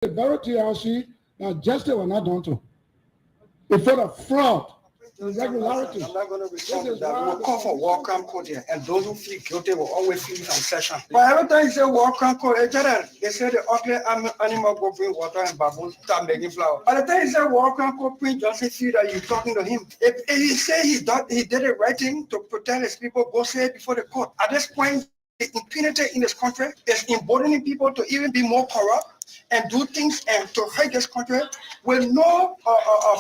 the Barrow TLC, justice was not done to. It's for the fraud. Irregularities. I'm not going to respond to that. We will call for war crime court here, and those who feel guilty will always feel from session. But every time you say war crime court, they say the ugly animal go bring water and baboons start making flour. By the time you say war crime court, Prince Johnson feel that you're talking to him. If he say he did the right thing to protect his people, go say it before the court. At this point, the impunity in this country is emboldening people to even be more corrupt and do things and to hurt this country with no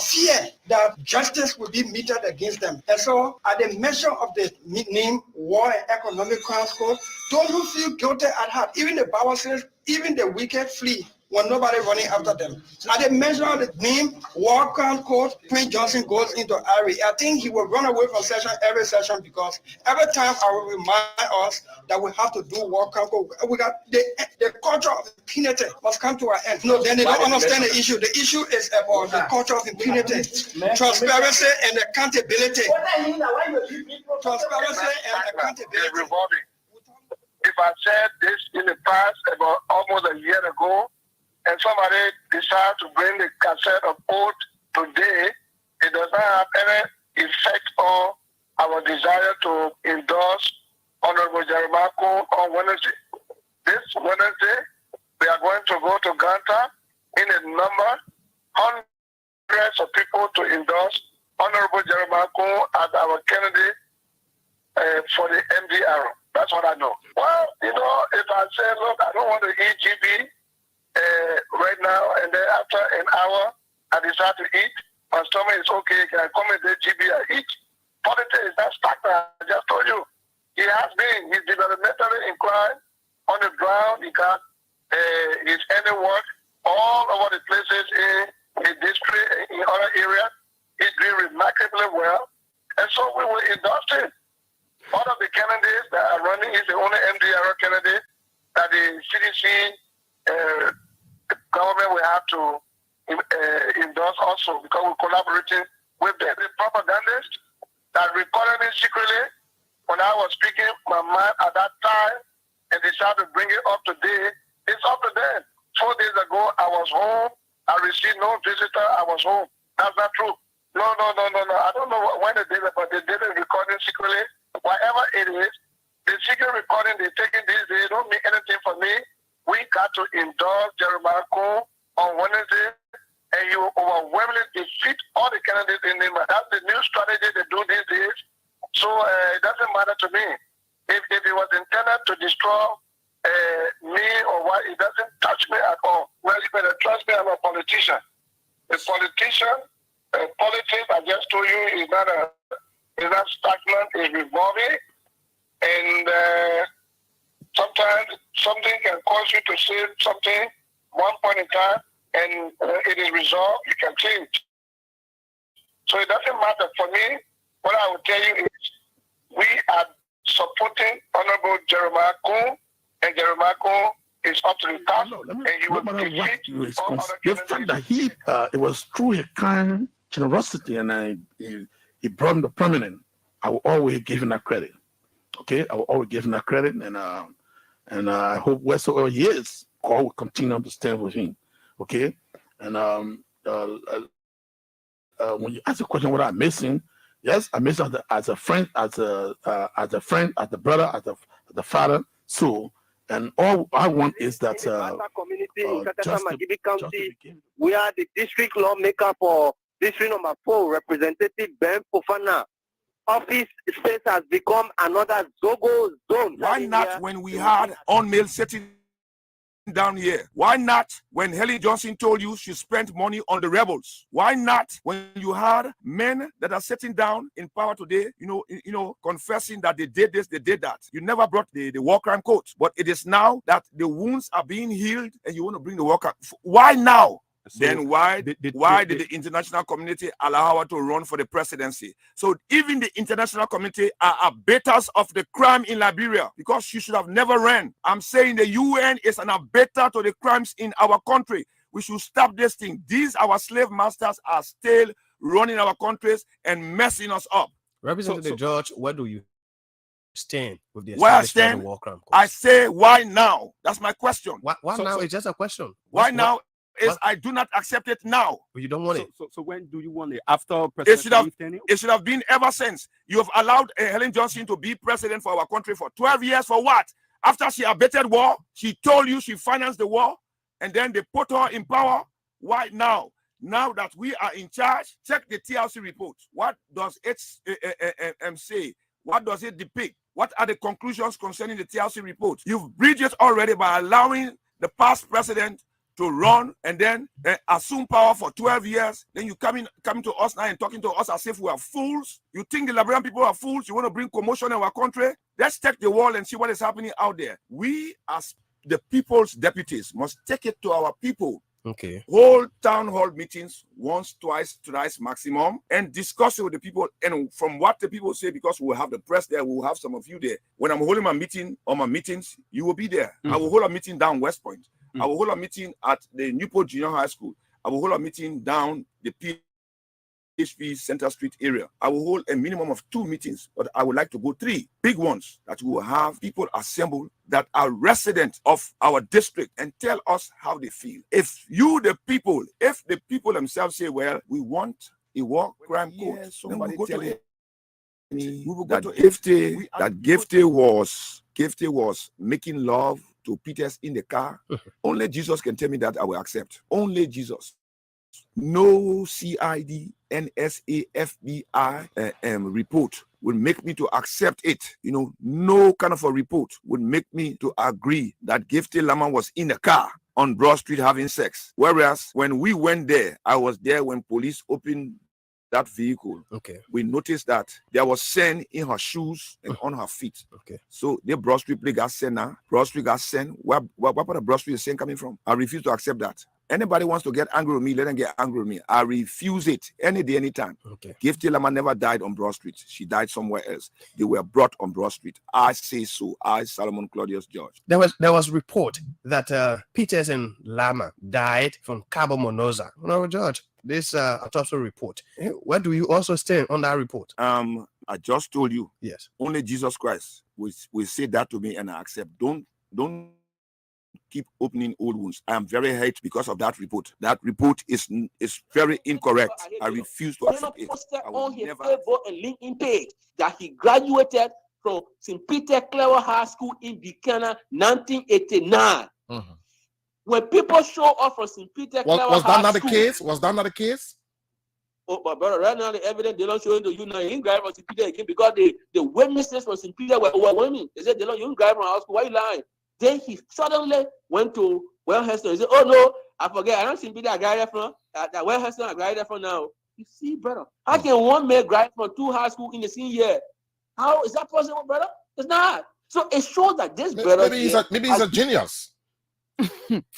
fear that justice will be meted against them. And so at the mention of the name War and Economic Crimes Code, those who feel guilty at heart, even the Bible says, even the wicked flee when nobody running after them. At the mention of the name War Crime Code, Prince Johnson goes into Ari. I think he will run away from session every session because every time I will remind us that we have to do War Crime Code. We got the culture of impunity must come to an end. No, then they don't understand the issue. The issue is about the culture of impunity, transparency and accountability. Transparency and accountability. If I said this in the past about almost a year ago, and somebody decides to bring the cassette of oath today, it does not have any effect on our desire to endorse Honorable Jeremiah on Wednesday. This Wednesday, we are going to go to Ganta in a number, hundreds of people to endorse Honorable Jeremiah as our candidate for the MDR. That's what I know. Well, if I say, look, I don't want to eat GB right now, and then after an hour, I decide to eat, my stomach is okay, can I come in the GB and eat? Politics is not stagnant. I just told you. He has been. He's developmentally inclined on the ground. He got his any work all over the places in his district, in other areas. He's doing remarkably well. And so we will endorse him. All of the candidates that are running is the only MDR candidate that the CDC government will have to endorse also because we're collaborating with them. The propagandists that recorded me secretly when I was speaking my mind at that time and decided to bring it up today, it's up to them. 4 days ago, I was home. I received no visitor. I was home. That's not true. No. I don't know when they did it, but they did the recording secretly. Whatever it is, the secret recording they're taking these days don't mean anything for me. We got to endorse Jeremiah Cole on Wednesday, and you overwhelmingly defeat all the candidates in them. That's the new strategy they do these days. So it doesn't matter to me. If it was intended to destroy me or what, it doesn't touch me at all. Well, you better trust me, I'm a politician. A politician, politics, I just told you, is not stagnant, it's revolving. And sometimes something can cause you to say something one point in time, and when it is resolved, you can change. So it doesn't matter. For me, what I will tell you is we are supporting Honorable Jeremiah Cole, and Jeremiah Cole is up to the task. And you will defeat all other the fact that he, it was through his kind generosity, and he brought him to prominence. I will always give him that credit. Okay, I will always give him that credit, and I hope wheresoever he is, God will continue to stand with him. Okay, and when you ask the question, what I'm missing, yes, I miss him as a friend, as a friend, as a brother, as the father. So, and all I want is that community in Katama County, we are the district lawmaker for district number 4, Representative Ben Fofana. Office space has become another Zogo zone. Why not when we had on-mail sitting down here? Why not when Helen Johnson told you she spent money on the rebels? Why not when you had men that are sitting down in power today, confessing that they did this, they did that? You never brought the war crime code, but it is now that the wounds are being healed and you want to bring the war crime. Why now? So then why did the international community allow her to run for the presidency? So even the international community are abettors of the crime in Liberia because she should have never ran. I'm saying the UN is an abettor to the crimes in our country. We should stop this thing. These our slave masters are still running our countries and messing us up. Representative George, where do you stand with the where I stand? War crime? I say why now? That's my question. Why now? It's just a question. Why now? is I do not accept it now. But you don't want it. So when do you want it? After President tenure? It should have been ever since. You have allowed Helen Johnson to be president for our country for 12 years for what? After she abetted war, she told you she financed the war, and then they put her in power. Why now? Now that we are in charge, check the TLC report. What does it say? What does it depict? What are the conclusions concerning the TLC report? You've breached it already by allowing the past president to run and then assume power for 12 years. Then you coming to us now and talking to us as if we are fools. You think the Liberian people are fools? You want to bring commotion in our country? Let's check the wall and see what is happening out there. We, as the people's deputies, must take it to our people. Okay. Hold town hall meetings once, twice, thrice maximum, and discuss it with the people. And from what the people say, because we'll have the press there, we'll have some of you there. When I'm holding my meeting or my meetings, you will be there. I will hold a meeting down West Point. I will hold a meeting at the Newport Junior High School. I will hold a meeting down the PHP Center Street area. I will hold a minimum of 2 meetings, but I would like to go 3 big ones that we will have people assembled that are residents of our district and tell us how they feel. If the people themselves say, well, we want a war crime code, somebody tell me that Gifty was making love to Peters in the car. Only Jesus can tell me that I will accept. Only Jesus. No CID, NSA, FBI report will make me to accept it. No kind of a report would make me to agree that Gifty Lama was in the car on Broad Street having sex. Whereas when we went there, I was there when police opened that vehicle. Okay. We noticed that there was sand in her shoes and on her feet. Okay. So the Broad Street play got sand now. Broad Street got sand. Where part of Broad Street is sand coming from? I refuse to accept that. Anybody wants to get angry with me, let them get angry with me. I refuse it any day, anytime. Okay. Gifty Lama never died on Broad Street. She died somewhere else. They were brought on Broad Street. I say so. I, Solomon Claudius George. There was report that Peters and Lama died from carbon monoxide. No, George, this autopsy report. Where do you also stand on that report? I just told you. Yes. Only Jesus Christ will say that to me and I accept. Don't keep opening old wounds. I am very hurt because of that report. That report is very incorrect. I refuse to accept it. On his Facebook and LinkedIn page that he graduated from St. Peter Clever High School in Buchanan, 1989. When people show up from St. Peter Clever High School, was that not the case? Was that not the case? Oh, but brother, right now the evidence they don't show it to you now. You ain't graduate from St. Peter again because the witnesses from St. Peter were women. They said you ain't graduate from high school. Why you lying? Then he suddenly went to Wellhurst. He said, "Oh no, I forget. I don't St. Peter I graduated from that Wellhurst I graduated from now." You see, brother, how can one man graduate from 2 high school in the same year? How is that possible, brother? It's not. So it shows that this brother maybe he's a genius.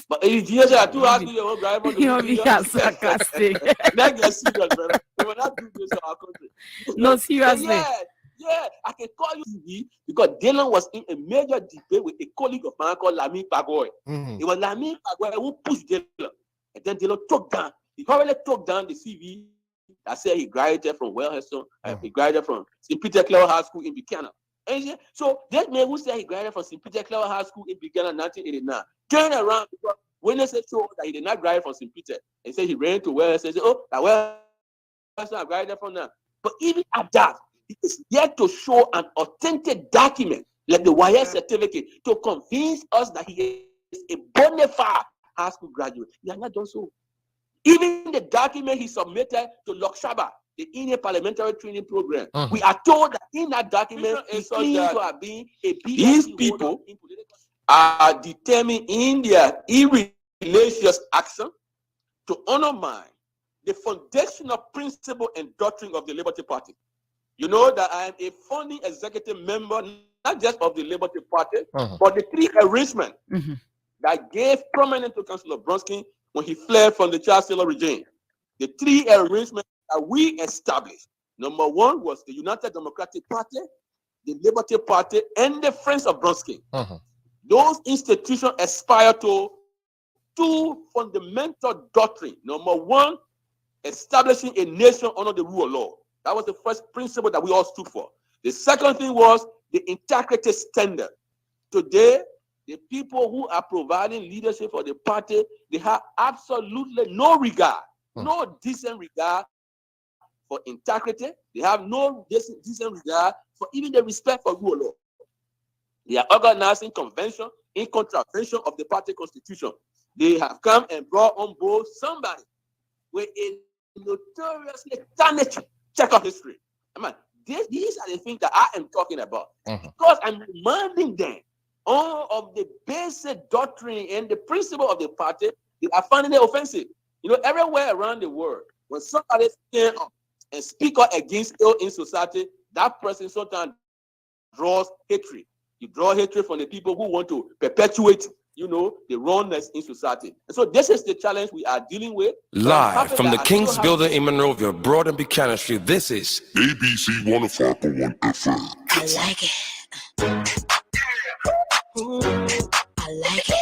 But if you say 2 high school, you won't graduate from You'll be sarcastic. That gets serious, brother. We will not do this in our country. No, seriously. Yeah, I can call you because Dylan was in a major debate with a colleague of mine called Lami Pagoy. It was Lami Pagoy who pushed Dylan. And then Dylan he already took down the CV that said he graduated from Wellhurst, he graduated from St. Peter Clever High School in Buchanan. And so that man who said he graduated from St. Peter Clever High School in Buchanan 1989 turned around because witnesses showed that he did not graduate from St. Peter. And said he ran to Wellhurst and said, "Oh, that Wellhurst I graduated from now." But even at that, it is yet to show an authentic document like the wire certificate to convince us that he is a bona fide high school graduate. He has not done so. Even the document he submitted to Lok Shaba, the Indian Parliamentary Training Program, we are told that in that document he claims to have been a these people are determined in their irreligious action to undermine the foundational principle and doctrine of the Liberty Party. You know that I am a founding executive member, not just of the Liberty Party, but the 3 arrangements that gave prominence to Councillor Bronsky when he fled from the Chancellor regime. The 3 arrangements that we established. Number 1 was the United Democratic Party, the Liberty Party, and the Friends of Bronsky. Those institutions aspire to 2 fundamental doctrines. Number 1, establishing a nation under the rule of law. That was the first principle that we all stood for. The second thing was the integrity standard. Today, the people who are providing leadership for the party, they have absolutely no regard, no decent regard for integrity. They have no decent regard for even the respect for rule of law. They are organizing convention in contravention of the party constitution. They have come and brought on board somebody with a notoriously tarnished check of history. I mean, these are the things that I am talking about. Because I'm reminding them all of the basic doctrine and the principle of the party that are finding it offensive. You know, everywhere around the world, when somebody stand up and speak out against ill in society, that person sometimes draws hatred. You draw hatred from the people who want to perpetuate, you know, the wrongness in society. And so this is the challenge we are dealing with. Live from the King's Building in Monrovia, Broad and Buchanan Street, this is ABC 105.1 FM. I like it. I like it.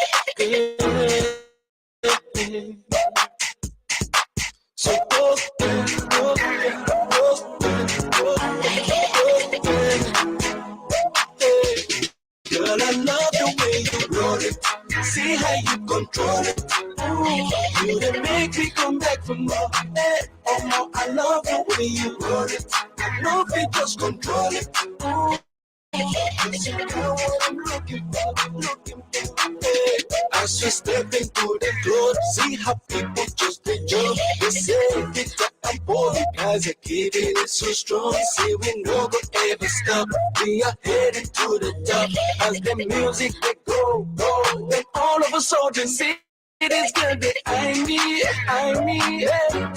So girl, I love the way you roll it. See how you control it. You done make me come back for more. Hey, oh no, I love the way you roll it. I love it, just control it. You know what I'm looking for. Hey, as we step into the club, see how people just enjoy. They say that I'm bored, guys are keeping it so strong. See, we no go ever stop. We are heading to the top as the music they go. Then all of a sudden, see, it is good that I me, yeah.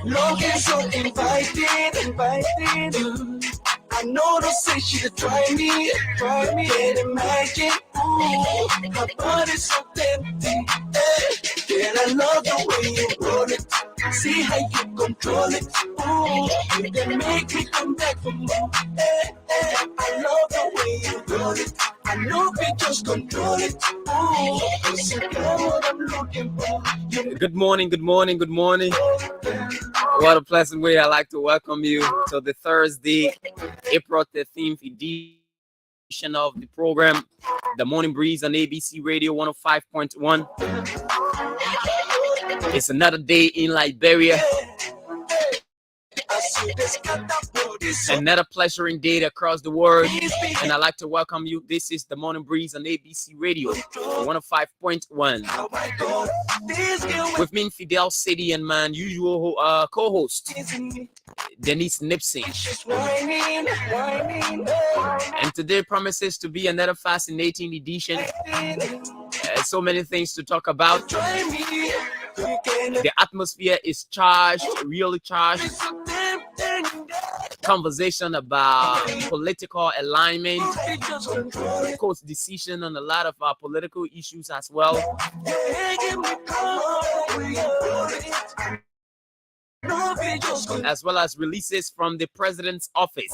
Looking so inviting. I know they say she could try me. Can't imagine, ooh, her body's so tempting. Girl, I love the way you roll it. See how you control it. Ooh, you can make me come back for more. I love the way you roll it. I know we just control it. Ooh, you know what I'm looking for. Good morning. What a pleasant way. I'd like to welcome you to the Thursday, April 13th edition of the program, The Morning Breeze on ABC Radio 105.1. It's another day in Liberia. Another pleasuring day across the world, and I'd like to welcome you. This is The Morning Breeze on ABC Radio 105.1. With me, Fidel, Saydee, and my usual co-host, Dennise Nimpson. And today promises to be another fascinating edition. So many things to talk about. The atmosphere is charged, really charged. Conversation about political alignment, of course, decision on a lot of our political issues as well. As well as releases from the president's office.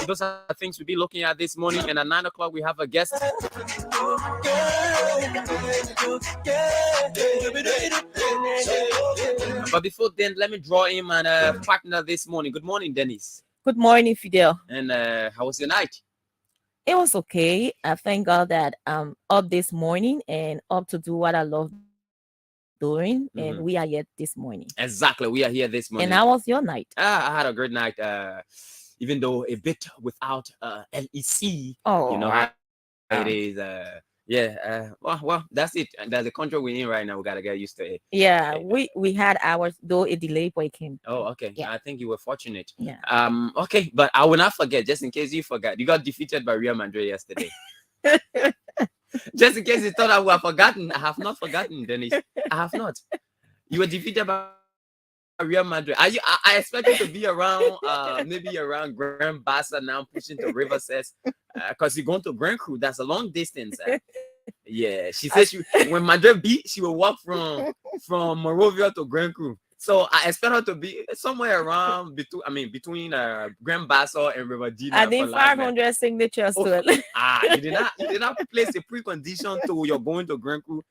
Those are things we'll be looking at this morning. And at 9 o'clock, we have a guest. But before then, let me draw in my partner this morning. Good morning, Dennise. Good morning, Fidel. And how was your night? It was okay. I thank God that I'm up this morning and up to do what I love doing, and we are here this morning. Exactly, we are here this morning. And how was your night? I had a great night, even though a bit without LEC. Oh, you know how it is. Well, that's it. That's the country we're in right now. We gotta get used to it. Yeah, we had ours, though a delay, but it came. Oh, okay. Yeah. I think you were fortunate. Yeah. Okay, but I will not forget. Just in case you forgot, you got defeated by Real Madrid yesterday. Just in case you thought I would have forgotten, I have not forgotten, Dennise. I have not. You were defeated by Real Madrid. I expect you to be around, maybe around Grand Bassa now, pushing to River Cess, because you're going to Grand Cru. That's a long distance. Yeah, she said when Madrid beat, she will walk from Monrovia to Grand Cru. So I expect her to be somewhere around between Grand Bassa and Riverdina. I think 500 signatures to it. You did not place a precondition to your going to Grand Cru.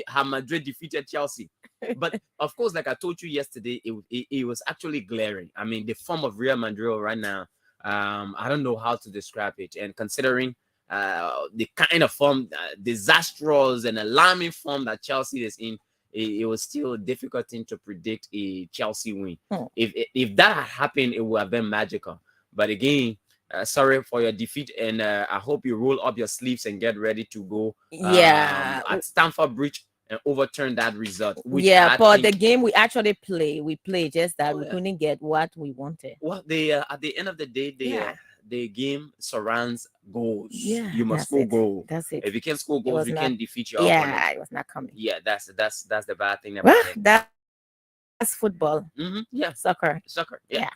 How Madrid defeated Chelsea. But of course, like I told you yesterday, it was actually glaring. I mean, the form of Real Madrid right now, I don't know how to describe it. And considering the kind of form, disastrous and alarming form that Chelsea is in, it was still a difficult thing to predict a Chelsea win. If that had happened, it would have been magical. But again, sorry for your defeat, and I hope you roll up your sleeves and get ready to go at Stamford Bridge and overturn that result. But the game we actually played just that we couldn't get what we wanted. Well, at the end of the day, the game surrounds goals. You must score goals. That's it. If you can't score goals, you can't defeat your opponent. opponent. It was not coming. Yeah, that's the bad thing about it. That's football. Yeah, soccer. Yeah.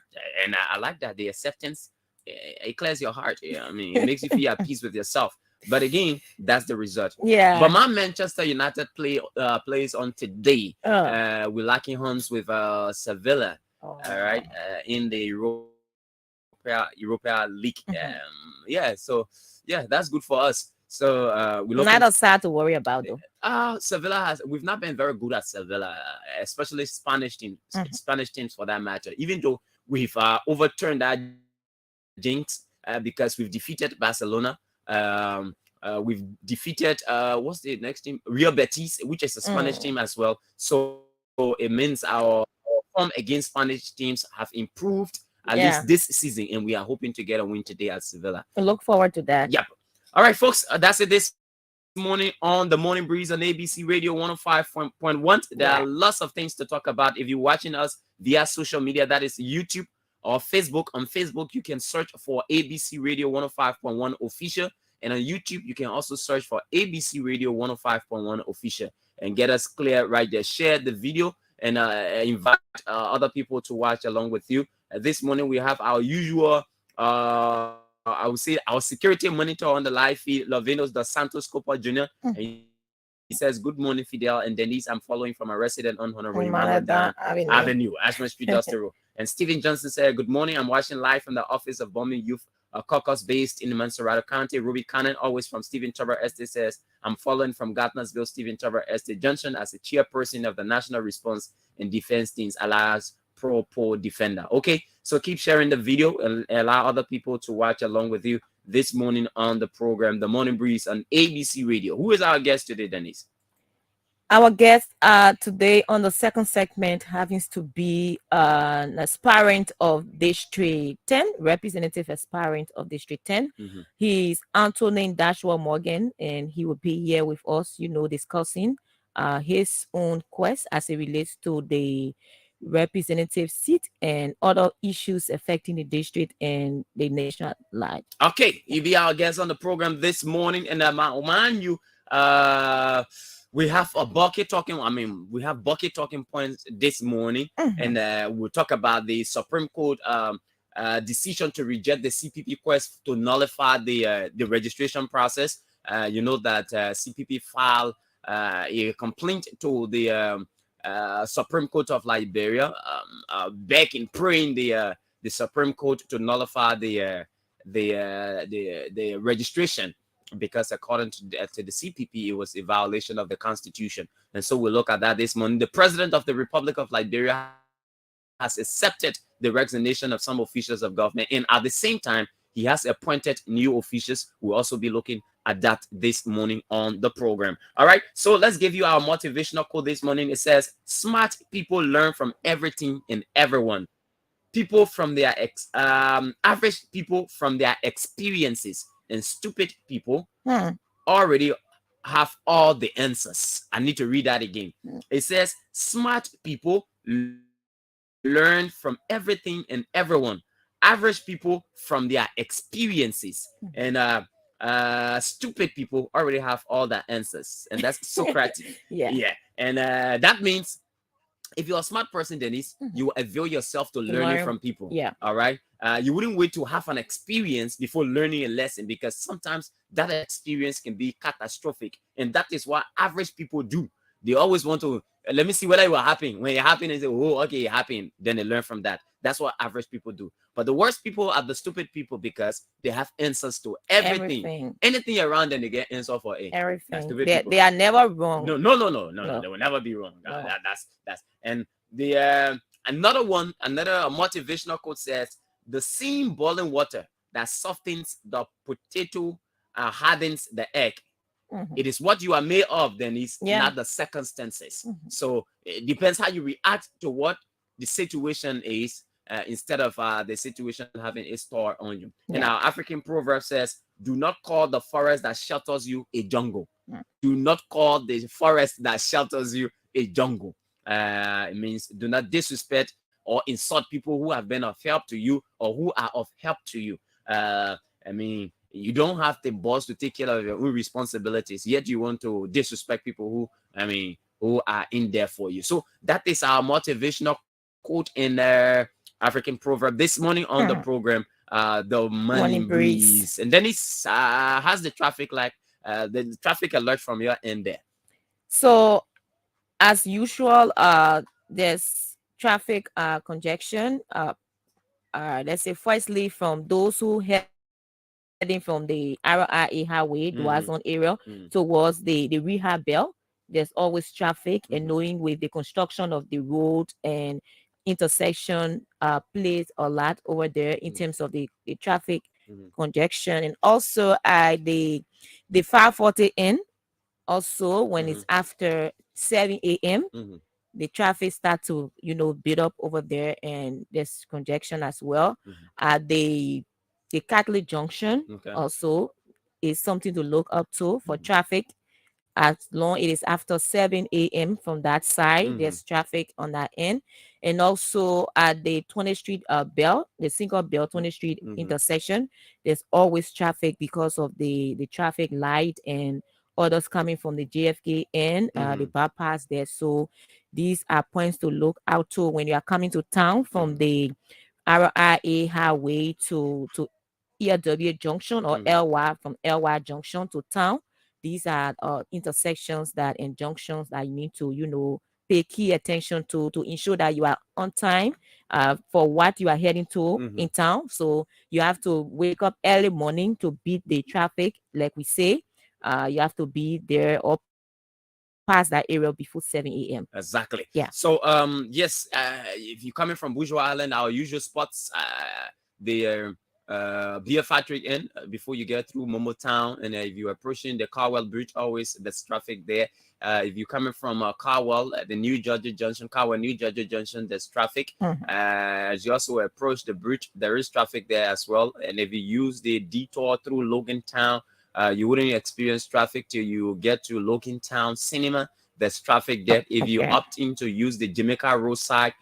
And I like that the acceptance. It clears your heart. Yeah, I mean, it makes you feel at peace with yourself. But again, that's the result. Yeah. But my Manchester United plays on today. We're locking horns with Sevilla. All right, in the Europa League. So that's good for us. So we look. Not a sad to worry about though. Sevilla we've not been very good at Sevilla, especially Spanish teams. Spanish teams for that matter. Even though we've overturned that jinx because we've defeated Barcelona. We've defeated what's the next team? Real Betis, which is a Spanish team as well. So it means our form against Spanish teams have improved at least this season, and we are hoping to get a win today at Sevilla. We look forward to that. Yep. All right, folks, that's it this morning on the Morning Breeze on ABC Radio 105.1. There are lots of things to talk about. If you're watching us via social media, that is YouTube or Facebook. On Facebook, you can search for ABC Radio 105.1 Official. And on YouTube, you can also search for ABC Radio 105.1 Official and get us clear right there. Share the video and invite other people to watch along with you. This morning, we have our usual, I would say, our security monitor on the live feed, Lovinos dos Santos Copa Jr. And he says, "Good morning, Fidel and Dennise. I'm following from a resident on Honorary Avenue, Ashman Street, Dusty. And Stephen Johnson said, "Good morning. I'm watching live from the office of Bombing Youth Caucus based in Mansourado County." Ruby Cannon, always from Stephen Tuber Estate, says, "I'm following from Gardnersville, Stephen Tuber Estate Junction as a chairperson of the National Response and Defense Teams Alliance Pro Defender." Okay, so keep sharing the video and allow other people to watch along with you this morning on the program, The Morning Breeze on ABC Radio. Who is our guest today, Dennise? Our guest today on the second segment happens to be an aspirant of District 10, representative aspirant of District 10. He's Antonin Dashua Morgan, and he will be here with us, discussing his own quest as it relates to the representative seat and other issues affecting the district and the nation at large. Okay, he'll be our guest on the program this morning, and mind you, we have a bucket talking. We have bucket talking points this morning, and we'll talk about the Supreme Court decision to reject the CPP quest to nullify the registration process. You know that CPP filed a complaint to the Supreme Court of Liberia, begging, praying the Supreme Court to nullify the registration, because according to the CPP, it was a violation of the Constitution. And so we'll look at that this morning. The President of the Republic of Liberia has accepted the resignation of some officials of government, and at the same time, he has appointed new officials. We'll also be looking at that this morning on the program. All right, so let's give you our motivational quote this morning. It says, "Smart people learn from everything and everyone. People from their average people from their experiences, and stupid people already have all the answers." I need to read that again. It says, "Smart people learn from everything and everyone. Average people from their experiences, and stupid people already have all the answers." And that's Socrates. And that means if you're a smart person, Dennise, you avail yourself to learning from people. All right. You wouldn't wait to have an experience before learning a lesson, because sometimes that experience can be catastrophic, and that is what average people do. They always want to let me see whether it will happen. When it happens, they say, "Oh, okay, it happened." Then they learn from that. That's what average people do. But the worst people are the stupid people, because they have answers to everything. Anything around them, they get answer for it. Everything. They are never wrong. No. They will never be wrong. No. That's and the another motivational quote says, "The same boiling water that softens the potato hardens the egg. Mhm. It is what you are made of, then it's Yeah. not the circumstances. So it depends how you react to what the situation is, instead of the situation having a store on you. And Yeah. our African proverb says, do not call the forest that shelters you a jungle. Mm. Do not call the forest that shelters you a jungle. It means do not disrespect or insult people who have been of help to you or who are of help to you. I mean, you don't have the boss to take care of your own responsibilities, yet you want to disrespect people who, I mean, who are in there for you. So that is our motivational quote in African proverb this morning on the program, the morning breeze. And then it's has the traffic like the traffic alert from your end there. So as usual, there's traffic congestion. Let's say firstly from those who heading from the RIA highway, Duazon area, towards the rehab belt. There's always traffic, and knowing with the construction of the road and intersection plays a lot over there in terms of the traffic congestion. And also the 540 in, also when it's after 7 a.m. the traffic start to build up over there, and there's congestion as well. The Catholic Junction also is something to look up to for traffic. As long it is after 7 a.m. from that side, there's traffic on that end. And also at the 20th Street belt, the single belt 20th Street intersection, there's always traffic because of the traffic light and others coming from the JFK end, the bypass there. So these are points to look out to when you are coming to town from the RIA highway to ERW Junction, or LY, from LY Junction to town. These are intersections and junctions that you need to pay key attention to ensure that you are on time for what you are heading to in town. So you have to wake up early morning to beat the traffic, like we say. You have to be there or pass that area before 7 a.m. Exactly. Yeah. So yes, if you're coming from Bourgeois Island, our usual spots, the beer factory in before you get through Momo Town, and if you're approaching the Carwell Bridge, always there's traffic there. If you're coming from Carwell, the New Georgia Junction, Carwell New Georgia Junction, there's traffic. As you also approach the bridge, there is traffic there as well. And if you use the detour through Logan Town, you wouldn't experience traffic till you get to Logan Town Cinema. There's traffic there. If you opt in to use the Jamaica roadside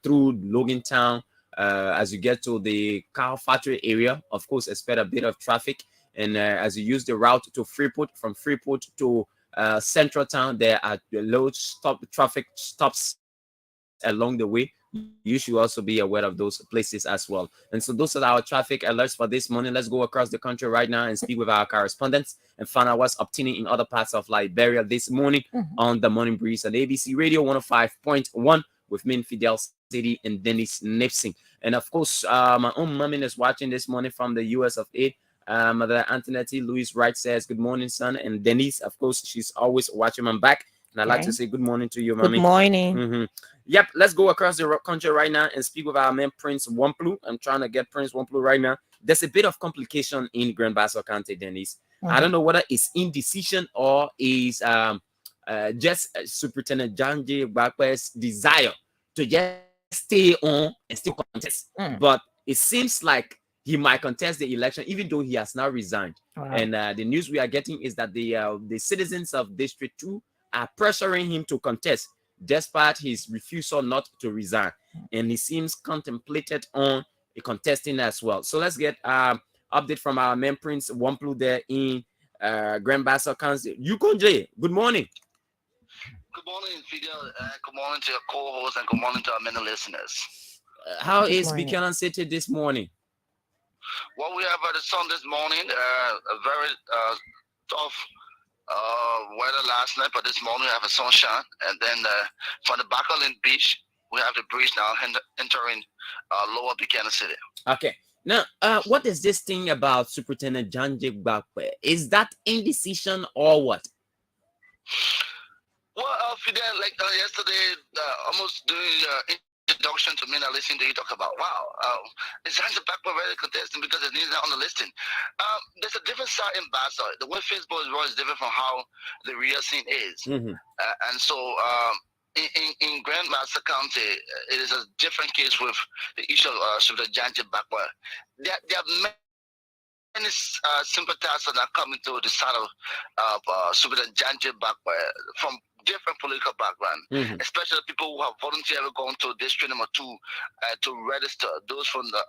through Logan Town, as you get to the car factory area, of course, expect a bit of traffic. And as you use the route to Freeport, from Freeport to Central Town, there are low traffic stops along the way. You should also be aware of those places as well. And so those are our traffic alerts for this morning. Let's go across the country right now and speak with our correspondents and find out what's obtaining in other parts of Liberia this morning on the Morning Breeze on ABC Radio 105.1 with me, Fidel, Saydee, and Dennise Nimpson. And of course, my own mommy is watching this morning from the US of A. Mother Antoinette Louise Wright says, good morning, son. And Dennise, of course, she's always watching my back. And I'd like to say good morning to you, mommy. Good morning. Yep, let's go across the country right now and speak with our man, Prince Wamplu. I'm trying to get Prince Wamplu right now. There's a bit of complication in Grand Bassa County, Dennise. I don't know whether it's indecision or is just Superintendent John J. Bakwe's desire to just stay on and still contest. But it seems like he might contest the election, even though he has now resigned. And the news we are getting is that the citizens of District 2 are pressuring him to contest, despite his refusal not to resign. And he seems contemplated on a contesting as well. So let's get update from our man Prince Wamplu there in Grand Bassa County. Yukonje, good morning. Good morning, Fidel. Good morning to your co-host and good morning to our many listeners. How is Buchanan City this morning? Well, we have the sun this morning, a very tough weather last night, but this morning we have a sunshine. And then from the Bacalin Beach, we have the breeze now entering lower Buchanan City. Okay. Now, what is this thing about Superintendent John J. Bakwe? Is that indecision or what? Well, Fidel, like yesterday, almost during the introduction to me and I listened to you talk about, wow, it's Zanzibar backward ready contestant because it's not on the listing. There's a different side in Bassa. The way Facebook is run is different from how the real scene is. And so in Grand Bassa County, it is a different case with the issue of the Zanzibar backward. There are many sympathizers that are coming to the side of Super Zanzibar backward from different political background, especially people who have voluntarily gone to district number 2 to register. Those from the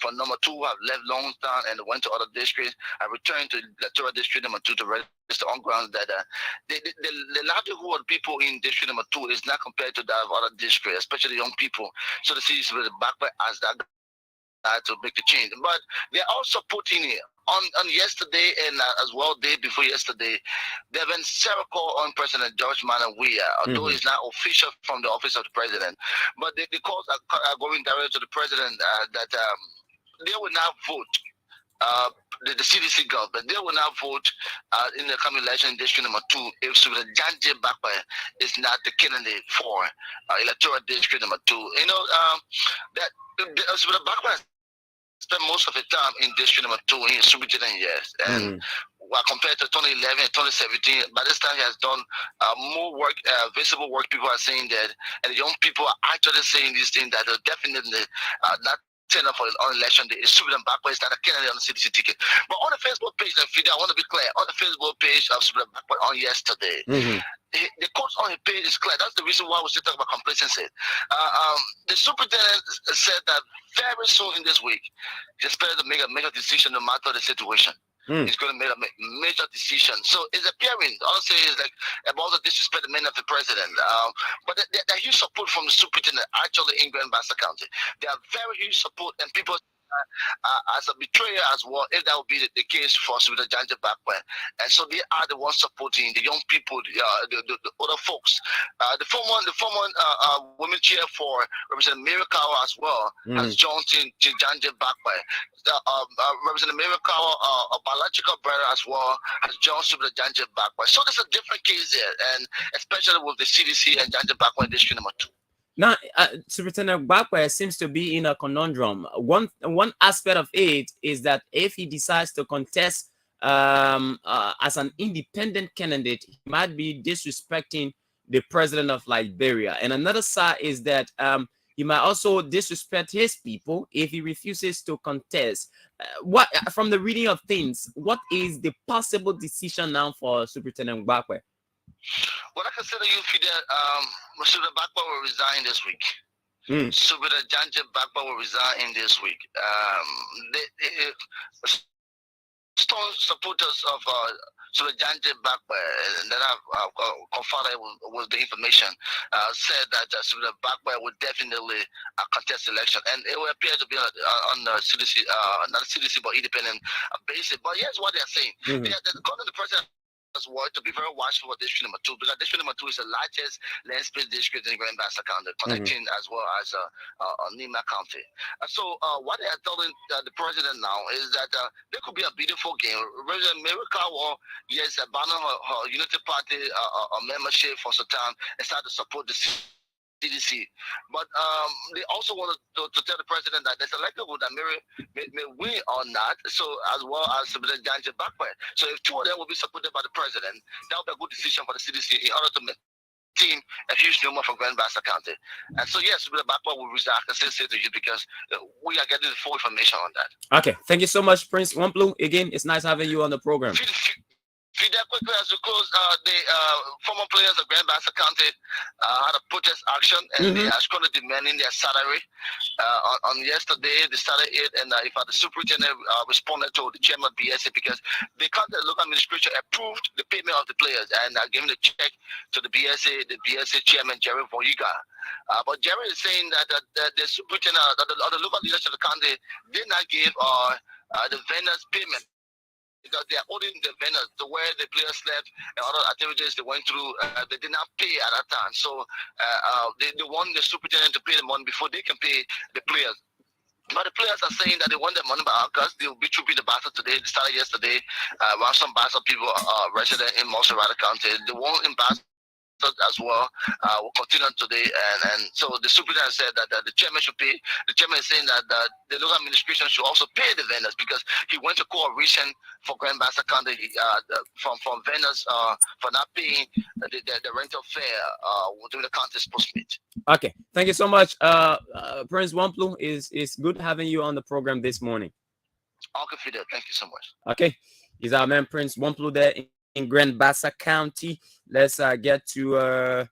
from number 2 who have left Longtown and went to other districts and returned to electoral district number 2 to register on grounds that the livelihood of people in district number 2 is not compared to that of other districts, especially young people. So the city is really backward as that to make the change. But they're also putting it on yesterday and as well day before yesterday, there have been several calls on President George Manawia, although it's not official from the office of the president. But the calls are going directly to the president that they will not vote. The CDC government, they will not vote in the coming election in district number 2 if Janji Bakwa is not the candidate for electoral district number 2. You know, that Bakwa spent most of the time in district number 2 in Superintendent years. And compared to 2011 and 2017, by this time he has done more work, visible work. People are saying that, and the young people are actually saying these things that are definitely not turn up for on election day. It's Super Bakwa is not a candidate on the CDC ticket. But on the Facebook page, Fidel, I want to be clear, on the Facebook page of Super Bakwa on yesterday, the course on his page is clear. That's the reason why we still talking about complacency. The superintendent said that very soon in this week, he's expected to make a major decision no matter the situation. He's going to make a major decision. So it's appearing, honestly, it's like about the disrespect the men of the president. But the huge support from the superintendent actually in Grand Bassa County. They are very huge support, and people as a betrayer as well, if that would be the case for the Janja Bakwe. And so they are the ones supporting the young people, the other folks. The former women chair for Representative Mirakawa as well has joined to Janja Bakwe. Representative Mirakawa, a biological brother as well, has joined to the Janja Bakwe. So there's a different case there, and especially with the CDC and Janja Bakwe district number 2. Now, Superintendent Bakwe seems to be in a conundrum. One aspect of it is that if he decides to contest as an independent candidate, he might be disrespecting the president of Liberia. And another side is that he might also disrespect his people if he refuses to contest. What, from the reading of things, what is the possible decision now for Superintendent Bakwe? What I consider you, Fidel, Super Bakwa will resign this week. Super Janja Bakwa will resign this week. Strong supporters of Super Janja Bakwa that have confirmed with the information said that Super Bakwa would definitely contest the election, and it will appear to be on the CDC, not CDC, but independent basis. But here's what they are saying: they're calling the president as well to be very watchful for district number 2, because district number 2 is the largest land space district in Grand Bassa County, connecting as well as Nima County. So what they are telling the president now is that there could be a beautiful game. President Mirakawa, yes, abandoned her Unity Party membership for some time and started to support the CDC, but they also wanted to tell the president that there's a likelihood that may win or not, so as well as President Janja Bakwe. So if 2 of them will be supported by the president, that would be a good decision for the CDC in order to maintain a huge number from Grand Bassa County. And so yes, President Bakwe will resign. I can still say to you because we are getting the full information on that. Okay, thank you so much, Prince Wamplu. Again, it's nice having you on the program. Fidel, quickly as we close, the former players of Grand Bassa County had a protest action, and they are currently demanding their salary. On yesterday, they started it, and in fact, the superintendent responded to the chairman of BSA because the local administration approved the payment of the players and giving the check to the BSA chairman, Jerry Voyiga. But Jerry is saying that the superintendent, or the local leaders of the county did not give the vendors payment, because they are owning the vendors, the way the players slept and other activities they went through, they did not pay at that time. So they want the superintendent to pay the money before they can pay the players. But the players are saying that they want their money by August. They will be trooping the Bassa today. They started yesterday. While some Bassa people are resident in Montserrat County, they want in Bassa as well. Will continue today, and so the superintendent said that the chairman should pay. The chairman is saying that the local administration should also pay the vendors because he went to coalition for Grand Bassa County from vendors for not paying the rental fare during the county's post meet. Okay, thank you so much. Prince Wamplu, is good having you on the program this morning. Uncle Fidel, thank you so much. Okay, he's our man Prince Wamplu there in Grand Bassa County. Let's get to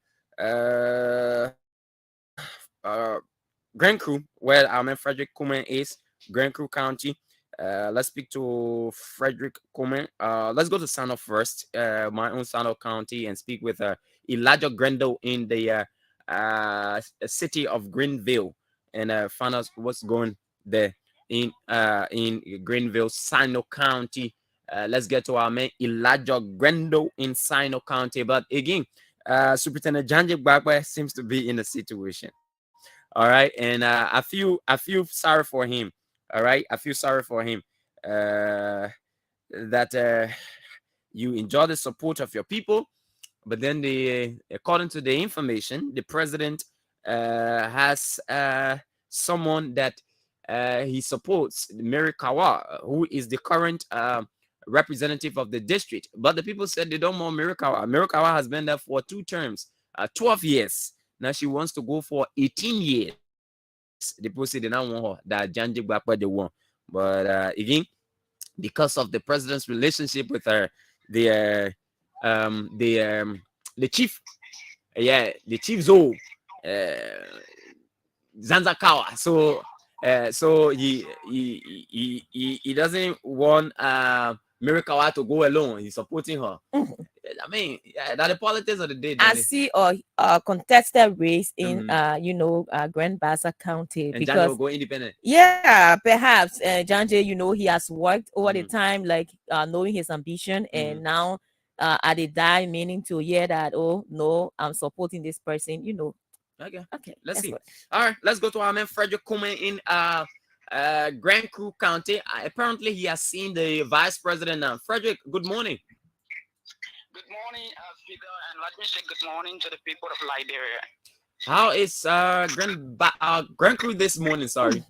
Grand Crew, where our man Frederick Kumen is. Grand Crew County. Let's speak to Frederick Kumen. Let's go to Sano first, my own Sano County, and speak with Elijah Grendel in the city of Greenville, and find out what's going there in Greenville, Sino County. Let's get to our man Elijah Grendel in Sino County. But again, Superintendent Janji Gbagbe seems to be in a situation. All right, and I feel sorry for him. All right, I feel sorry for him that you enjoy the support of your people, but then according to the information, the president has someone that he supports, Mary Kawa, who is the current representative of the district. But the people said they don't want Mary Kawa. Mary Kawa has been there for 2 terms, 12 years. Now she wants to go for 18 years. The people say they don't want her, that Janji Gbagbe they want. But again, because of the president's relationship with her, the chief, the chief Zo, Zanzakawa. So he doesn't want Mirikawa to go alone. He's supporting her. I mean, that the politics of the day. I see a contested race in Grand Bassa County, and because Janje will go independent. Yeah, perhaps Janje, he has worked over the time, like knowing his ambition, and now at the die meaning to hear that, oh no, I'm supporting this person, Okay. Okay. Let's see. Good. All right, let's go to our man Frederick Kumen in Grand Crew County. Apparently, he has seen the vice president now. Frederick, good morning. Good morning, Fidel, and let me say good morning to the people of Liberia. How is Grand Crew this morning? Sorry.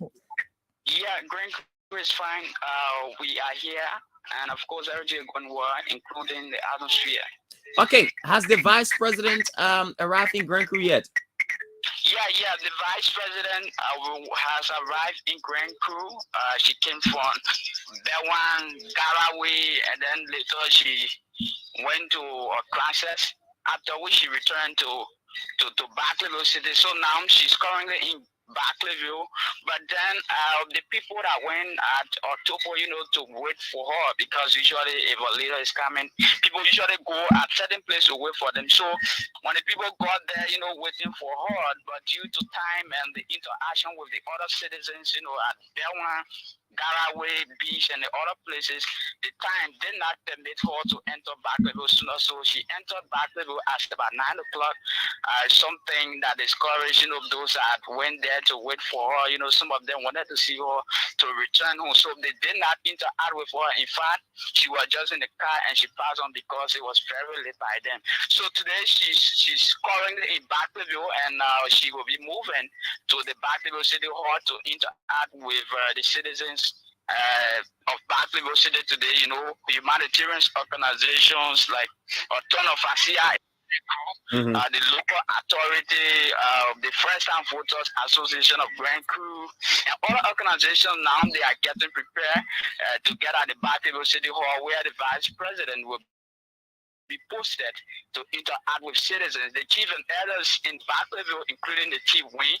Yeah, Grand Crew is fine. We are here, and of course, everything going well, including the atmosphere. Okay, has the vice president arrived in Grand Crew yet? Yeah, the vice president has arrived in Grand Crew. She came from Bewan, Garaway, and then later she went to classes, after which she returned to Barclayville City. So now she's currently in Barclayville, but then the people that went at October, to wait for her, because usually if a leader is coming, people usually go at certain places to wait for them. So when the people got there, waiting for her, but due to time and the interaction with the other citizens, at Bewan, Garaway Beach, and the other places, the time did not permit her to enter Barclayville sooner. So she entered Barclayville at about 9 o'clock. Something that discouraged, those that went there to wait for her. Some of them wanted to see her to return home. So they did not interact with her. In fact, she was just in the car and she passed on because it was very late by then. So today she's currently in Barclayville, and she will be moving to the Barclayville City Hall to interact with the citizens of Barclayville City today. Humanitarian organizations like Ton of Asia, the local authority, the First Time Voters Association of Grand Crew, and other organizations now they are getting prepared to get at the Barclayville City Hall, where the vice president will be posted to interact with citizens. The chief and elders in Barclayville, including the chief Wing,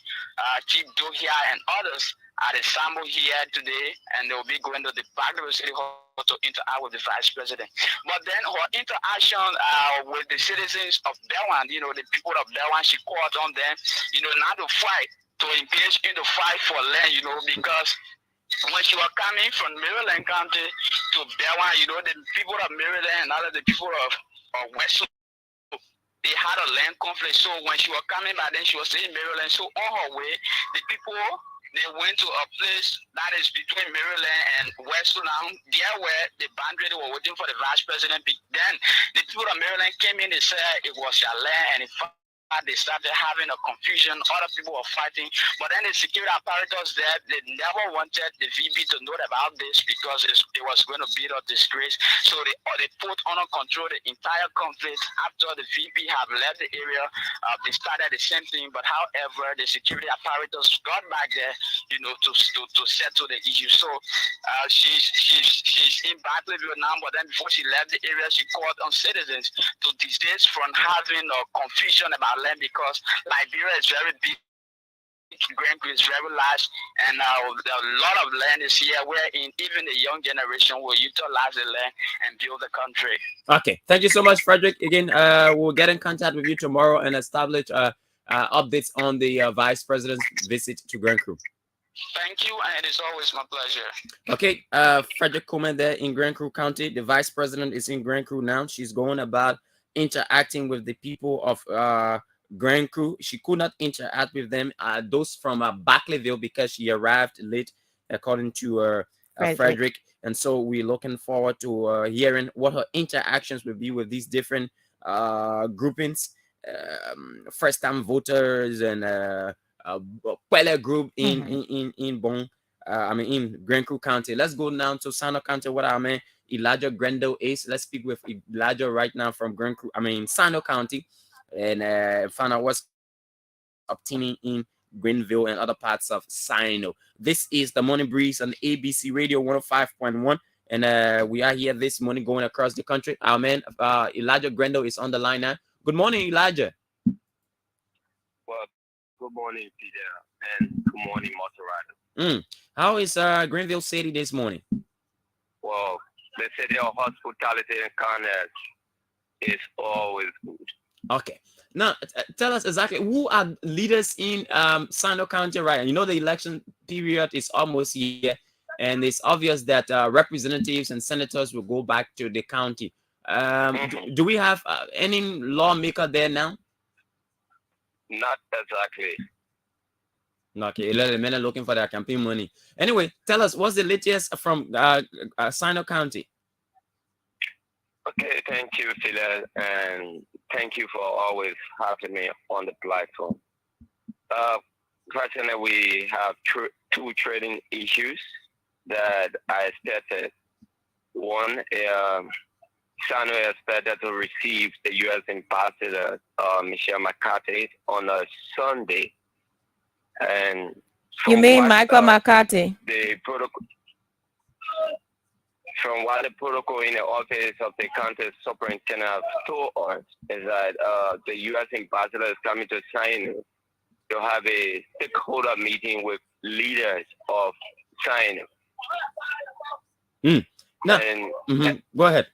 Chief Dohia, and others, are assembled here today, and they will be going to the Barclayville City Hall to interact with the vice president. But then her interaction with the citizens of Bewan, the people of Bewan, she called on them, not to fight, to engage in the fight for land, because when she was coming from Maryland County to Bewan, the people of Maryland and other the people of West, they had a land conflict. So when she was coming back, then she was in Maryland. So on her way, the people they went to a place that is between Maryland and West Sudan. There where the boundary, they were waiting for the vice president. Then the people of Maryland came in, they said it was their land, and in fact, they started having a confusion. Other people were fighting, but then the security apparatus there, they never wanted the VP to know about this because it was going to be a disgrace. So they put under control the entire conflict. After the VP have left the area, they started the same thing. But however, the security apparatus got back there, to settle the issue. So she's in Battleville now, but then before she left the area, she called on citizens to desist from having a confusion about land because Liberia is very big, Grand Creek is very large, and a lot of land is here wherein even the young generation will utilize the land and build the country. Okay, thank you so much, Frederick. Again, we'll get in contact with you tomorrow and establish updates on the vice president's visit to Grand Creek. Thank you, and it is always my pleasure. Okay, Frederick Coleman there in Grand Creek County. The vice president is in Grand Creek now. She's going about interacting with the people of Grand Creek. She could not interact with them, those from Barclayville, because she arrived late, according to Frederick. And so we're looking forward to hearing what her interactions will be with these different groupings, first-time voters and Pele group in Bon. In Grand Creek County. Let's go now to Sano County, where Elijah Grendel is. Let's speak with Elijah right now from Sano County, and find out what's obtaining in Greenville and other parts of Sino. This is the Morning Breeze on ABC Radio 105.1, and we are here this morning going across the country. Our man Elijah Grendel is on the line now. Good morning, Elijah. Well, good morning, Fidel, and good morning, Motorado. How is Greenville City this morning? Well, the city of hospitality and kindness is always good. Okay. Now, tell us exactly who are leaders in Sano County, right? And you know the election period is almost here, and it's obvious that representatives and senators will go back to the county. Do we have any lawmaker there now? Not exactly. Okay, 11 men are looking for their campaign money. Anyway, tell us what's the latest from Sino County. Okay, thank you, Fidel, and thank you for always having me on the platform. Personally, we have two trading issues that I stated. One, Sano is expected to receive the U.S. Ambassador, Michelle McCarthy, on a Sunday. And you mean Michael McCarthy? The protocol, from what the protocol in the office of the county superintendent told us, is that the U.S. ambassador is coming to Sino to have a stakeholder meeting with leaders of Sino. Go ahead.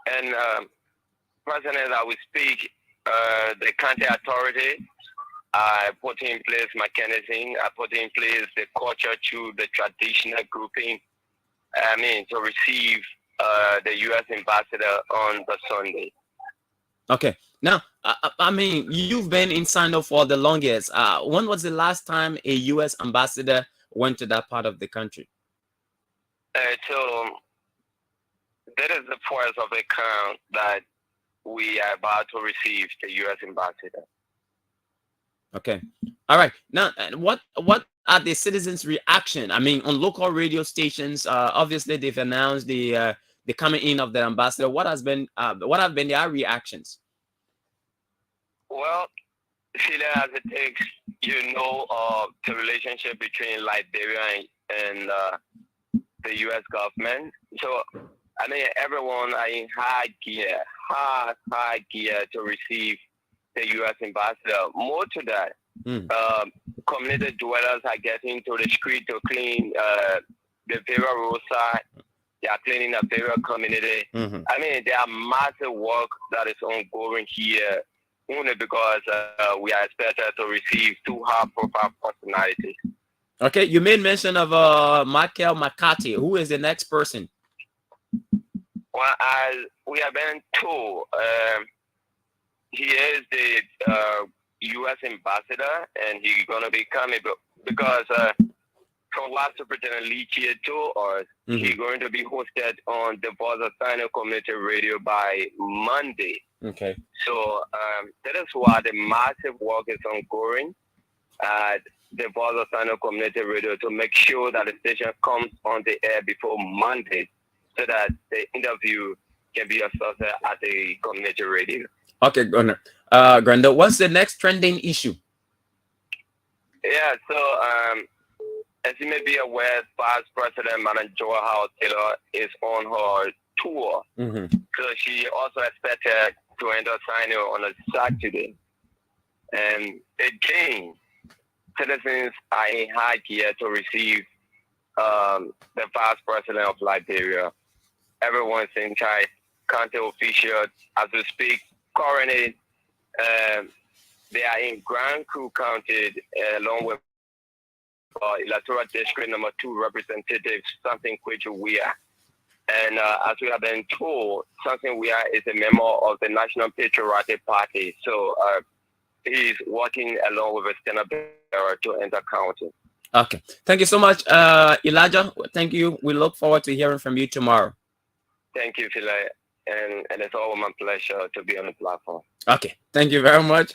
And President, I will speak. The county authority, I put in place mechanism. I put in place the culture through the traditional grouping. To receive the U.S. ambassador on the Sunday. Okay. Now, you've been in Sino for the longest. When was the last time a U.S. ambassador went to that part of the country? So that is the first of a kind that we are about to receive the U.S. ambassador. Okay. All right. Now, what are the citizens' reaction? On local radio stations, obviously they've announced the coming in of the ambassador. What have been their reactions? Well, as it takes, the relationship between Liberia and the U.S. government. So, everyone are in high gear to receive the U.S. ambassador. More to that, community dwellers are getting to the street to clean the Vera roadside. They are cleaning the Vera community. There are massive work that is ongoing here, only because we are expected to receive two high-profile personalities. Okay, you made mention of Michael McCarthy. Who is the next person? Well, as we have been told, he is the U.S. ambassador, and he's going to be coming because from last Superintendent Lee Chieto, or he's going to be hosted on the Voice of Sino Community Radio by Monday. Okay. So that is why the massive work is ongoing at the Voice of Sino Community Radio to make sure that the station comes on the air before Monday, so that the interview can be a success at the community radio. Okay, Gunnar. Grando, what's the next trending issue? Yeah, so as you may be aware, Vice President Madam Joa Howard Taylor is on her tour. So she also expected to enter Sino on a Saturday. And again, citizens are in high gear to receive the Vice President of Liberia. Everyone's in charge, county officials, as we speak. Currently, they are in Grand Coup County along with electoral district number 2 representative something Kwejuwea. And as we have been told, something Wea is a member of the National Patriotic Party. So he's working along with a senator to enter county. Okay. Thank you so much, Elijah. Thank you. We look forward to hearing from you tomorrow. Thank you, Fidel. And it's always my pleasure to be on the platform. Okay, thank you very much.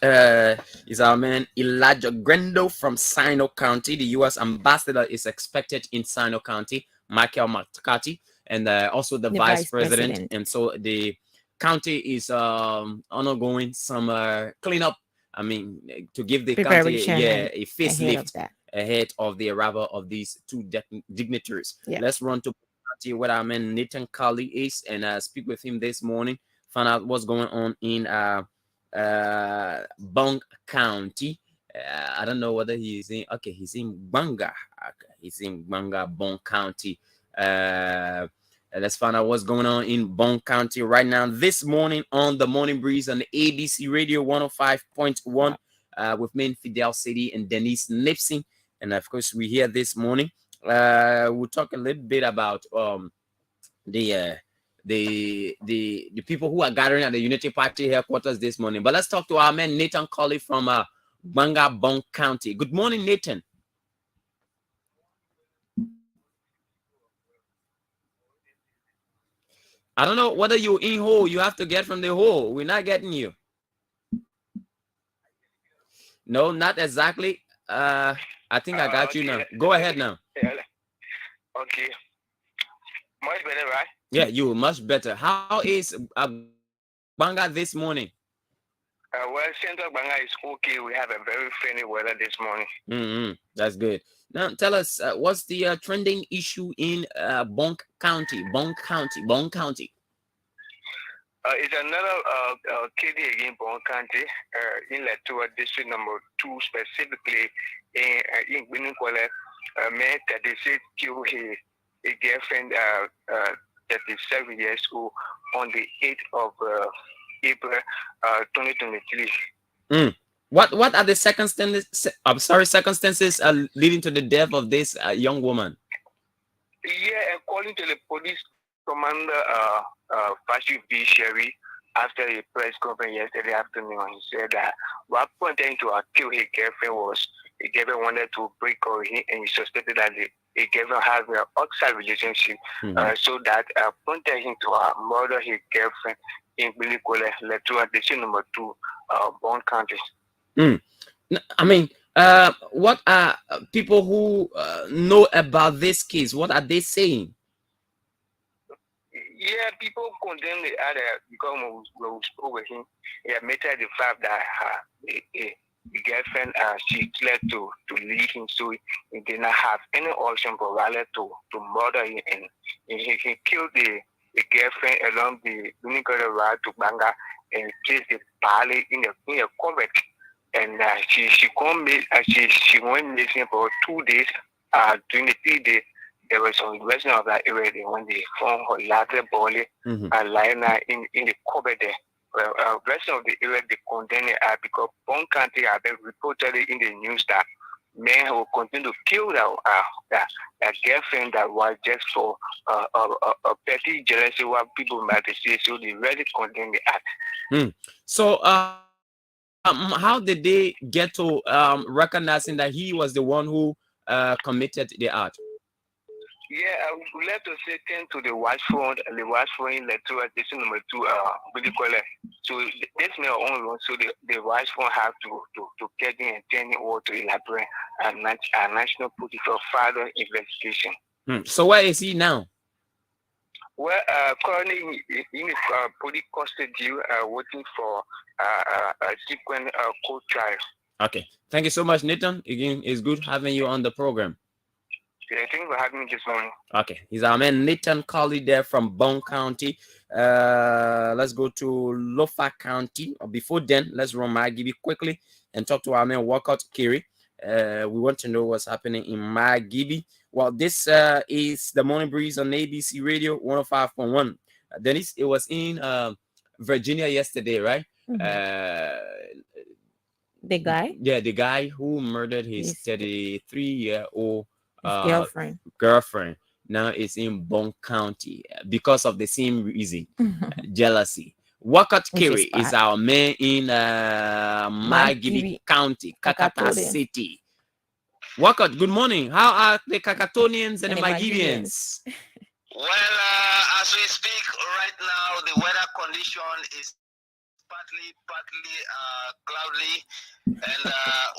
Is our man Elijah Grendo from Sino County. The U.S. ambassador is expected in Sino County, Michael McCarthy, and also the vice president. And so the county is undergoing some cleanup. I mean, to give the county a facelift ahead of the arrival of these two dignitaries. Let's run to where our man Nathan Colley is and speak with him this morning, find out what's going on in Bong County. I don't know whether he's in, okay, he's in Banga. Okay, he's in Banga, Bong County. Let's find out what's going on in Bong County right now. This morning on the Morning Breeze on the ABC Radio 105.1 with me, Fidel, Saydee, and Dennise Nimpson. And of course, we're here this morning. We'll talk a little bit about the people who are gathering at the Unity Party headquarters this morning. But let's talk to our man Nathan Colley from Banga, Bong County. Good morning, Nathan. I don't know whether you're in hole. You have to get from the hole. We're not getting you. No, not exactly. I think I got you now. Go ahead now. Okay. Much better, right? Yeah, you much better. How is Banga this morning? Well, Central Banga is okay. We have a very friendly weather this morning. That's good. Now, tell us, what's the trending issue in Bong County? Bong County. It's another KD again, Bong County, in Latua District number 2, specifically in Binikwale. Man that they said killed his girlfriend, 37 years old, on the 8th of April 2023. What are the circumstances leading to the death of this young woman? Yeah, according to the police commander, Fashi B. Sherry, after a press conference yesterday afternoon, he said that what pointed him to kill his girlfriend was the girlfriend wanted to break her, and he suspected that the girlfriend has an outside relationship, so that pointed him to murder his girlfriend in Bilikole, Latua District number 2, Bond County. I mean, what are people who know about this case? What are they saying? Yeah, people condemn the other because we spoke with him. He admitted the fact that the girlfriend she fled to leave him, so he did not have any option but rather to murder him, and he killed the girlfriend along the Unicode Road to Banga and placed the body in a cupboard. And she went missing for 2 days. During the 3 days, there was some resident of that area when they found her latter body lying in the cupboard there. Resident of the area they condemned it because Bong County have been reportedly in the news that men will continue to kill that girlfriend that was just for a petty jealousy what people might say. So they really condemn the act. So how did they get to recognizing that he was the one who committed the act? Yeah, I would like to say thank to the watch phone and the watch phone led to addition number 2, what do you call it? So this may only one, so the watch phone have to get in and turn it over to elaborate a national police for further investigation. So where is he now? Well, currently in his police custody, waiting for a sequent court trial. Okay, thank you so much, Nathan. Again, it's good having you on the program. Yeah, thank you for having me this morning. Okay, he's our man Nathan Colley there from Bone County. Let's go to Lofa County. Before then, let's run Magibi quickly and talk to our man Walcott Kiri. We want to know what's happening in Magibi. Well, this is the Morning Breeze on ABC Radio 105.1. Dennise, it was in Virginia yesterday, right? The guy? Yeah, the guy who murdered his 33-year-old girlfriend now is in Bone County because of the same reason, jealousy. Walcott Kiri is our man in Magibi County, Kakata City. Walcott, good morning. How are the Kakatonians and the Magibians? Well, as we speak right now, the weather condition is partly cloudy, and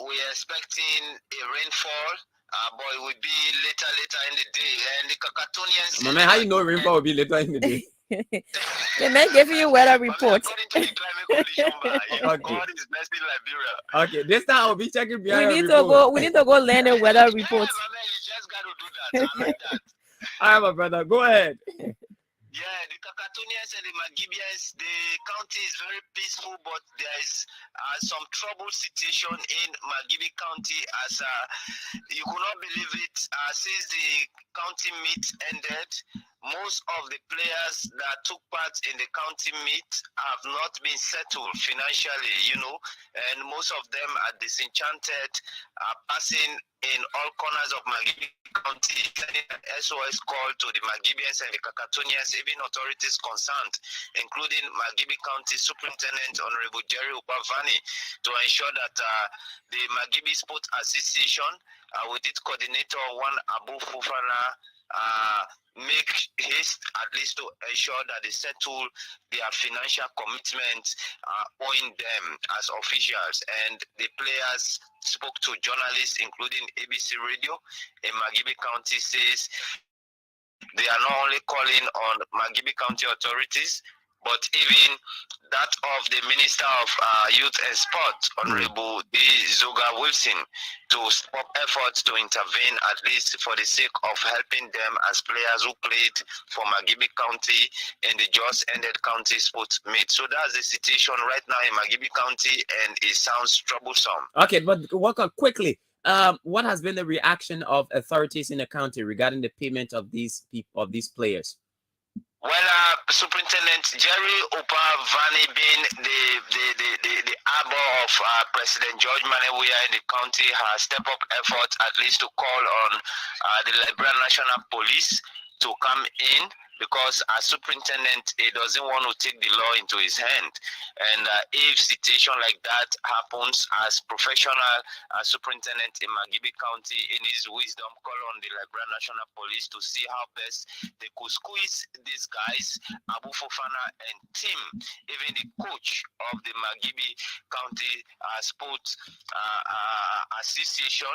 we're expecting a rainfall. But it will be later in the day. And the Kakatonians. My man, how you know rainfall will be later in the day? The man giving you weather report. According to the climate condition, God is blessing Liberia. Okay, this time I'll be checking behind. We need to go learn the weather report. Yeah, my man, you just got to do that. I like that. All right, my brother, go ahead. Yeah, the Kakatonians and the Magibians, the county is very peaceful, but there is some trouble situation in Magibi County as you could not believe it. Since the county meet ended, most of the players that took part in the county meet have not been settled financially, and most of them are disenchanted, passing in all corners of Magibi County, sending an SOS call to the Magibians and the Kakatonians, even authorities concerned, including Magibi County Superintendent Honorable Jerry Upavani, to ensure that the Magibi Sport Association, with its coordinator, one Abu Fufana, make haste at least to ensure that they settle their financial commitments owing them as officials. And the players spoke to journalists, including ABC Radio in Magibi County, says they are not only calling on Magibi County authorities, but even that of the Minister of Youth and Sport, Honorable D. Zoga Wilson, to stop efforts to intervene, at least for the sake of helping them as players who played for Magibi County in the just ended county sports meet. So that's the situation right now in Magibi County, and it sounds troublesome. Okay, but walk on quickly. What has been the reaction of authorities in the county regarding the payment of these people, of these players? Well, Superintendent Jerry Upavani being the arbor of President George Manewia in the county has stepped up efforts at least to call on the Liberian National Police to come in, because as superintendent, he doesn't want to take the law into his hand. And if situation like that happens, as professional superintendent in Magibi County, in his wisdom, call on the Liberian National Police to see how best they could squeeze these guys, Abu Fofana and team, even the coach of the Magibi County Sports Association,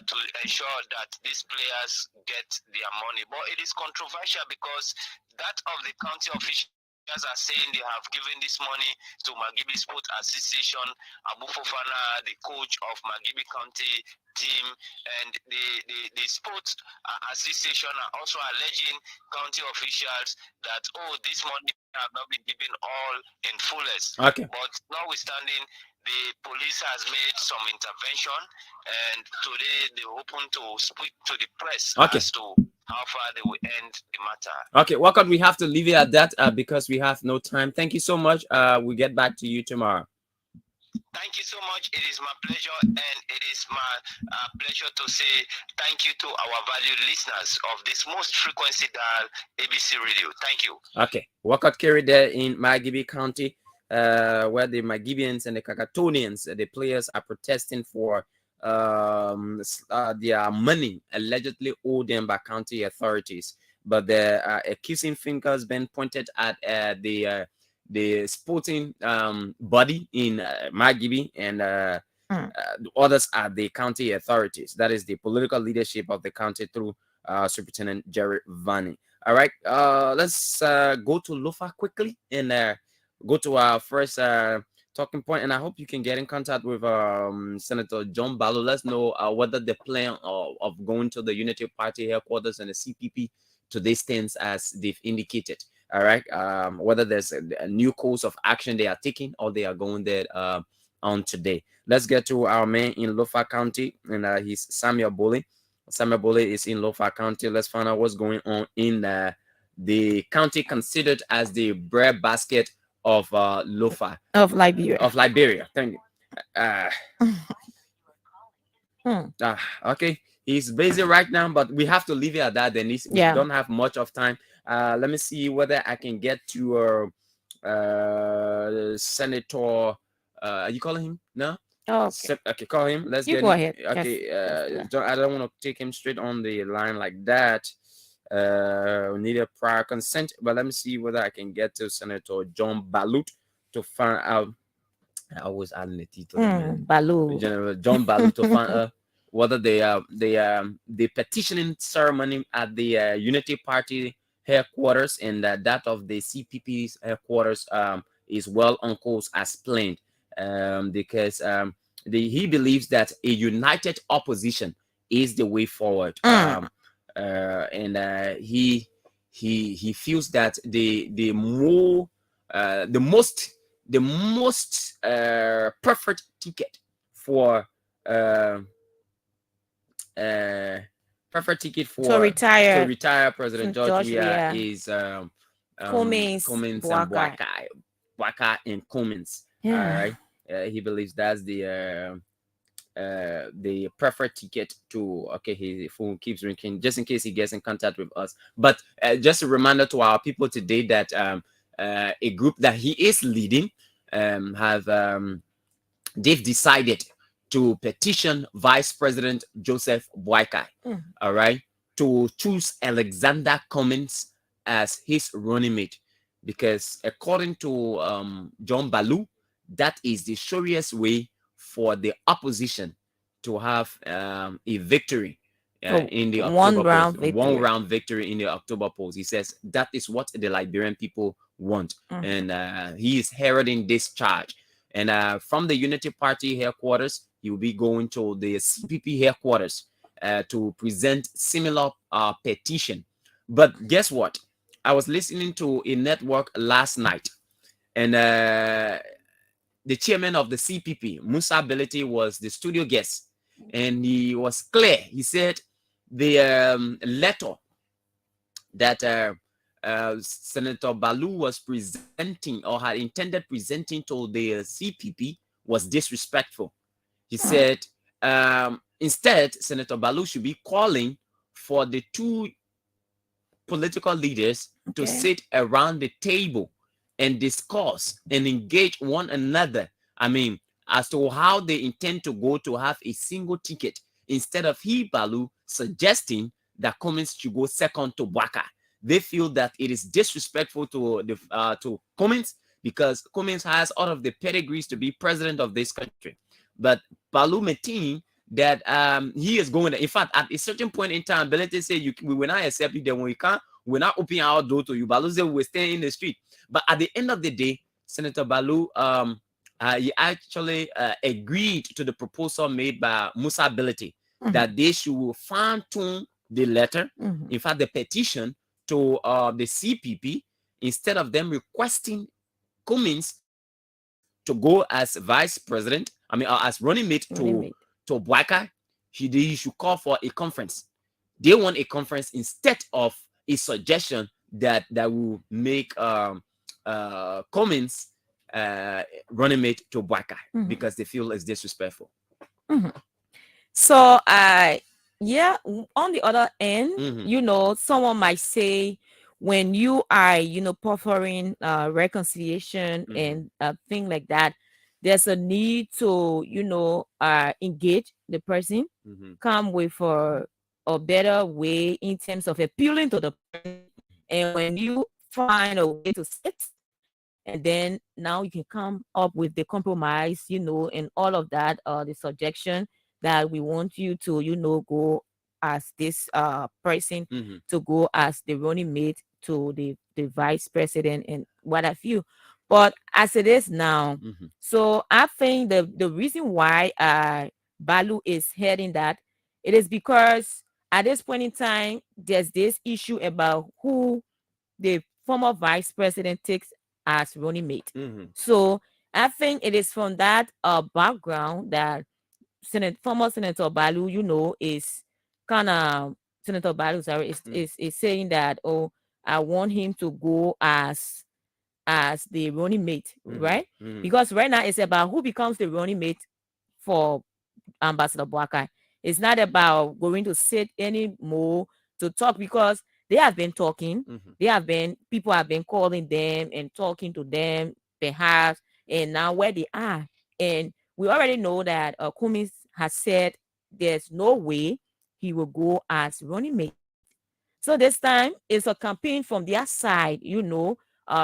to ensure that these players get their money. But it is controversial because that of the county officials are saying they have given this money to Magibi Sport Association, Abu Fofana, the coach of Magibi County team, and the sports association are also alleging county officials that, this money have not been given all in fullest. Okay. But notwithstanding, the police has made some intervention, and today they open to speak to the press as to how far they will end the matter. Okay, Walcott, we have to leave it at that because we have no time. Thank you so much. We'll get back to you tomorrow. Thank you so much. It is my pleasure, and it is my pleasure to say thank you to our valued listeners of this most frequency dial ABC Radio. Thank you. Okay, Walcott Kerry there in Magibi County. where the Magibians and the Kakatonians, the players, are protesting for their money allegedly owed them by county authorities. But the accusing fingers been pointed at the sporting body in Magibi, and others are the county authorities. That is the political leadership of the county through Superintendent Jerry Vanny. All right, let's go to Lufa quickly and go to our first talking point, and I hope you can get in contact with Senator John Ballo. Let's know whether the plan of going to the Unity Party headquarters and the CPP today stands as they've indicated. All right, whether there's a new course of action they are taking or they are going there on today. Let's get to our man in Lofa County, and he's Samuel Bole. Samuel Bole is in Lofa County. Let's find out what's going on in the county considered as the bread basket of Lofa. Of Liberia. Of Liberia. Thank you. Okay. He's busy right now, but we have to leave it at that, Dennise. We don't have much of time. Let me see whether I can get to Senator. Are you calling him? No? Oh, okay. Okay, call him. Let's you get go him. ahead. Okay. I don't want to take him straight on the line like that. We need a prior consent, but let me see whether I can get to Senator John Balut to find out. I always add the title. Balut. General John Balut to find out whether the petitioning ceremony at the Unity Party headquarters and that of the CPP's headquarters is well on course as planned, because he believes that a united opposition is the way forward. And he feels that the most preferred ticket for to retire President George Weah is Cummins and Bwaka and Cummins. All right, he believes that's the preferred ticket to. Okay, his phone keeps ringing just in case he gets in contact with us. But just a reminder to our people today that a group that he is leading they've decided to petition Vice President Joseph Boakai, all right, to choose Alexander Cummins as his running mate, because according to John Balu, that is the surest way for the opposition to have a victory in the October one round victory in the October polls. He says that is what the Liberian people want, and he is heralding this charge. And from the Unity Party headquarters, he will be going to the CPP headquarters to present similar petition. But guess what? I was listening to a network last night, and the chairman of the CPP, Musa Ability, was the studio guest, and he was clear. He said the letter that Senator Balu was presenting or had intended presenting to the CPP was disrespectful. He said instead, Senator Balu should be calling for the two political leaders to sit around the table and discuss and engage one another. I mean, as to how they intend to go to have a single ticket, instead of Balu suggesting that Cummins should go second to Bwaka. They feel that it is disrespectful to Cummins, because Cummins has all of the pedigrees to be president of this country. But Balu maintained that he is going to, in fact, at a certain point in time, Belete said we will not accept you. Then when we can't, we're not opening our door to you. Balu said we're staying in the street. But at the end of the day, Senator Balu he actually agreed to the proposal made by Musa Ability that they should fine-tune the letter, in fact, the petition to the CPP, instead of them requesting Cummins to go as vice president, as running mate to Bwaka, he should call for a conference. They want a conference instead of a suggestion that will make Cummins running mate to Bwaka, because they feel it's disrespectful. So, yeah, on the other end, someone might say, when you are, preferring reconciliation and thing like that, there's a need to, engage the person, come with a better way in terms of appealing to the person. And when you find a way to sit, and then now you can come up with the compromise, and all of that, the suggestion that we want you to, go as this person, to go as the running mate to the vice president and what have you. But as it is now, so I think the reason why Balu is heading that, it is because at this point in time, there's this issue about who the former vice president takes as running mate. So I think it is from that background that former Senator Balu, is kind of Senator Balu, sorry, is saying that, oh, I want him to go as the running mate, right? Because right now it's about who becomes the running mate for Ambassador Boakai. It's not about going to sit anymore to talk, because they have been talking. People have been calling them and talking to them, perhaps, and now where they are. And we already know that Cummings has said there's no way he will go as running mate. So this time it's a campaign from their side,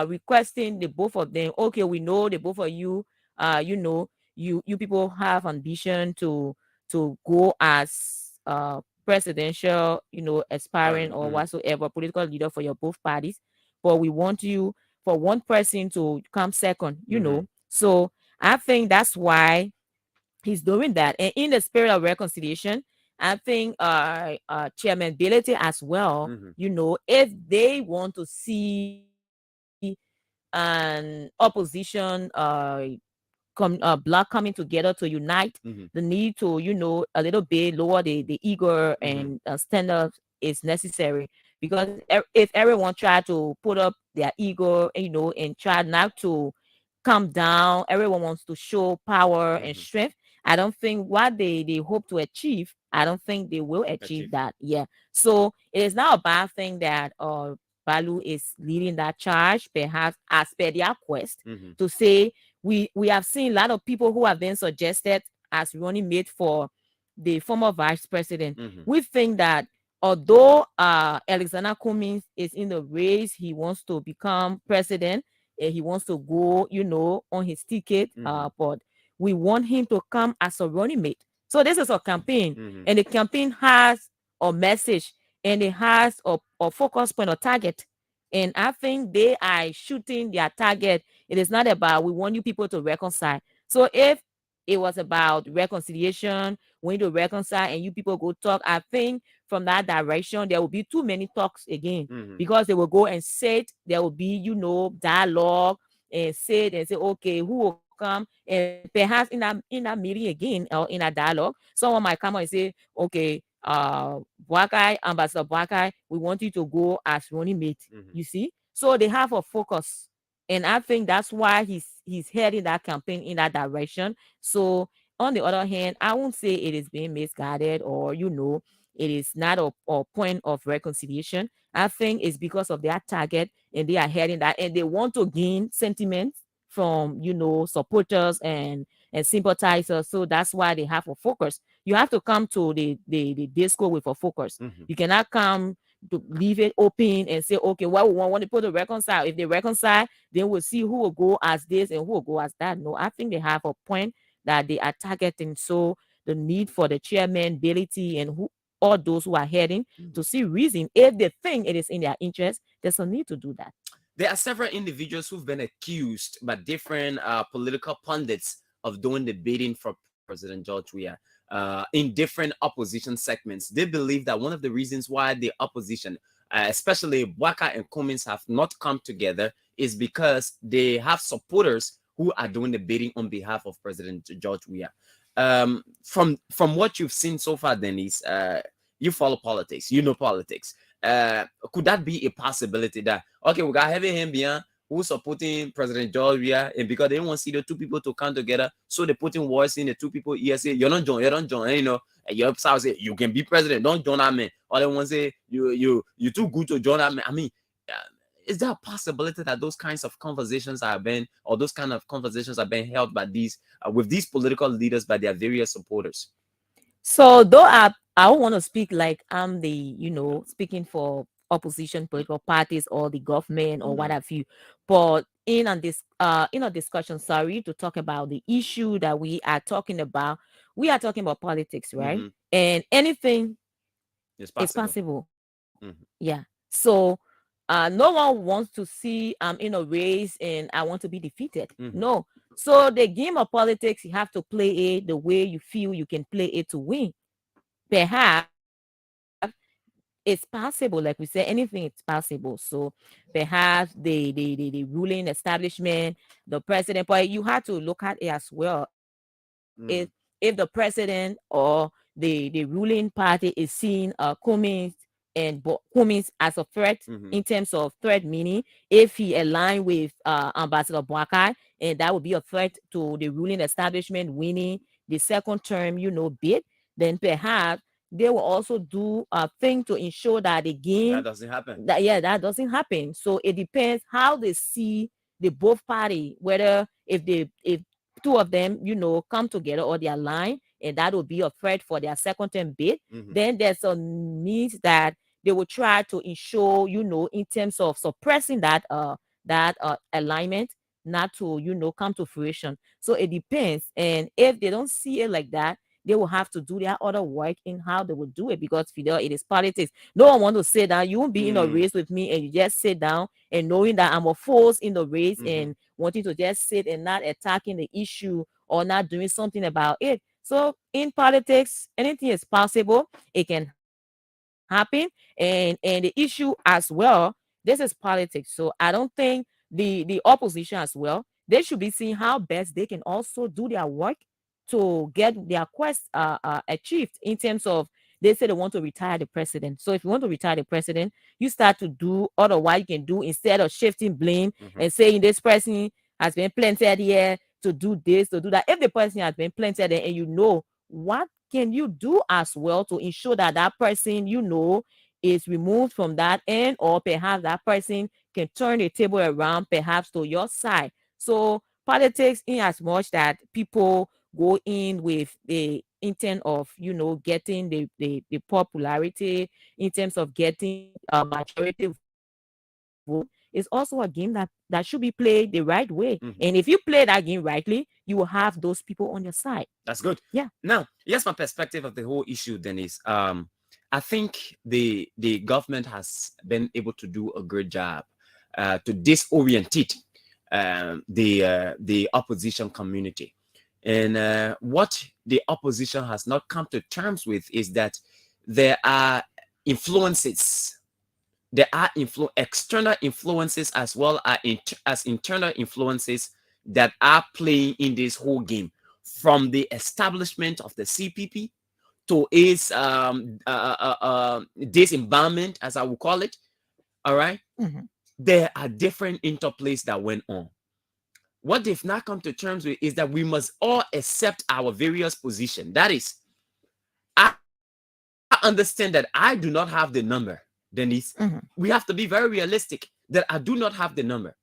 requesting the both of them. Okay, we know the both of you, you people have ambition to go as presidential, aspiring or whatsoever political leader for your both parties. But we want you for one person to come second, So I think that's why he's doing that. And in the spirit of reconciliation, I think Chairman Bility as well, if they want to see an opposition bloc coming together to unite, the need to, a little bit lower the ego and stand up is necessary. Because if everyone try to put up their ego, and try not to come down, everyone wants to show power and strength, I don't think what they hope to achieve, I don't think they will achieve that. Yeah. So it is not a bad thing that Balu is leading that charge, perhaps as per their quest, to say we have seen a lot of people who have been suggested as running mate for the former vice president. We think that although Alexander Cummings is in the race, he wants to become president, and he wants to go, on his ticket, but we want him to come as a running mate. So this is a campaign, and the campaign has a message, and it has a focus point or target. And I think they are shooting their target. It is not about we want you people to reconcile. So if it was about reconciliation, we need to reconcile, and you people go talk, I think from that direction there will be too many talks again, because they will go and sit. There will be, dialogue, and sit and say, okay, who will come? And perhaps in that meeting again, or in a dialogue, someone might come and say, okay, Boakai, Ambassador Boakai, we want you to go as running mate. You see, so they have a focus, and I think that's why he's heading that campaign in that direction. So on the other hand, I won't say it is being misguided, or it is not a point of reconciliation. I think it's because of their target, and they are heading that, and they want to gain sentiments from supporters and sympathizers. So that's why they have a focus. You have to come to the disco with a focus. You cannot come to leave it open and say, okay, well, we want people to reconcile. If they reconcile, then we'll see who will go as this and who will go as that. No, I think they have a point that they are targeting. So the need for the chairman, ability, and all those who are heading to see reason, if they think it is in their interest, there's a need to do that. There are several individuals who've been accused by different political pundits of doing the bidding for President George Weah in different opposition segments. They believe that one of the reasons why the opposition, especially Boakai and Cummings, have not come together is because they have supporters who are doing the bidding on behalf of President George Weah. From what you've seen so far, Dennise, you follow politics, politics. Could that be a possibility that, okay, we got having him behind who's supporting President George Weah, and because they don't want to see the two people to come together, so they're putting words in the two people. Say, you don't join, and your side say you can be president, don't join that man. Or they want to say you too good to join that man. I mean, is there a possibility that those kinds of conversations are being, or those kind of conversations are being held by these with these political leaders by their various supporters? So though I don't want to speak like I'm the speaking for opposition political parties or the government or what have you, but in a discussion, sorry, to talk about the issue that we are talking about politics, right? And anything is possible. Yeah. So no one wants to see in a race and I want to be defeated. No. So the game of politics, you have to play it the way you feel you can play it to win. Perhaps it's possible, like we said, anything is possible. So perhaps the ruling establishment, the president, but you have to look at it as well. If the president or the ruling party is seeing Cummings as a threat in terms of threat, meaning if he aligned with Ambassador Boakai, and that would be a threat to the ruling establishment winning the second term, bid, then perhaps they will also do a thing to ensure that the game that doesn't happen. That doesn't happen. So it depends how they see the both party, whether if two of them, come together or they align, and that will be a threat for their second term bid. Then there's a means that they will try to ensure, in terms of suppressing that alignment, not to come to fruition. So it depends. And if they don't see it like that, they will have to do their other work in how they will do it, because Fidel, it is politics. No one wants to sit down. You won't be in a race with me and you just sit down and knowing that I'm a force in the race and wanting to just sit and not attacking the issue or not doing something about it. So in politics, anything is possible. It can happen. And the issue as well, this is politics. So I don't think the opposition as well, they should be seeing how best they can also do their work to get their quest achieved, in terms of, they say they want to retire the president. So if you want to retire the president, you start to do otherwise you can do, instead of shifting blame and saying this person has been planted here to do this, to do that. If the person has been planted there and what can you do as well to ensure that that person, is removed from that end, or perhaps that person can turn the table around, perhaps to your side. So politics, in as much that people go in with the intent of getting the popularity, in terms of getting a majority vote, is also a game that should be played the right way. And if you play that game rightly, you will have those people on your side. That's good. Yeah. Now, here's my perspective of the whole issue, Dennise. I think the government has been able to do a good job to disorientate the opposition community. And what the opposition has not come to terms with is that there are influences. There are external influences as well as internal influences that are playing in this whole game, from the establishment of the CPP to its disembowelment, as I will call it. All right. There are different interplays that went on. What they've not come to terms with is that we must all accept our various positions. That is, I understand that I do not have the number, Dennise. We have to be very realistic that I do not have the number.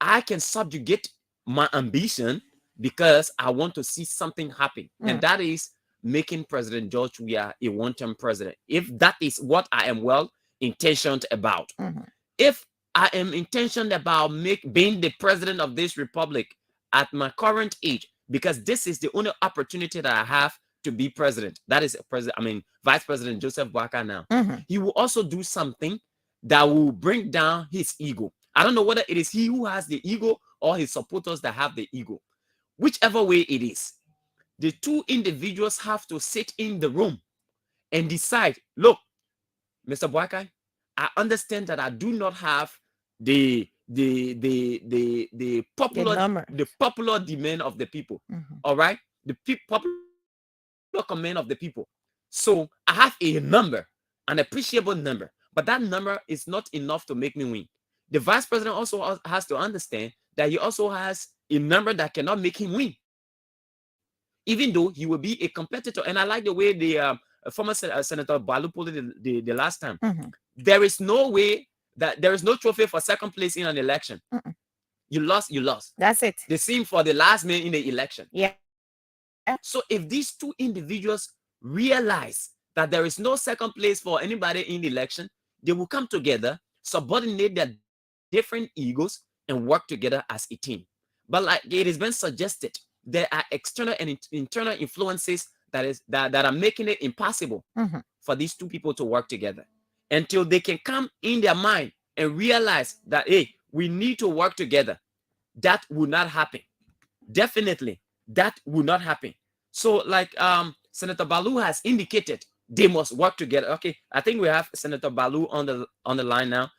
I can subjugate my ambition because I want to see something happen. And that is making President George Weah a one-term president. If that is what I am well intentioned about. If I am intentioned about being the president of this republic at my current age, because this is the only opportunity that I have to be president. That is Vice President Joseph Boakai now. He will also do something that will bring down his ego. I don't know whether it is he who has the ego or his supporters that have the ego. Whichever way it is, the two individuals have to sit in the room and decide, look, Mr. Boakai, I understand that I do not have the popular demand of the people. All right, the popular command of the people. So I have a number, an appreciable number, but that number is not enough to make me win. The vice president also has to understand that he also has a number that cannot make him win, even though he will be a competitor. And I like the way the former Senator Balu put it the last time. There is no way that there is no trophy for second place in an election. You lost, you lost. That's it. The same for the last man in the election. Yeah. So if these two individuals realize that there is no second place for anybody in the election, they will come together, subordinate their different egos, and work together as a team. But like it has been suggested, there are external and internal influences that are making it impossible for these two people to work together until they can come in their mind and realize that, hey, we need to work together. That will not happen. Definitely, that will not happen. So, like Senator Balu has indicated, they must work together. Okay, I think we have Senator Balu on the line now.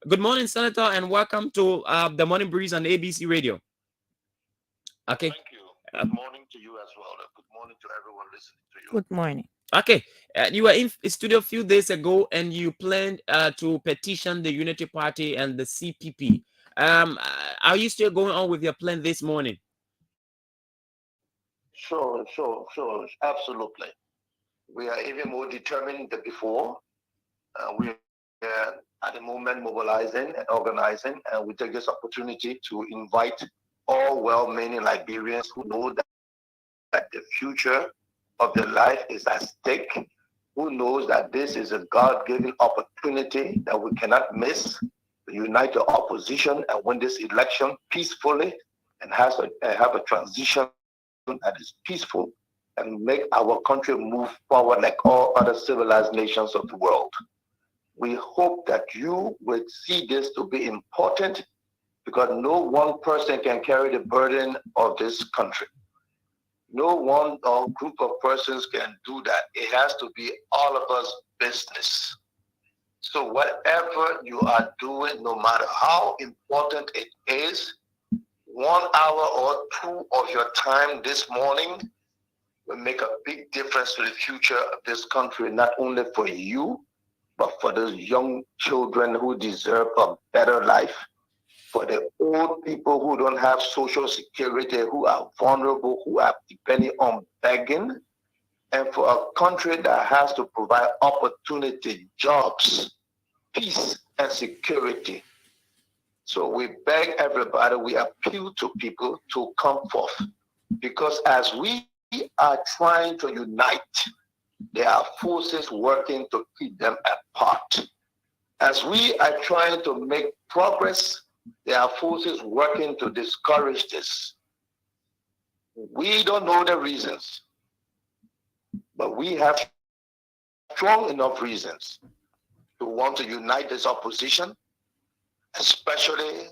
Good morning, Senator, and welcome to the Morning Breeze on ABC Radio. Okay. Thank you. Good morning to you as well. Good morning to everyone listening to you. Good morning. Okay, you were in studio a few days ago, and you planned to petition the Unity Party and the CPP. Are you still going on with your plan this morning? Sure, absolutely. We are even more determined than before. We are at the moment mobilizing and organizing, and we take this opportunity to invite all well-meaning Liberians who know that the future of their life is at stake, who knows that this is a God-given opportunity that we cannot miss to unite the opposition and win this election peacefully and have a transition that is peaceful and make our country move forward like all other civilized nations of the world. We hope that you will see this to be important because no one person can carry the burden of this country. No one or group of persons can do that. It has to be all of us business. So whatever you are doing, no matter how important it is, 1 hour or 2 of your time this morning will make a big difference to the future of this country, not only for you, but for those young children who deserve a better life, for the old people who don't have social security, who are vulnerable, who are depending on begging, and for a country that has to provide opportunity, jobs, peace, and security. So we beg everybody, we appeal to people to come forth, because as we are trying to unite, there are forces working to keep them apart. As we are trying to make progress, there are forces working to discourage this. We don't know the reasons, but we have strong enough reasons to want to unite this opposition, especially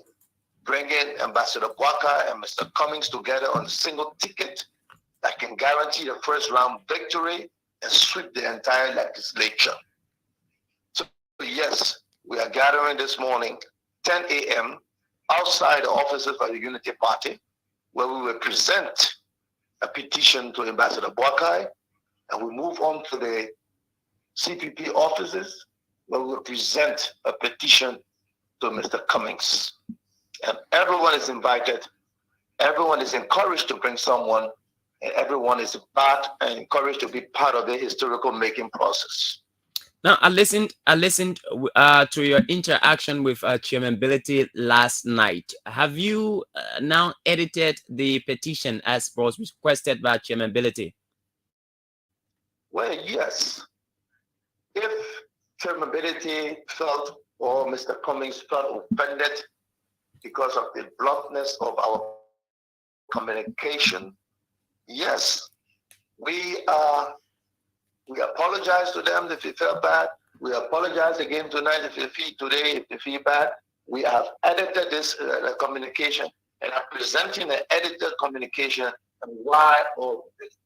bringing Ambassador Bwaka and Mr. Cummings together on a single ticket that can guarantee the first round victory and sweep the entire legislature. So yes, we are gathering this morning, 10 a.m., outside the offices of the Unity Party, where we will present a petition to Ambassador Bwaka, and we move on to the CPP offices, where we will present a petition to Mr. Cummings. And everyone is invited, everyone is encouraged to bring someone, and everyone is encouraged to be part of the historical making process. Now, I listened to your interaction with Chairman Bility last night. Have you now edited the petition as was requested by Chairman Bility? Well, yes. If Chairman Bility felt or Mr. Cummings felt offended because of the bluntness of our communication, yes, we apologize to them if it felt bad. We apologize again tonight if they feel bad. We have edited this communication, and I'm presenting an edited communication. And why all this?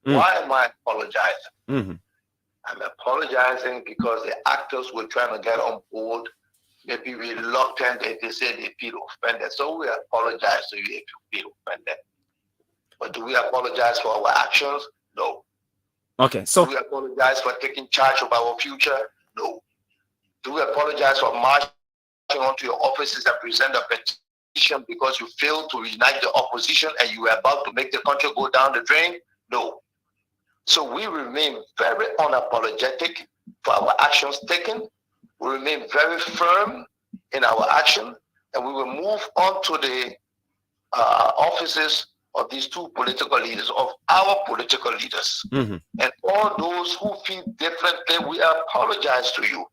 Why am I apologizing? I'm apologizing because the actors were trying to get on board, maybe reluctant, if they say they feel offended. So we apologize to you if you feel offended. But do we apologize for our actions? No. Okay, so do we apologize for taking charge of our future? No. Do we apologize for marching onto your offices and present a petition because you failed to unite the opposition and you were about to make the country go down the drain? No. So we remain very unapologetic for our actions taken. We remain very firm in our action, and we will move on to the offices of these two political leaders, of our political leaders. And all those who feel differently, we apologize to you.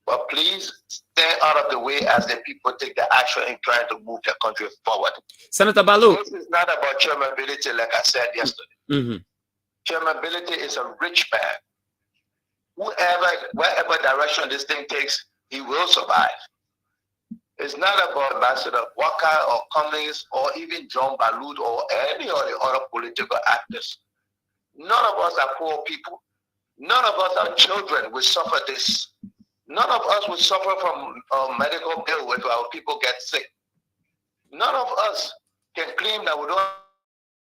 But please stay out of the way as the people take the action in trying to move the country forward. Senator Balu. This is not about chairmanability, like I said yesterday. Chairmanability is a rich man. Wherever direction this thing takes, he will survive. It's not about Ambassador Walker or Cummings or even John Balut or any of the other political actors. None of us are poor people. None of us are children will suffer this. None of us will suffer from a medical bill when our people get sick. None of us can claim that we don't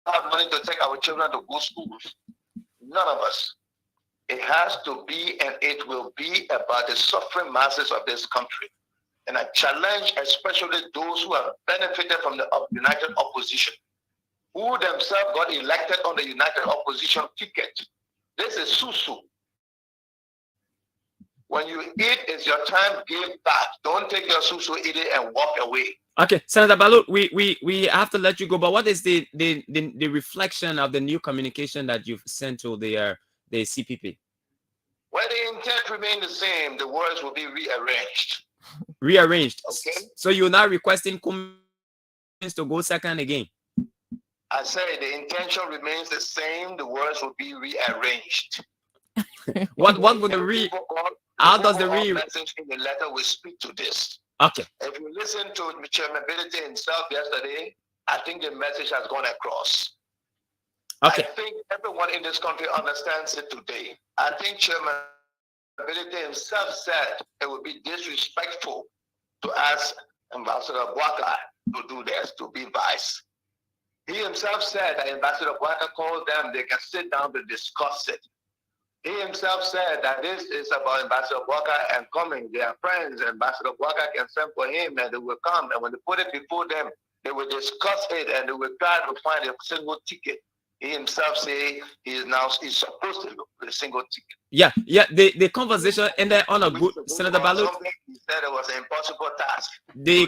have money to take our children to good schools. None of us. It has to be and it will be about the suffering masses of this country. And I challenge especially those who have benefited from the united opposition, who themselves got elected on the united opposition ticket. This is susu. When you eat, it's your time, give back. Don't take your susu, eat it, and walk away. Okay, Senator Balut, we have to let you go. But what is the reflection of the new communication that you've sent to the CPP? Well, the intent remains the same. The words will be rearranged. Rearranged. Okay. So you're now requesting Cummings to go second again? I say the intention remains the same. The words will be rearranged. What would the how does the message in the letter will speak to this? Okay. If you listen to Chairmanability himself yesterday, I think the message has gone across. Okay. I think everyone in this country understands it today. I think Chairmanability himself said it would be disrespectful to ask Ambassador Bwaka to do this, to be vice. He himself said that Ambassador Bwaka called them, they can sit down to discuss it. He himself said that this is about Ambassador Bwaka and Cummings. They are friends. Ambassador Bwaka can send for him and they will come. And when they put it before them, they will discuss it and they will try to find a single ticket. He himself say he's supposed to look for a single ticket. Yeah. The conversation ended on a good, Senator Balut. He said it was an impossible task. Today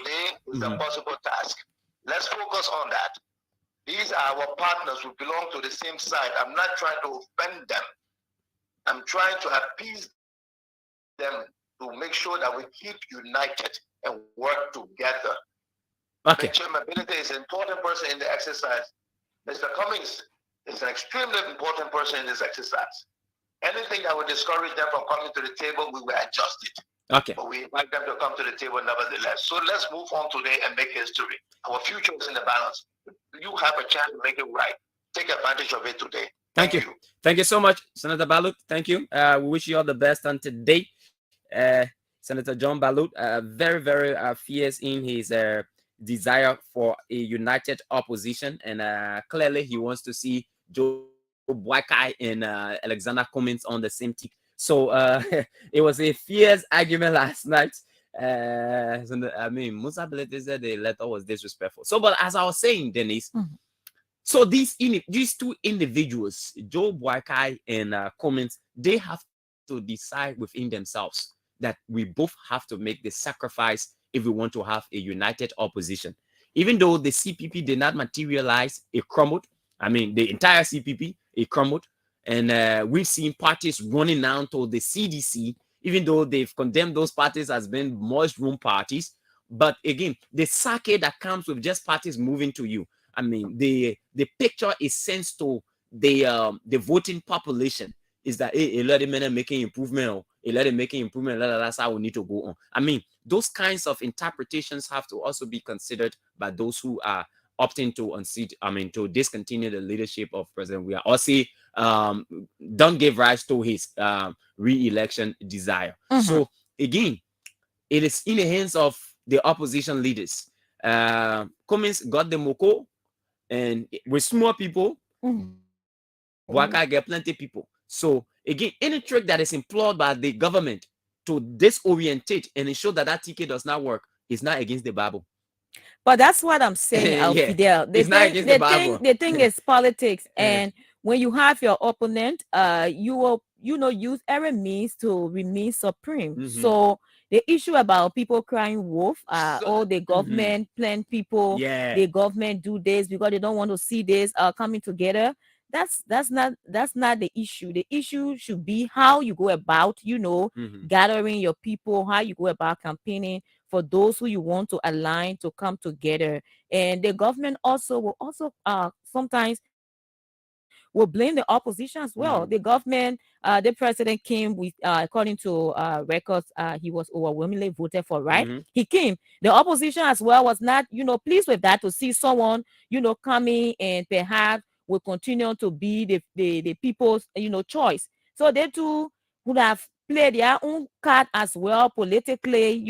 is a possible task. Let's focus on that. These are our partners who belong to the same side. I'm not trying to offend them. I'm trying to appease them to make sure that we keep united and work together. Okay. Chairmanability is an important person in the exercise. Mr. Cummings is an extremely important person in this exercise. Anything that would discourage them from coming to the table, we will adjust it. Okay. But we invite them to come to the table nevertheless. So let's move on today and make history. Our future is in the balance. You have a chance to make it right. Take advantage of it today. Thank you. Thank you so much, Senator Balut. Thank you. We wish you all the best on today. Senator John Balut, very, very fierce in his desire for a united opposition. And clearly he wants to see Joe Bwaka and Alexander Cummings on the same team. So it was a fierce argument last night. I mean, Musa Belete said the letter was disrespectful. So, but as I was saying, Dennise, so these two individuals, Joe Bwaka and Cummings, they have to decide within themselves that we both have to make the sacrifice if we want to have a united opposition. Even though the CPP did not materialize, it crumbled. I mean, the entire CPP, it crumbled. And we've seen parties running down to the CDC, even though they've condemned those parties as being mushroom parties. But again, the sake that comes with just parties moving to you, I mean, the picture is sent to the voting population is that a lot of men are making improvement, a lot of making improvement, that's how we need to go on. I mean, those kinds of interpretations have to also be considered by those who are opting to unseat, to discontinue the leadership of President Weah, or say, don't give rise to his re-election desire. So again, it is in the hands of the opposition leaders. Cummings got the moko, and with small people, Bwaka get plenty of people. So again, any trick that is employed by the government to disorientate and ensure that that ticket does not work is not against the Bible. But that's what I'm saying, Yeah. Fidel. The thing is politics, and when you have your opponent, you will use every means to remain supreme. So the issue about people crying wolf, the mhm. government plan people, Yeah. the government do this because they don't want to see this coming together. That's not the issue. The issue should be how you go about, Mhm. gathering your people, how you go about campaigning for those who you want to align to come together. And the government also will also sometimes will blame the opposition as well. The government, the president came with, according to records, he was overwhelmingly voted for, right? Mhm. He came. The opposition as well was not, pleased with that, to see someone, coming and perhaps will continue to be the people's, choice. So they too would have played their own card as well politically,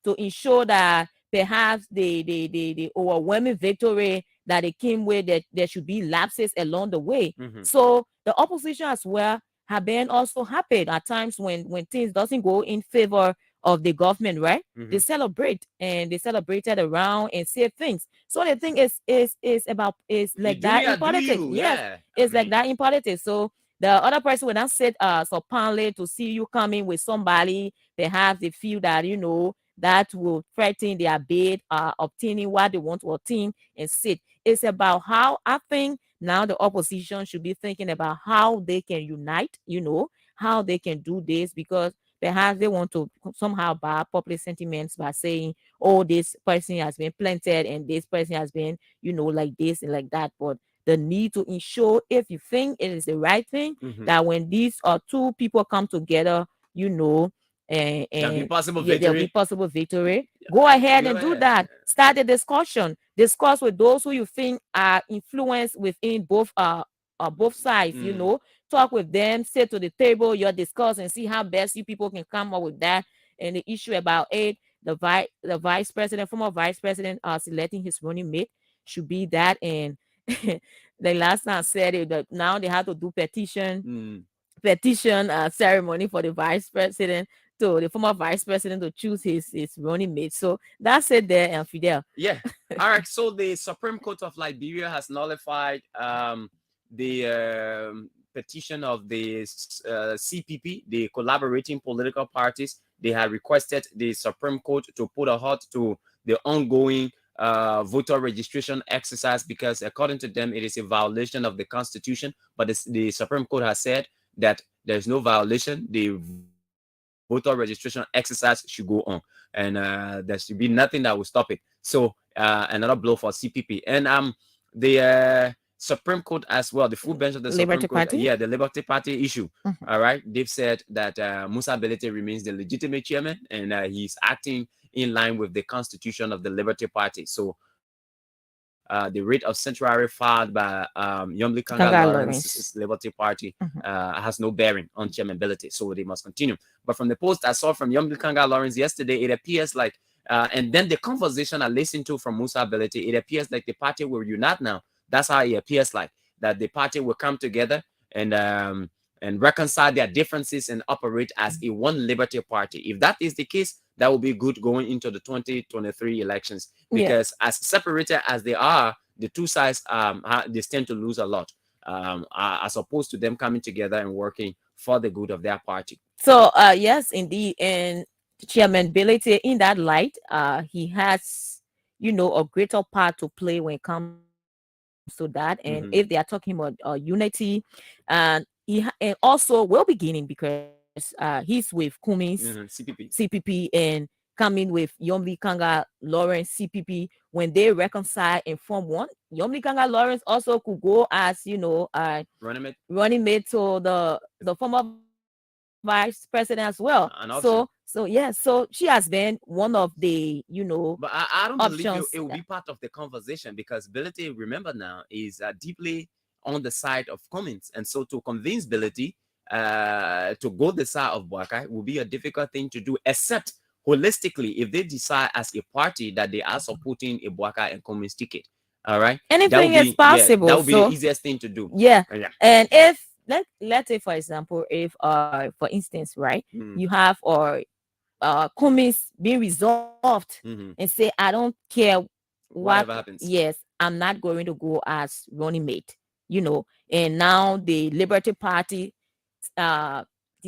to ensure that perhaps the overwhelming victory that they came with, that there should be lapses along the way. Mhm. So the opposition as well have been also happy at times when things doesn't go in favor of the government, right? They Mhm. celebrate, and they celebrated around and say things. So the thing is about, is You like do me, that I in do politics. you. Yes, Yeah. it's like that in politics. So the other person will not sit supinely to see you coming with somebody. Perhaps they feel that that will threaten their bid, obtaining what they want to obtain and sit. It's about how, I think now the opposition should be thinking about how they can unite, how they can do this, because perhaps they want to somehow buy popular sentiments by saying, oh, this person has been planted and this person has been, like this and like that. But the need to ensure, if you think it is the right thing, Mhm. that when these two people come together, There'll be and possible yeah, there'll be victory. possible victory. Go ahead Go and do ahead. that. Start a discussion. Discuss with those who you think are influenced within both sides. Mm. Talk with them. Sit to the table. You're discuss and see how best you people can come up with that. And the issue about it, the vice president, former vice president, selecting his running mate should be that. And the last time I said it, that now they have to do petition ceremony for the vice president, to the former vice president, to choose his running mate. So that's it there, and Fidel. Yeah. All right. So the Supreme Court of Liberia has nullified the petition of the CPP, the collaborating political parties. They had requested the Supreme Court to put a halt to the ongoing voter registration exercise, because according to them, it is a violation of the Constitution. But the Supreme Court has said that there's no violation. The voter registration exercise should go on, and there should be nothing that will stop it. So another blow for CPP. And the Supreme Court as well, the full bench of the Supreme Liberty Court, Party? yeah, the Liberty Party issue. Mhm. All right, they've said that Musa Belete remains the legitimate chairman, and he's acting in line with the constitution of the Liberty Party. So the rate of sanctuary filed by Yomli Kanga Kanga Lawrence's Lawrence. Liberty Party Mhm. has no bearing on chairmanability, so they must continue. But from the post I saw from Yomli Kanga Lawrence yesterday, it appears like, and then the conversation I listened to from Musa Belete, it appears like the party will unite now. That's how it appears like, that the party will come together and reconcile their differences and operate as a one Liberty Party. If that is the case, that will be good going into the 2023 elections, Yeah. because as separated as they are, the two sides they stand to lose a lot, as opposed to them coming together and working for the good of their party. So yes, indeed. And Chairman Bility, in that light, he has, a greater part to play when it comes to that. And if they are talking about unity, and and also will be gaining, because he's with Kumi's CPP. CPP, and coming with Yomli Kanga Lawrence CPP. When they reconcile and form one, Yomli Kanga Lawrence also could go as running mate to the former vice president as well. An So option. so yeah, so she has been one of the But I don't believe options. it will be part of the conversation, because Bility, remember now, is deeply on the side of Cummins. And so to convince Bility to go the side of Boakai will be a difficult thing to do, except holistically, if they decide as a party that they are supporting a Boakai and Cummins ticket. All right. Anything is Yeah, possible. that would be So the easiest thing to do. yeah. Yeah. And if let's say, for example, if for instance, right, Mm. you have Cummins being resolved Mhm. and say, I don't care what Whatever happens. yes, I'm not going to go as running mate, and now the Liberty Party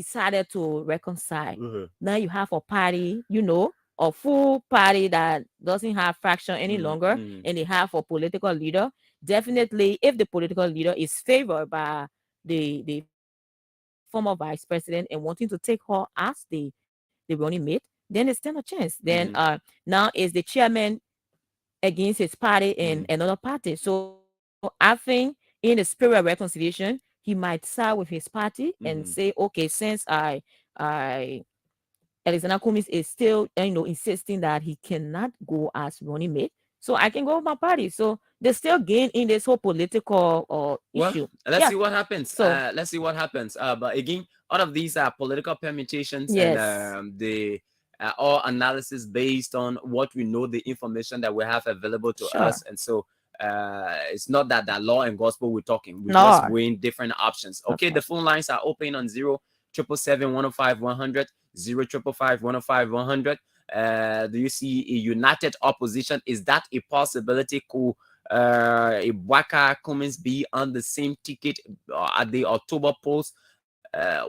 decided to reconcile. Now you have a party, you know, a full party that doesn't have fraction any longer, and they have a political leader. Definitely, if the political leader is favored by the former vice president and wanting to take her as the running mate, then they stand a chance. Then now is the chairman against his party and another party. So I think in the spirit of reconciliation, he might side with his party and say, okay, since I Alexander Cummings is still, insisting that he cannot go as running mate, so I can go with my party. So they still gain in this whole political issue. Let's see what happens. So let's see what happens. But again, all of these are political permutations, and the all analysis based on what we know, the information that we have available to us, and so it's not that law and gospel we're talking. We're just weighing different options. Okay, the phone lines are open on 0-777-105-100, 0-555-105-100. Do you see a united opposition? Is that a possibility? Could Ibwaka Cummings be on the same ticket at the October polls?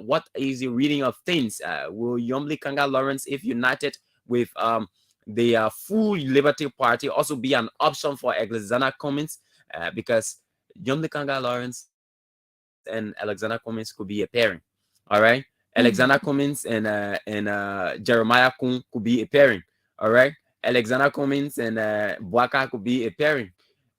What is your reading of things? Will Yomli Kanga Lawrence, if united with the full Liberty Party, also be an option for Alexander Cummings? Because Yomli Kanga Lawrence and Alexander Cummings could be a pairing. All right. Alexander Cummings and Jeremiah Kun could be a pairing. All right. Alexander Cummings and Bwaka could be a pairing.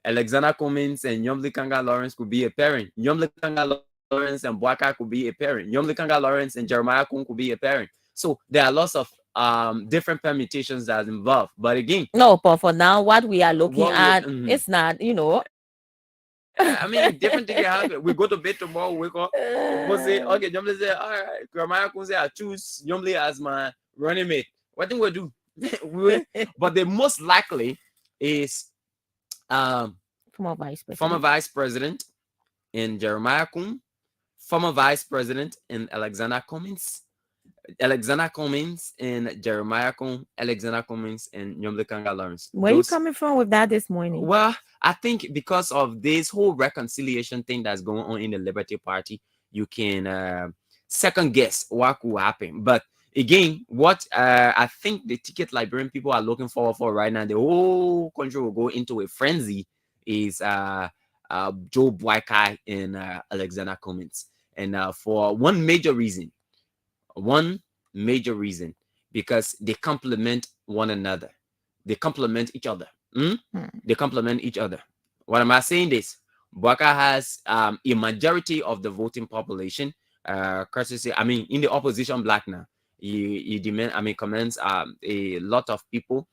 Alexander Cummings and Yomli Kanga Lawrence could be a pairing. Yomli Kanga Lawrence and Bwaka could be a pairing. Yomli Kanga Lawrence and Jeremiah Kun could be a pairing. So there are lots of different permutations that are involved. But again, but for now, what we are looking at, it's not, I mean, different things happen. We go to bed tomorrow, wake up, we'll say, okay, Yomli say, all right, Jeremiah Kun say, I choose Yomli as my running mate. What thing we'll do? But the most likely is former vice president in Jeremiah Kun, former vice president in Alexander Cummings, Alexander Cummings and Jeremiah Kun, Alexander Cummings and Yomli Kanga Lawrence. Where are you coming from with that this morning? Well, I think because of this whole reconciliation thing that's going on in the Liberty Party, you can second guess what could happen. But again, what I think the ticket Liberian people are looking forward for right now, the whole country will go into a frenzy, is Joe Boakai and Alexander Cummings. And for one major reason, because they complement one another. They complement each other. They complement each other. What am I saying this? Boakai has a majority of the voting population, courtesy, I mean, in the opposition black now. He commands a lot of people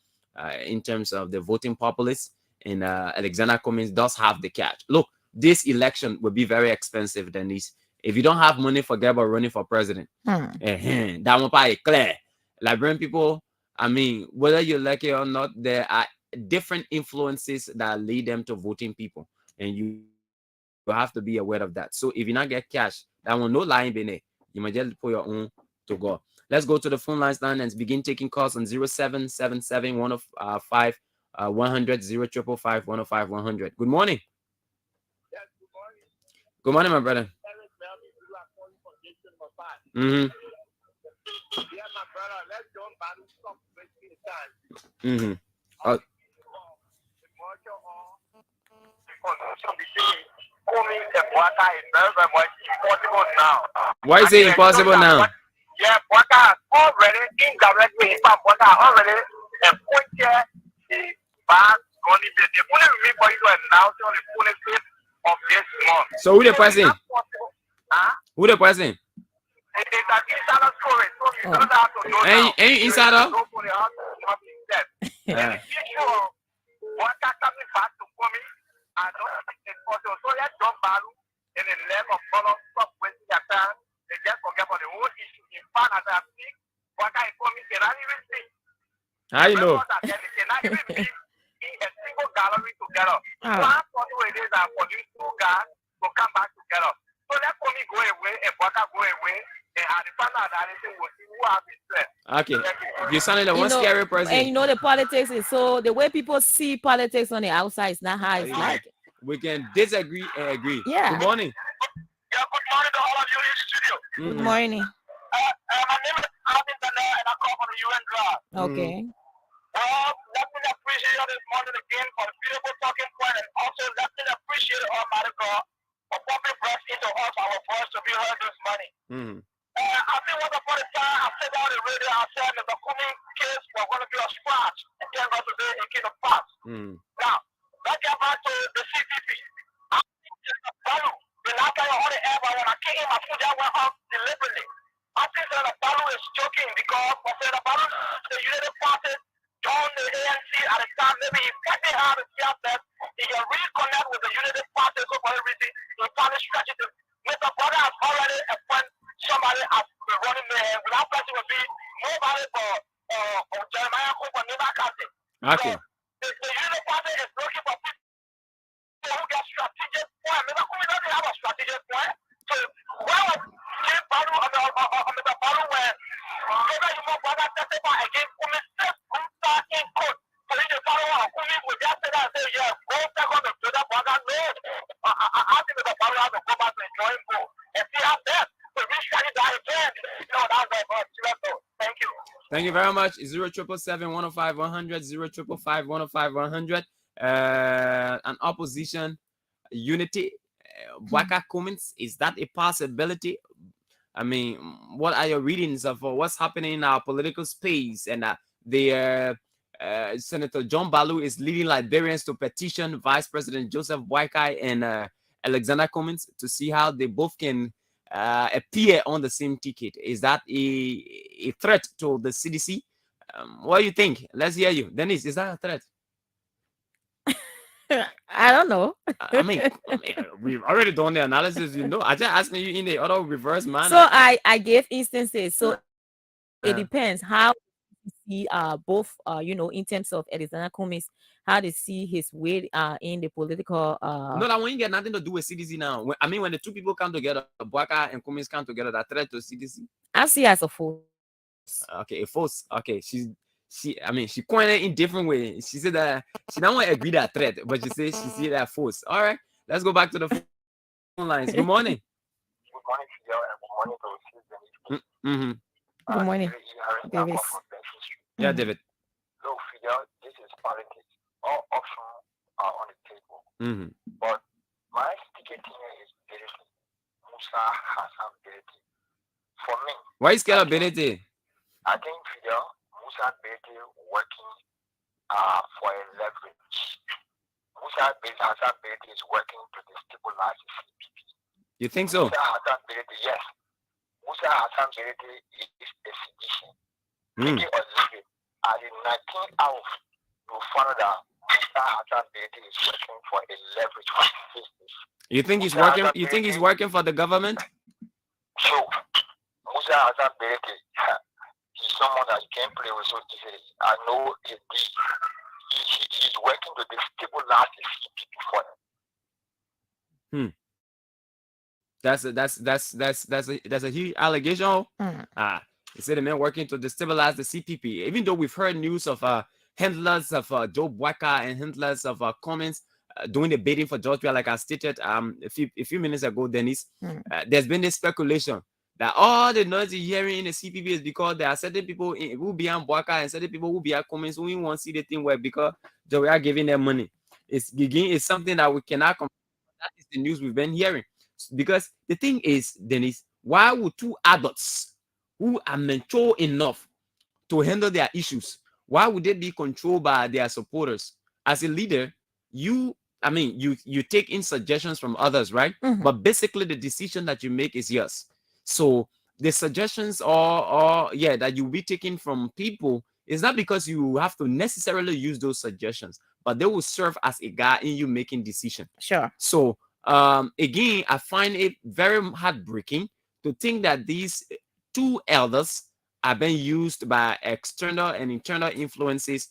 in terms of the voting populace, and Alexander Cummings does have the cash. Look, this election will be very expensive, Dennise. If you don't have money, forget about running for president. That one part is clear. Liberian people, I mean, whether you like it or not, there are different influences that lead them to voting people, and you have to be aware of that. So if you not get cash, that one no lying beneath. You might just put your own to go. Let's go to the phone lines now and begin taking calls on 0777-105-100, 0-555-105-100. Good morning. Yes, good morning. Good morning, my brother. Yeah, my brother, let's don't battle stop wasting time. Why is it impossible now? Yeah, Bwaka already indirectly, in fact, Bwaka already appointed the bad money. They only remember you announced on the 25th of this month. So who the president? Who the president? It's an insider story, so you don't have to know. Any insider? Yeah. Bwaka coming back to me, I don't think it's possible. So let's jump battle in the level of color, stop wasting your time. They just forget about the whole issue. In fact, as I speak, Bwaka is coming, cannot even see. How you know? They cannot even be in a single gallery together. One possible it is for these two guys to come back together. So let me go away and Bwaka go away. Okay, you sounded like one scary person. And the politics is so the way people see politics on the outside is not how it's like. We can disagree and agree. Yeah. Good morning. Yeah, good morning to all of you in the studio. Good morning. My name is Alvin Dennise, and I call from the UN Drive. Okay. Well, let me appreciate you this morning again for the beautiful talking point, and also let me appreciate Almighty God for pumping breath into us, our voice to be heard this morning. I think once upon a time, I said on the radio, I said that the coming case was going to be a scratch, and thank God today it came to pass. Now, let's get back to the CPP. I think it's a value. The last time I heard it ever, when I came in, my food just went up deliberately. I think that the battle is joking because I said the battle, the United Party, joined the ANC at the time, maybe he probably had a chance that he can reconnect with the United Party, so for everything, he finally stretched it. Mr. Brother has already appointed somebody as the running man. Without person will be nobody but Jeremiah Cooper, never counted. Okay. The United Party is looking for people who get strategic point. Mr. Cooper doesn't have a strategic point. So where was Jim Balu on the Balu when maybe you more brother testify against Kumi says Kunta in court. So you just follow up Kumi with that say that and say, yeah, go back on the brother. No. I think Mr. Balu has to go back to the drawing board and see how best to restructure that again. You know, that way, thank you. Thank you very much. 0777-105-100, 0555-105-100. An opposition unity. Waka comments, is that a possibility? I mean, what are your readings of what's happening in our political space? And Senator John Balu is leading Liberians to petition Vice President Joseph Boakai and Alexander Cummins to see how they both can appear on the same ticket. Is that a threat to the CDC? What do you think? Let's hear you. Dennise, is that a threat? I don't know. I mean, we've already done the analysis, you know. I just asking you in the other reverse manner. So I gave instances. So it depends how you see both you know, in terms of Alexander Cummins, how they see his weight in the political No, that one you get nothing to do with CDC now. When the two people come together, Boakai and Cummins come together, that threat to CDC. I see as a force. Okay, a force. Okay, she coined it in different ways. She said that she don't want to agree that threat, but she said she see that force. All right, let's go back to the phone lines. Good morning. Good morning, Fidel, and good morning to Dennise. Good morning, Davis. Yeah, David. Look, Fidel, this is politics. All options are on the table. But my ticket here is Bereti. Musa Hassan Bereti. For me, Why is scared of Bereti? I think Fidel, Musa Bereti working for a leverage. Musa Hassan Bereti is working to destabilize the CPP. You think so? Musa Hassan Bereti, yes. Musa Hassan Bereti is a sedition. Taking or leave it. At the 19th hour, you find out Musa Hassan Bereti is working for a leverage for business. You think he's working? You think he's working for the government? So, Musa Hassan Bereti, he's someone that you can't play with so easily. I know he's working to destabilize the CPP for him. That's a huge allegation. He said the man working to destabilize the CPP. Even though we've heard news of handlers of Joe Boakai and handlers of Cummins doing the bidding for Georgia, like I stated a few minutes ago, Dennise, there's been this speculation that all the noise you're hearing in the CPP is because there are certain people who behind Boakai and certain people who behind Cummins who want to see the thing work because they are giving them money. It's something that we cannot confirm. That is the news we've been hearing. Because the thing is, Dennise, why would two adults who are mature enough to handle their issues, why would they be controlled by their supporters? As a leader, you take in suggestions from others, right? But basically the decision that you make is yours. So the suggestions that you'll be taking from people is not because you have to necessarily use those suggestions, but they will serve as a guide in you making decision. Sure. So again, I find it very heartbreaking to think that these two elders are being used by external and internal influences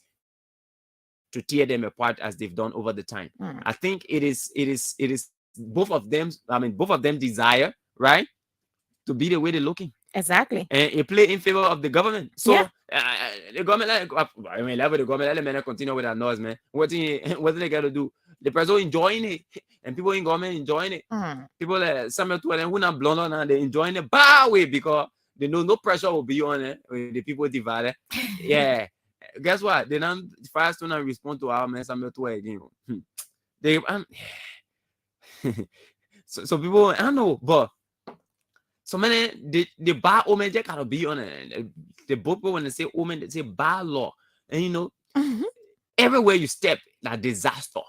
to tear them apart as they've done over the time. I think it is both of them. Both of them desire, right, to be the way they're looking. Exactly. And it play in favor of the government. So the government, the government continue with that noise, man. What they got to do? The person enjoying it, and people in government enjoying it. People some of them who not blown on, they enjoying it by way because They know no pressure will be on it when the people divided. Yeah. Guess what? They don't first to not respond to our mess. I'm not to again. They so people, I don't know, but so many the bar woman just gotta be on it. The book when they say woman, they say bar law, and you know, everywhere you step, that disaster.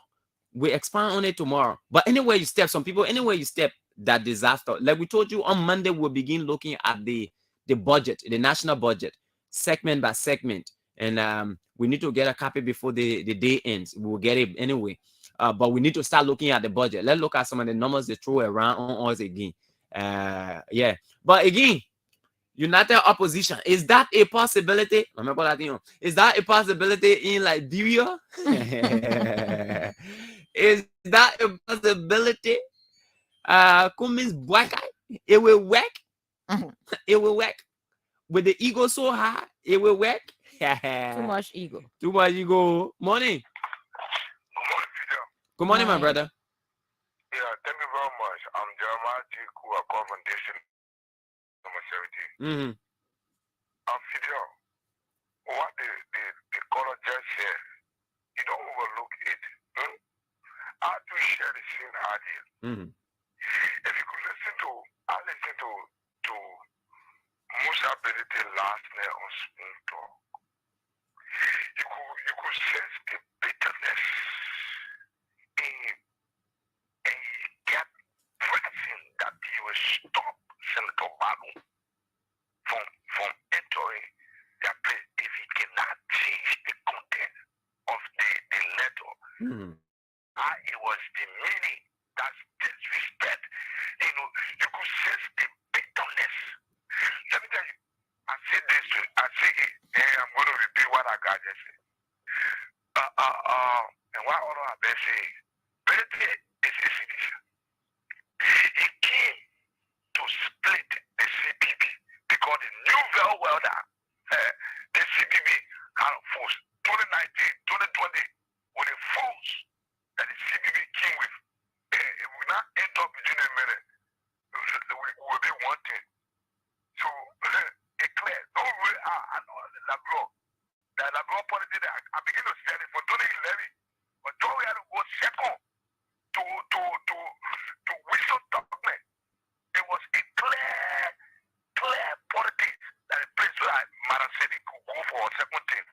We expand on it tomorrow. But anywhere you step, some people, anywhere you step, that disaster. Like we told you on Monday, we'll begin looking at the budget, the national budget, segment by segment. And we need to get a copy before the day ends. We'll get it anyway. But we need to start looking at the budget. Let's look at some of the numbers they throw around on us again. Yeah. But again, united opposition, is that a possibility? Remember that thing. Is that a possibility in Liberia? Is that a possibility? Cummins black eye, it will work. It will work. With the ego so high, it will work. Too much ego. Too much ego. Morning. Good morning, my brother. Yeah, thank you very much. I'm Jeremiah G. Kua, Foundation number 17. Fidel, what the caller just said, you don't overlook it. I do share the same idea. If you could I listened to Musa Benedict last night on Spoon Talk. You could sense the bitterness in him. And he kept pressing that he will stop Senator Badu from entering that place if he cannot change the content of the letter. It was demeaning. That's disrespect. You know, you could sense the bitterness. Let me tell you, I say this, I'm going to repeat what I got just said. And what other I've been saying, Benedict is a citizen. He came to split the CPP because he knew very well that the CPP had a force. 2019, 2020, with the force that the CPP came with, it will not end up between a minute. We will be one thing. So, it's clear. No way, I know the Labro politics, I begin to say it for 2011, but Joe had to go second to whistle document. It was a clear politics that the president Mara said he could go for a second thing.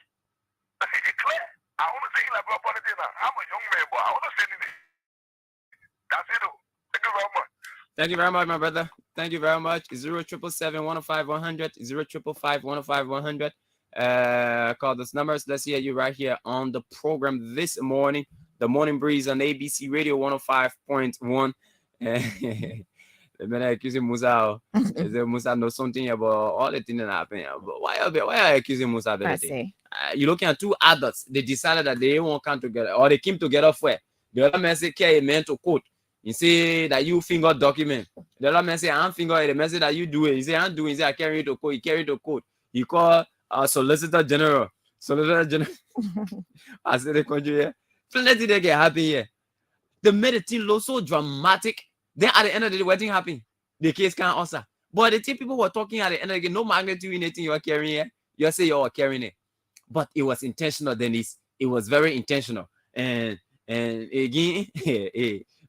It's clear. I want to say Labro politics now. I'm a young man, but I want to say it. That's it. Thank you very much. Thank you very much, my brother. Thank you very much. 0777-105-100, 05-105-100. Call those numbers. Let's hear you right here on the program this morning. The Morning Breeze on ABC Radio 105.1. The man accusing Musa. Musa knows something about all the things that happen. But why are you accusing Musa? You're looking at two adults. They decided that they won't come together, or they came together for. The other man said, "Care a man to quote." You say that you finger document. The other man say, "I'm finger." The man say that you do it. He say, "I'm doing." He say, "I carry it to court." He carry it to court. He call Solicitor General. Solicitor General. I said the country here. Plenty they get happy here. They made the thing look so dramatic. Then at the end of the day, what thing happened? The case can't answer. But the thing people were talking at the end of the day, no magnitude in anything you're carrying here. You say you're carrying it. But it was intentional, Dennise. It was very intentional. And again,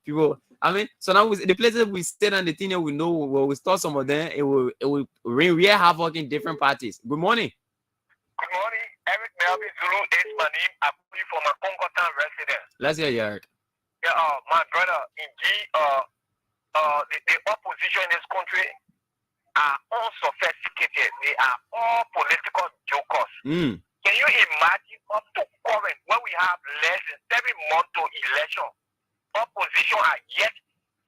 people, I mean, so now the places we stay on the thing we know where we start some of them, it will real havoc in different parties. Good morning. Good morning. Eric Melvin Zulu is my name. I'm from a Concordan resident. Let's hear you, Eric. Yeah, my brother, indeed, the opposition in this country are unsophisticated. They are all political jokers. Can you imagine up to current when we have less than 7 months to election? Opposition are yet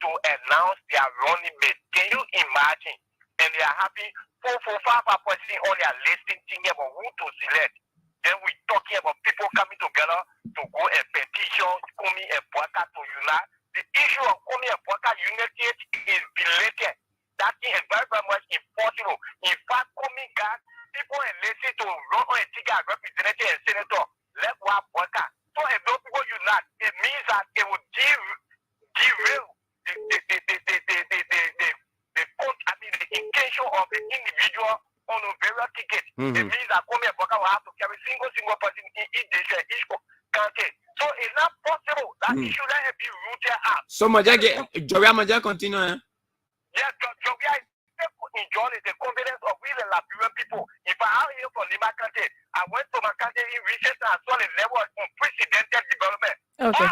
to announce their running mate. Can you imagine? And they are having 4 are posting on their listing thinking about who to select. Then we talking about people coming together to go and petition Kumi and Boaka to unite. The issue of Kumi and Boaka unity is belated. That thing is very, very much impossible. In fact, Kumi got people enlisted to run on a ticket as representative and senator. Let one Boaka. So if those people unite, it means that it will derail the mention of an individual on a various ticket. It means that come here, Boka will have to carry single person in each county. So it's not possible that it shouldn't be rooted out. So Joria continue. Yes, Joria enjoy the confidence of we the Liberian people. If I am here for Lima County, I went to my country in recent and saw the level of unprecedented development. Okay.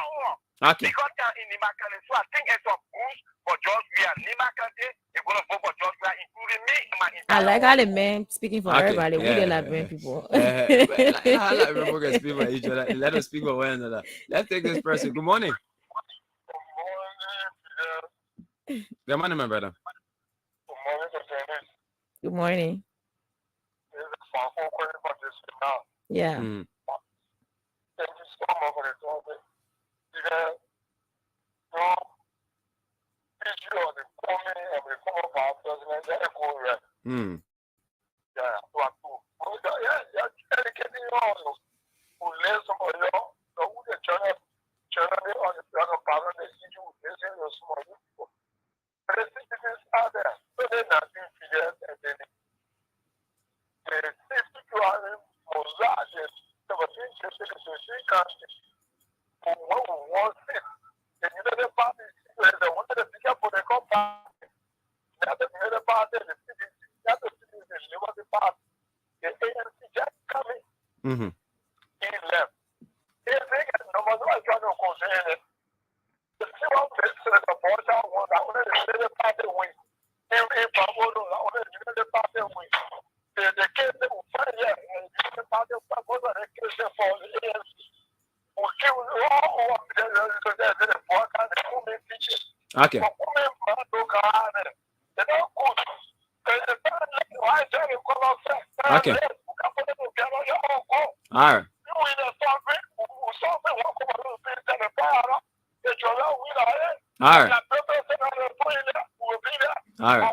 Okay. Because in Lima County, so I think it's a boost for George Weah. Lima County, they're going to vote for George Weah, including me and my entire I like how the man speaking for everybody. We the Liberian people. Let us speak for one another. Let's take this person. Good morning. Good morning, my brother. Good morning. Yeah. Okay. Okay. All right. All right. All right.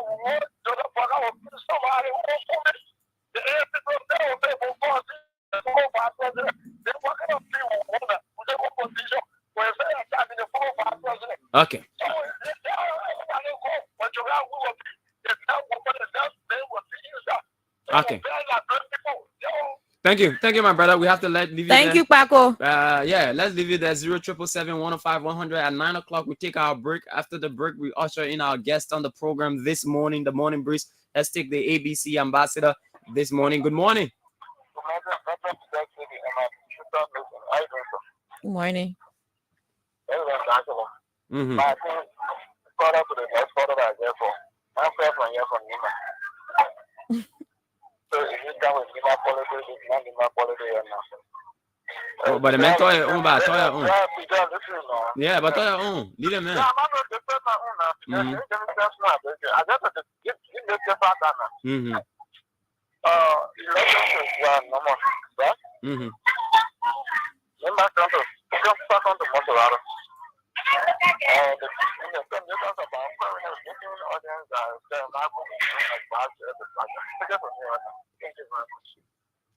Okay. Okay. Thank you, my brother. We have to leave you Thank there. you, Paco. Yeah, let's leave it there. 0777-105-100 at 9 o'clock. We take our break. After the break, we usher in our guest on the program this morning, the Morning Breeze. Let's take the ABC ambassador this morning. Good morning. Good morning. Oh, but the man told you, yeah, but told you, leave him, man.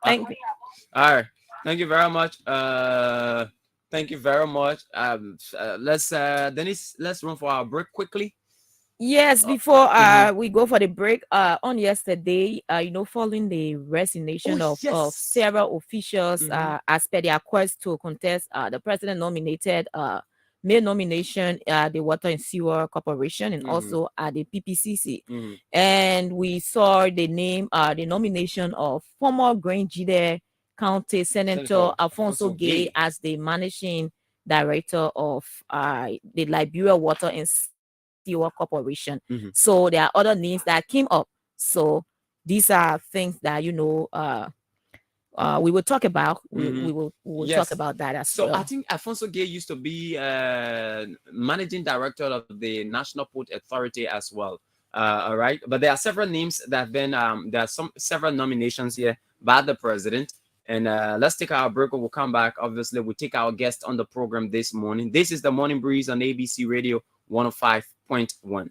Thank you. All right. Thank you very much. Thank you very much. Let's Dennise, let's run for our break quickly. Yes, before we go for the break, on yesterday, following the resignation of several officials as per their quest to contest the president nominated made nomination the Water and Sewer Corporation and also the PPCC. And we saw the name, the nomination of former Grand Jide County Senator Alfonso Gay as the managing director of the Liberia Water and Sewer Corporation. So there are other names that came up. So these are things that we will talk about. We will talk about that as well. So I think Alfonso Gay used to be managing director of the National Port Authority as well. All right, but there are several names that have been there are several nominations here by the president. And let's take our break. We'll come back. Obviously, we'll take our guest on the program this morning. This is the Morning Breeze on ABC Radio 105.1.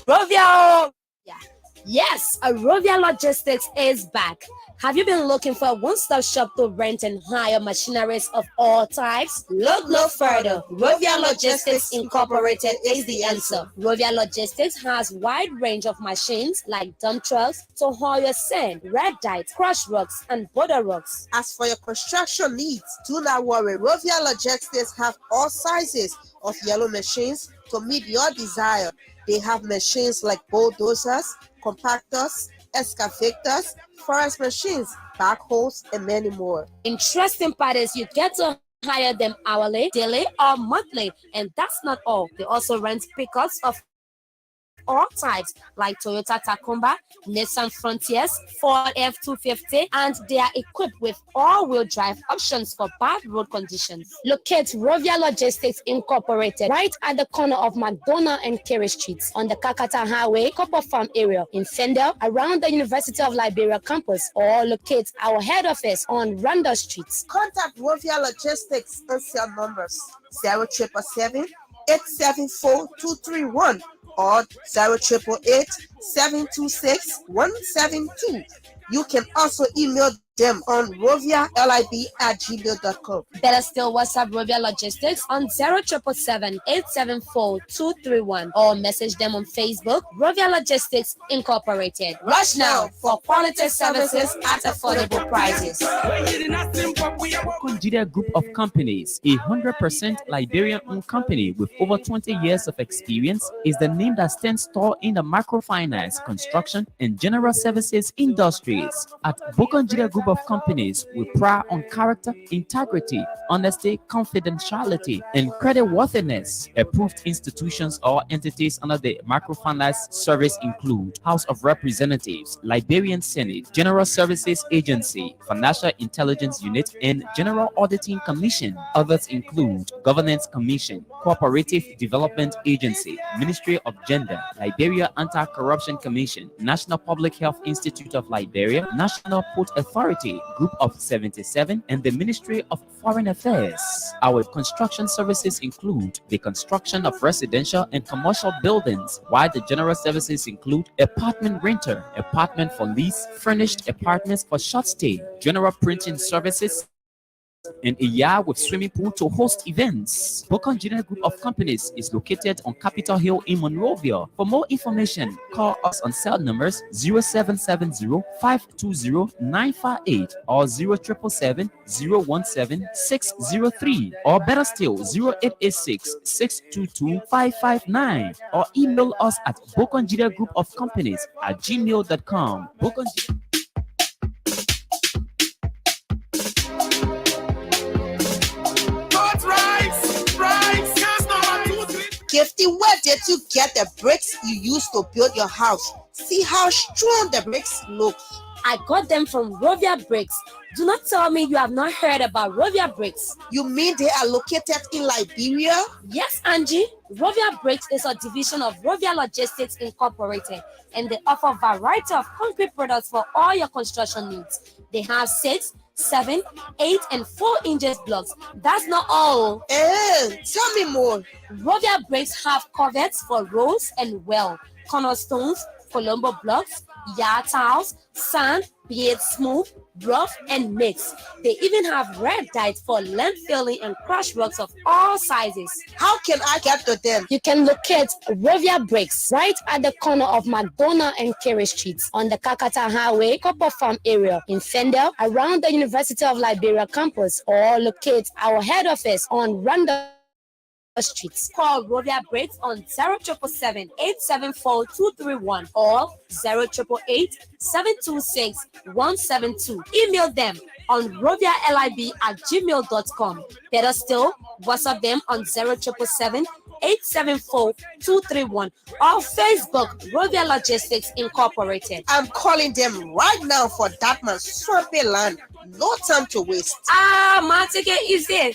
Rovia, yes, Rovia Logistics is back. Have you been looking for a one-stop shop to rent and hire machineries of all types? Look no further. Rovia Logistics Incorporated is the answer. Rovia Logistics has wide range of machines like dump trucks to haul your sand, red dite, crush rocks, and border rocks. As for your construction needs, do not worry. Rovia Logistics have all sizes of yellow machines to meet your desire. They have machines like bulldozers, compactors, excavators, forest machines, backhoes, and many more. Interesting part is you get to hire them hourly, daily, or monthly. And that's not all. They also rent pickups of all types like Toyota Tacoma, Nissan Frontiers, Ford F-250, and they are equipped with all-wheel drive options for bad road conditions. Locate Rovia Logistics Incorporated right at the corner of McDonough and Carey Streets on the Kakata Highway, Copper Farm area in Fidel, around the University of Liberia campus, or locate our head office on Randall Street. Contact Rovia Logistics and cell numbers 0777 874 231 or 0888-726-172. You can also email them on rovialib@gmail.com. Better still, WhatsApp Rovia Logistics on 0777-874-231 or message them on Facebook, Rovia Logistics Incorporated. Rush now for quality services at affordable prices. Nigeria Group of Companies, a 100% Liberian-owned company with over 20 years of experience, is the name that stands tall in the microfinance, construction, and general services industries. At Nigeria Group of Companies, we pride on character, integrity, honesty, confidentiality, and creditworthiness. Approved institutions or entities under the microfinance service include House of Representatives, Liberian Senate, General Services Agency, Financial Intelligence Unit, and General Auditing Commission. Others include Governance Commission, Cooperative Development Agency, Ministry of Gender, Liberia Anti-Corruption Commission, National Public Health Institute of Liberia, National Port Authority, Group of 77, and the Ministry of Foreign Affairs. Our construction services include the construction of residential and commercial buildings, while the general services include apartment renter, apartment for lease, furnished apartments for short stay, general printing services, and a yard with swimming pool to host events. Nigeria Group of Companies is located on Capitol Hill in Monrovia. For more information, call us on cell numbers 0770-520-958 or 0777-017-603, or better still 0886-622-559, or email us at Nigeria Group of Companies at gmail.com. Gifty, where did you get the bricks you used to build your house? See how strong the bricks look. I got them from Rovia Bricks. Do not tell me you have not heard about Rovia Bricks. You mean they are located in Liberia? Yes, Angie. Rovia Bricks is a division of Rovia Logistics Incorporated, and they offer a variety of concrete products for all your construction needs. They have 6, 7, 8, and 4 inches blocks. That's not all. Tell me more. Rovia Bricks have covers for roads and well, cornerstones, Colombo blocks, yard tiles, sand, be it smooth, rough, and mixed. They even have red dite for land filling and crush rocks of all sizes. How can I get to them? You can locate Rovia Bricks right at the corner of McDonough and Carey Streets on the Kakata Highway, Copper Farm area in Fidel, around the University of Liberia campus, or locate our head office on Randall Streets. Call Rovia Bricks on 0777-874-231 or 0888-726-172. Email them on rovialib@gmail.com. Better still, WhatsApp them on 0777-874-231 or Facebook, Rovia Logistics Incorporated. I'm calling them right now for that man's swampy land. No time to waste. My ticket is it.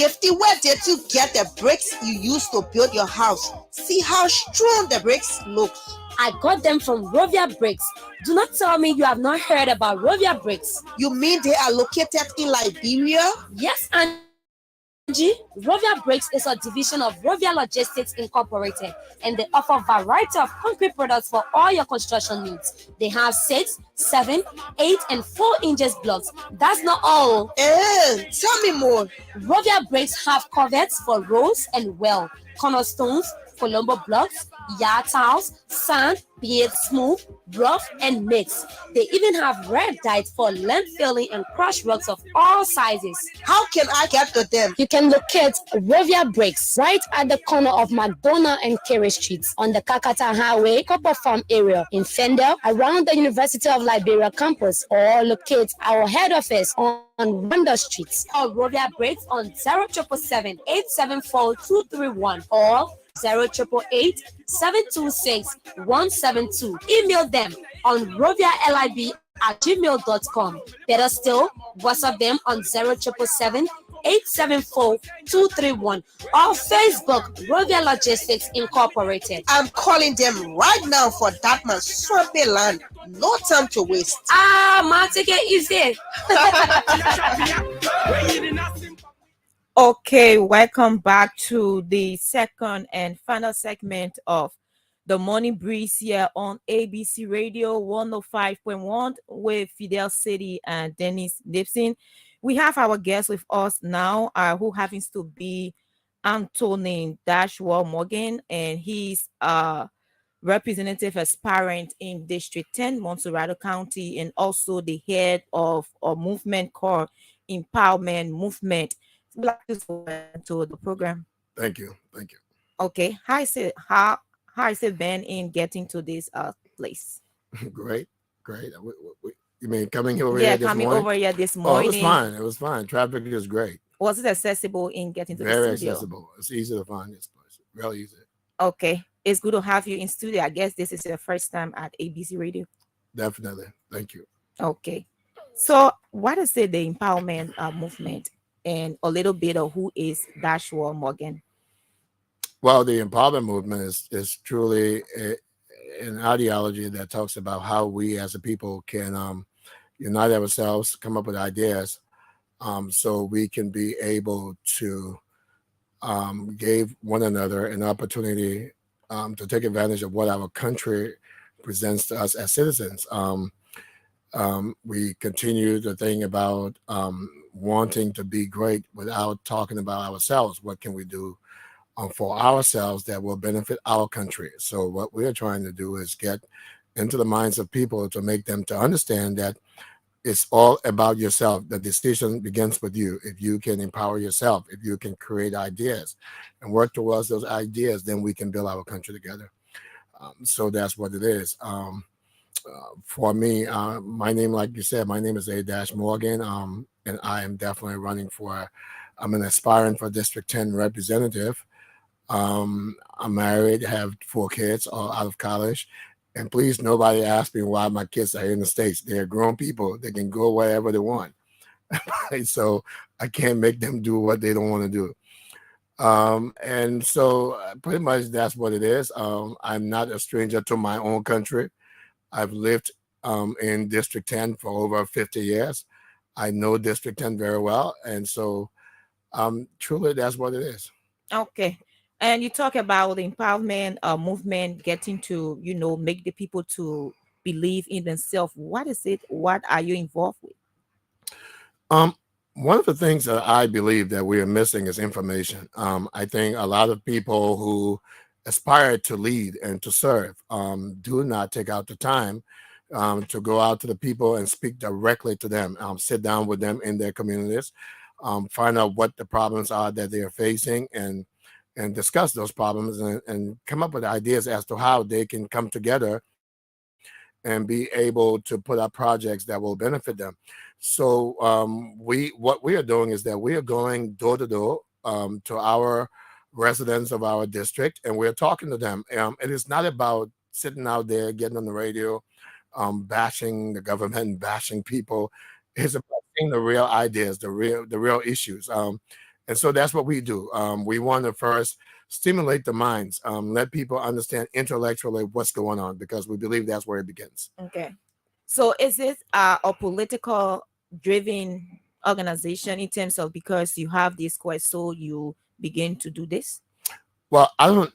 Gifty, where did you get the bricks you used to build your house? See how strong the bricks look. I got them from Rovia Bricks. Do not tell me you have not heard about Rovia Bricks. You mean they are located in Liberia? Yes, Angie. Rovia Bricks is a division of Rovia Logistics Incorporated, and they offer a variety of concrete products for all your construction needs. They have 6, 7, 8, and 4 inches blocks. That's not all. Tell me more. Rovia Bricks have covers for roads and well, cornerstones, Colombo blocks, yard tiles, sand, be it smooth, rough, and mixed. They even have red dyes for land filling and crushed rocks of all sizes. How can I get to them? You can locate Rovia Bricks right at the corner of McDonough and Carey Streets on the Kakata Highway, Copper Farm area in Fidel, around the University of Liberia campus, or locate our head office on Wonder Street, or Rovia Bricks on 0777 874 231 or 0888 726 172. Email them on rovialib@gmail.com. Better still, WhatsApp them on 0777 874 231 or Facebook Rovia Logistics Incorporated. I'm calling them right now for that man's swampy land. No time to waste. Man, take it easy. Okay, welcome back to the second and final segment of the Morning Breeze here on ABC Radio 105.1 with Fidel, Saydee, and Dennise Nimpson. We have our guest with us now, who happens to be Anthony Dashwell Morgan, and he's representative aspirant in District 10, Montserrat County, and also the head of a movement called Empowerment Movement. Would like to welcome to the program. Thank you. Thank you. Okay. How is it been in getting to this place? Great. You mean coming over here this morning? Yeah, coming over here this morning. Oh, it was fine. Traffic is great. Was it accessible in getting to the Very studio? accessible. It's easy to find this place. Real easy. Okay. It's good to have you in studio. I guess this is your first time at ABC Radio. Definitely. Thank you. Okay. So what is it, the empowerment movement, and a little bit of who is Dashwell Morgan? Well, the empowerment movement is truly an ideology that talks about how we as a people can unite ourselves, come up with ideas, so we can be able to give one another an opportunity to take advantage of what our country presents to us as citizens. We continue to think about wanting to be great without talking about ourselves. What can we do for ourselves that will benefit our country? So what we're trying to do is get into the minds of people to make them to understand that it's all about yourself. The decision begins with you. If you can empower yourself, if you can create ideas and work towards those ideas, then we can build our country together. So that's what it is. For me, my name, like you said, my name is A. Morgan, and I am definitely running I'm an aspirant for District 10 representative. I'm married, have 4 kids, all out of college. And please, nobody ask me why my kids are in the States. They're grown people. They can go wherever they want. So I can't make them do what they don't want to do. And so pretty much that's what it is. I'm not a stranger to my own country. I've lived in District 10 for over 50 years. I know District 10 very well. And so truly that's what it is. Okay. And you talk about the empowerment movement, getting to, make the people to believe in themselves. What is it? What are you involved with? One of the things that I believe that we are missing is information. I think a lot of people who aspire to lead and to serve do not take out the time to go out to the people and speak directly to them, sit down with them in their communities, find out what the problems are that they are facing, and discuss those problems and come up with ideas as to how they can come together and be able to put out projects that will benefit them. So what we are doing is that we are going door to door to our residents of our district, and we're talking to them. It is not about sitting out there getting on the radio, bashing the government and bashing people. It's about seeing the real ideas, the real issues. And so that's what we do. We want to first stimulate the minds, let people understand intellectually what's going on, because we believe that's where it begins. Okay. So is it a political driven organization in terms of because you have this quest, so you begin to do this? Well, I don't.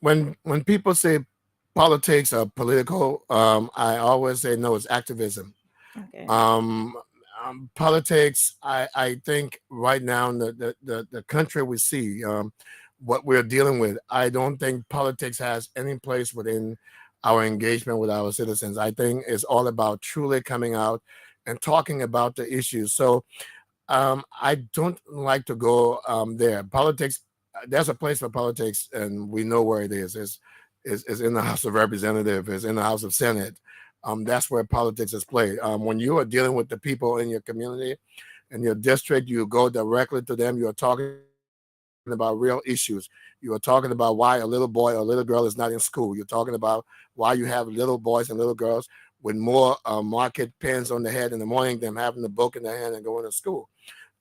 When people say politics or political, I always say no. It's activism. Okay. Politics. I think right now in the country we see, what we're dealing with, I don't think politics has any place within our engagement with our citizens. I think it's all about truly coming out and talking about the issues. So I don't like to go there. Politics, there's a place for politics, and we know where it is. Is in the House of Representatives, is in the House of Senate. That's where politics is played. When you are dealing with the people in your community, in your district, you go directly to them. You are talking about real issues. You are talking about why a little boy or little girl is not in school. You're talking about why you have little boys and little girls with more market pens on the head in the morning than having the book in their hand and going to school.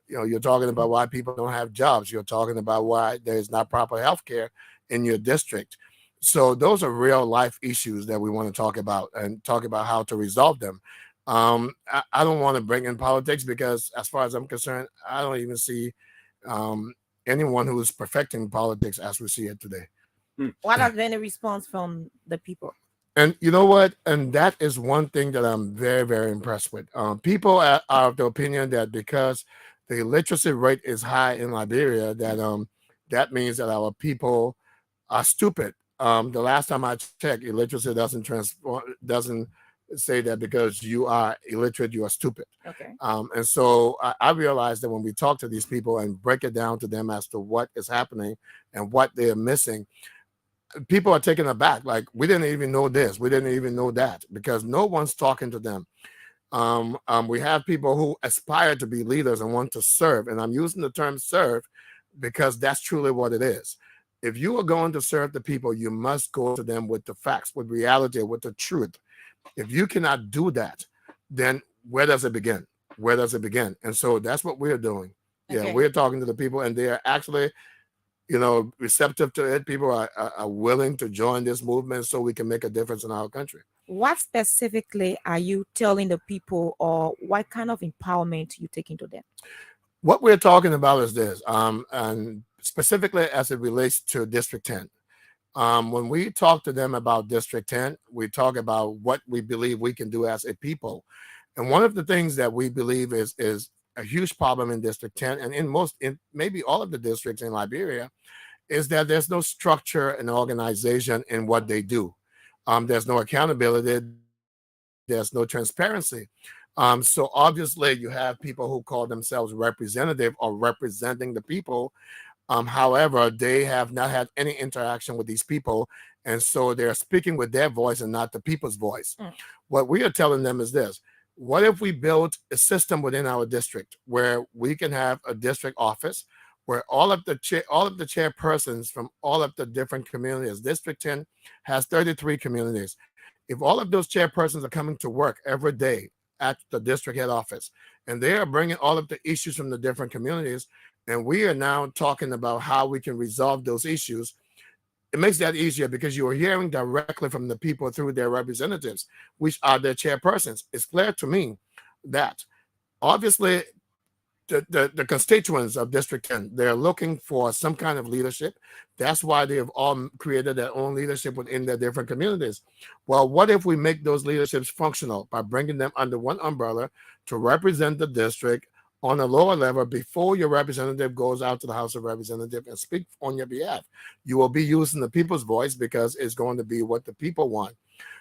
You're talking about why people don't have jobs. You're talking about why there's not proper health care in your district. So those are real life issues that we want to talk about and talk about how to resolve them. I don't want to bring in politics because, as far as I'm concerned, I don't even see anyone who is perfecting politics as we see it today. What has been the response from the people? And you know what? And that is one thing that I'm very, very impressed with. People are of the opinion that because the literacy rate is high in Liberia, that means that our people are stupid. The last time I checked, illiteracy doesn't say that because you are illiterate, you are stupid. Okay. And so I realized that when we talk to these people and break it down to them as to what is happening and what they're missing, people are taken aback. Like, we didn't even know this, we didn't even know that, because no one's talking to them. We have people who aspire to be leaders and want to serve, and I'm using the term serve because that's truly what it is. If you are going to serve the people, you must go to them with the facts, with reality, with the truth. If you cannot do that, then where does it begin? Where does it begin? And so that's what we're doing. Yeah, Okay. we're talking to the people, and they are actually, receptive to it. People are willing to join this movement so we can make a difference in our country. What specifically are you telling the people, or what kind of empowerment you taking to them? What we're talking about is this, and specifically as it relates to District 10. When we talk to them about District 10, we talk about what we believe we can do as a people. And one of the things that we believe is a huge problem in District 10 and in maybe all of the districts in Liberia is that there's no structure and organization in what they do. There's no accountability. There's no transparency. So obviously you have people who call themselves representative or representing the people. However, they have not had any interaction with these people. And so they're speaking with their voice and not the people's voice. What we are telling them is this: what if we build a system within our district where we can have a district office where all of the chairpersons from all of the different communities, District 10 has 33 communities. If all of those chairpersons are coming to work every day at the district head office, and they are bringing all of the issues from the different communities, and we are now talking about how we can resolve those issues, it makes that easier because you are hearing directly from the people through their representatives, which are their chairpersons. It's clear to me that obviously the constituents of District 10, they're looking for some kind of leadership. That's why they have all created their own leadership within their different communities. Well, what if we make those leaderships functional by bringing them under one umbrella to represent the district on a lower level before your representative goes out to the House of Representatives and speak on your behalf? You will be using the people's voice because it's going to be what the people want.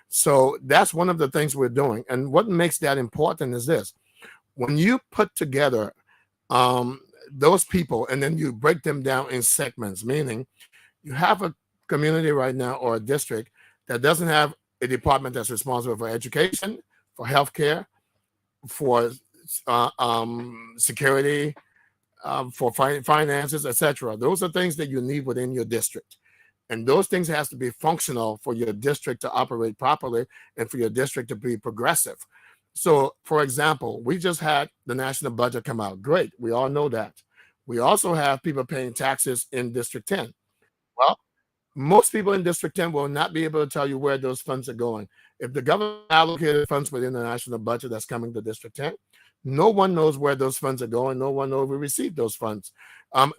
So that's one of the things we're doing. And what makes that important is this: when you put together those people and then you break them down in segments, meaning you have a community right now or a district that doesn't have a department that's responsible for education, for healthcare, for security, for finances, etc. Those are things that you need within your district. And those things has to be functional for your district to operate properly and for your district to be progressive. So, for example, we just had the national budget come out. Great. We all know that. We also have people paying taxes in District 10. Well, most people in District 10 will not be able to tell you where those funds are going. If the government allocated funds within the national budget that's coming to District 10, no one knows where those funds are going. No one knows we received those funds.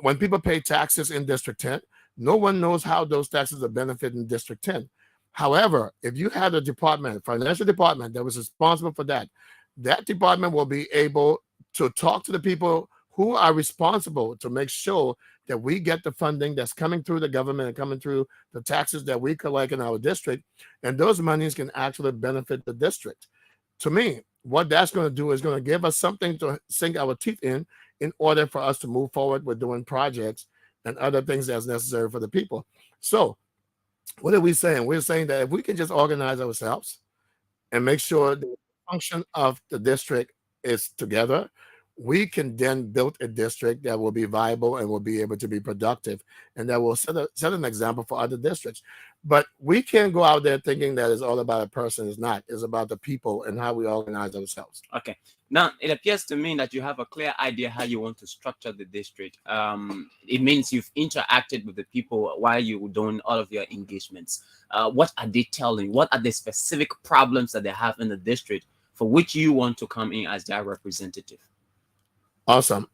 When people pay taxes in District 10, no one knows how those taxes are benefiting District 10. However, if you had a department, financial department that was responsible for that, that department will be able to talk to the people who are responsible to make sure that we get the funding that's coming through the government and coming through the taxes that we collect in our district, and those monies can actually benefit the district. To me, what that's going to do is going to give us something to sink our teeth in order for us to move forward with doing projects and other things that's necessary for the people. So what are we saying? We're saying that if we can just organize ourselves and make sure the function of the district is together, we can then build a district that will be viable and will be able to be productive, and that will set an example for other districts. But we can't go out there thinking that it's all about a person. It's not. It's about the people and how we organize ourselves. Okay. Now, it appears to me that you have a clear idea how you want to structure the district. It means you've interacted with the people while you were doing all of your engagements. What are they telling? What are the specific problems that they have in the district for which you want to come in as their representative? Awesome.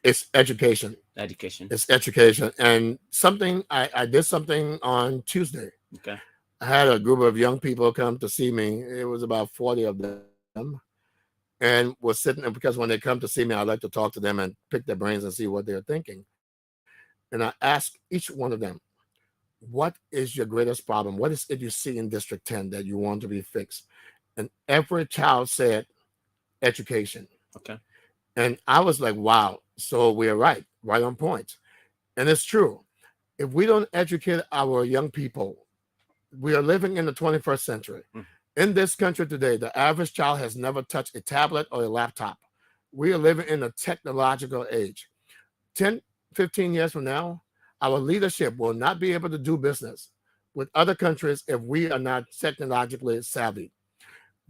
It's education. Education. It's education. And something, I did something on Tuesday. Okay. I had a group of young people come to see me. It was about 40 of them. And was sitting there because when they come to see me, I like to talk to them and pick their brains and see what they're thinking. And I asked each one of them, what is your greatest problem? What is it you see in District 10 that you want to be fixed? And every child said education. Okay. And I was like, wow. So we're right on point. And it's true. If we don't educate our young people, we are living in the 21st century. In this country today, the average child has never touched a tablet or a laptop. We are living in a technological age. 10, 15 years from now, our leadership will not be able to do business with other countries if we are not technologically savvy.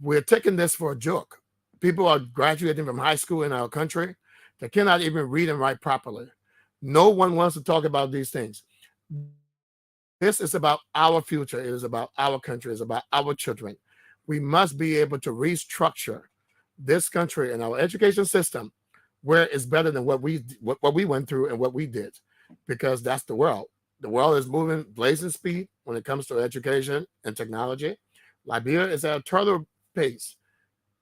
We're taking this for a joke. People are graduating from high school in our country that cannot even read and write properly. No one wants to talk about these things. This is about our future. It is about our country. It's about our children. We must be able to restructure this country and our education system where it's better than what we went through and what we did, because that's the world. The world is moving blazing speed when it comes to education and technology. Liberia is at a turtle pace.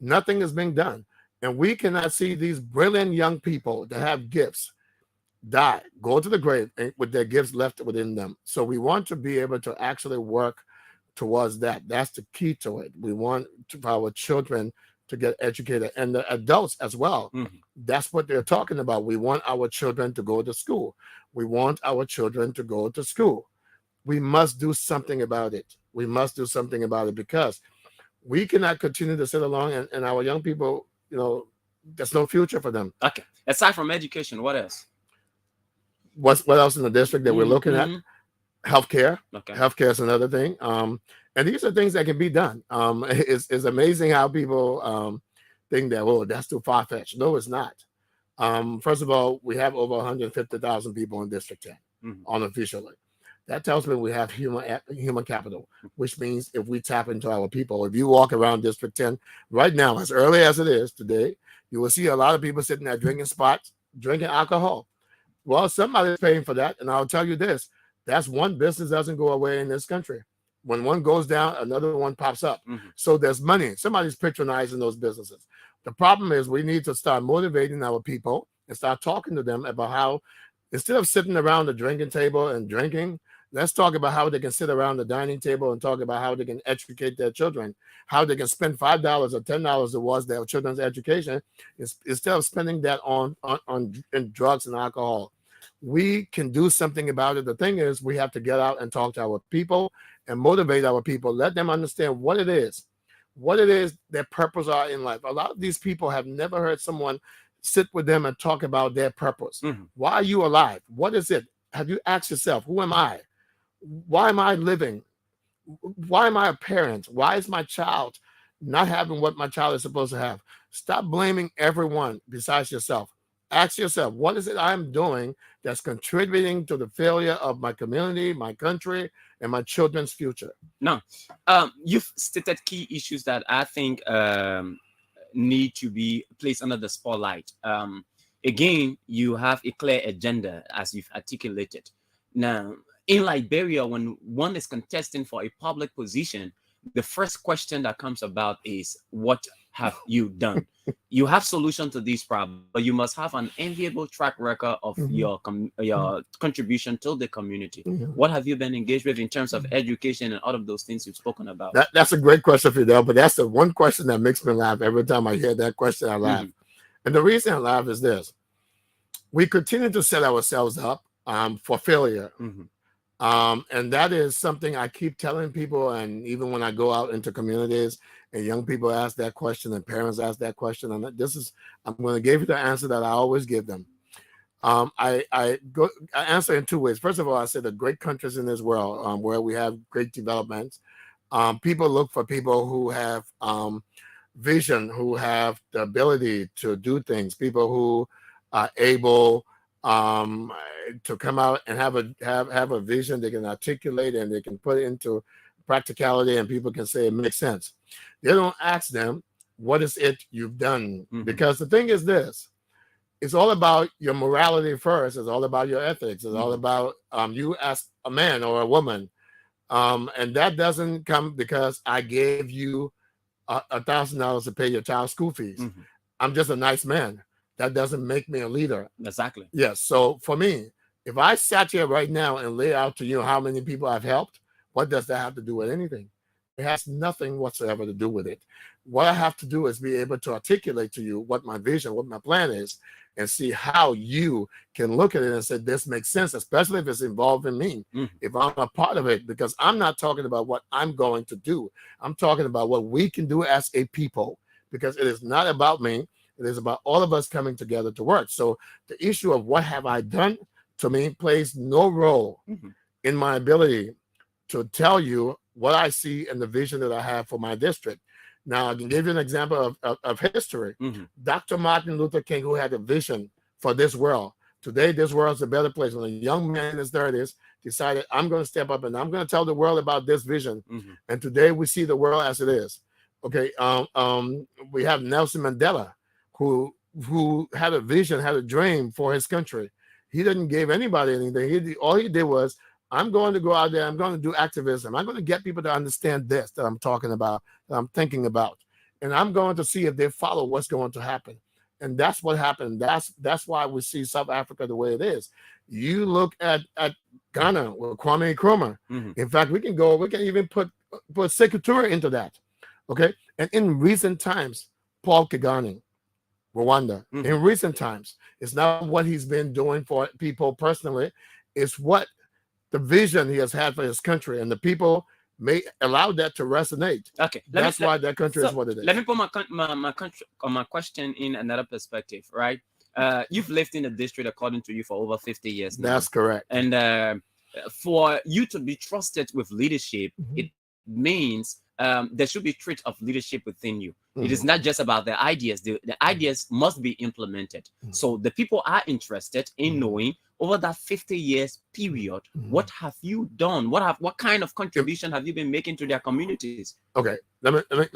Nothing is being done. And we cannot see these brilliant young people that have gifts die, go to the grave with their gifts left within them. So we want to be able to actually work towards that. That's the key to it. We want our children to get educated, and the adults as well. That's what they're talking about. We want our children to go to school. We want our children to go to school. We must do something about it. We must do something about it, because we cannot continue to sit along and our young people, there's no future for them. Okay. Aside from education, what else? What else in the district that we're looking at? Healthcare. Okay. Healthcare is another thing. And these are things that can be done. It's amazing how people think that, oh, that's too far-fetched. No, it's not. First of all, we have over 150,000 people in District 10 unofficially. That tells me we have human capital, which means if we tap into our people, if you walk around District 10 right now, as early as it is today, you will see a lot of people sitting at drinking spots, drinking alcohol. Well, somebody's paying for that. And I'll tell you this, that's one business doesn't go away in this country. When one goes down, another one pops up. So there's money. Somebody's patronizing those businesses. The problem is we need to start motivating our people and start talking to them about how, instead of sitting around the drinking table and drinking, let's talk about how they can sit around the dining table and talk about how they can educate their children, how they can spend $5 or $10 towards their children's education instead of spending that on drugs and alcohol. We can do something about it. The thing is, we have to get out and talk to our people and motivate our people, let them understand what it is their purpose are in life. A lot of these people have never heard someone sit with them and talk about their purpose. Why are you alive? What is it? Have you asked yourself, who am I? Why am I living? Why am I a parent? Why is my child not having what my child is supposed to have? Stop blaming everyone besides yourself. Ask yourself, what is it I'm doing that's contributing to the failure of my community, my country, and my children's future? Now, you've stated key issues that I think need to be placed under the spotlight. Again, you have a clear agenda as you've articulated. Now, in Liberia, when one is contesting for a public position, the first question that comes about is, what have you done? You have solution to these problems, but you must have an enviable track record of your contribution to the community. What have you been engaged with in terms of education and all of those things you've spoken about? That's a great question, Fidel, but that's the one question that makes me laugh. Every time I hear that question, I laugh. And the reason I laugh is this. We continue to set ourselves up for failure. And that is something I keep telling people, and even when I go out into communities and young people ask that question and parents ask that question, and I'm going to give you the answer that I always give them. I answer in two ways. First of all, I say the great countries in this world where we have great developments, people look for people who have vision, who have the ability to do things, people who are able to come out and have a vision they can articulate and they can put it into practicality, and people can say it makes sense. They don't ask them, what is it you've done? Because the thing is this, it's all about your morality first. It's all about your ethics. It's all about you as a man or a woman. And that doesn't come because I gave you $1,000 to pay your child's school fees. I'm just a nice man. That doesn't make me a leader. Exactly. Yes. So for me, if I sat here right now and lay out to you how many people I've helped, what does that have to do with anything? It has nothing whatsoever to do with it. What I have to do is be able to articulate to you what my vision, what my plan is, and see how you can look at it and say, this makes sense, especially if it's involving me, if I'm a part of it, because I'm not talking about what I'm going to do. I'm talking about what we can do as a people, because it is not about me. It is about all of us coming together to work. So the issue of what have I done, to me, plays no role in my ability to tell you what I see and the vision that I have for my district. Now, I can give you an example of history. Dr. Martin Luther King, who had a vision for this world. Today, this world is a better place. When a young man in his 30s decided, I'm going to step up and I'm going to tell the world about this vision. And today we see the world as it is. Okay, we have Nelson Mandela, who had a vision, had a dream for his country. He didn't give anybody anything. All he did was, I'm going to go out there, I'm going to do activism. I'm going to get people to understand this that I'm talking about, that I'm thinking about. And I'm going to see if they follow what's going to happen. And that's what happened. That's why we see South Africa the way it is. You look at Ghana with Kwame Nkrumah. In fact, we can even put Sekou into that. Okay. And in recent times, Paul Kagame, Rwanda, in recent times, it's not what he's been doing for people personally, it's what the vision he has had for his country, and the people may allow that to resonate. Okay, that's why that country is what it is. Let me put my question in another perspective, right? You've lived in the district, according to you, for over 50 years now. That's correct. And for you to be trusted with leadership, it means there should be traits of leadership within you. It is not just about the ideas. The ideas must be implemented. So the people are interested in knowing, over that 50 years period, what have you done? What kind of contribution have you been making to their communities? Okay, let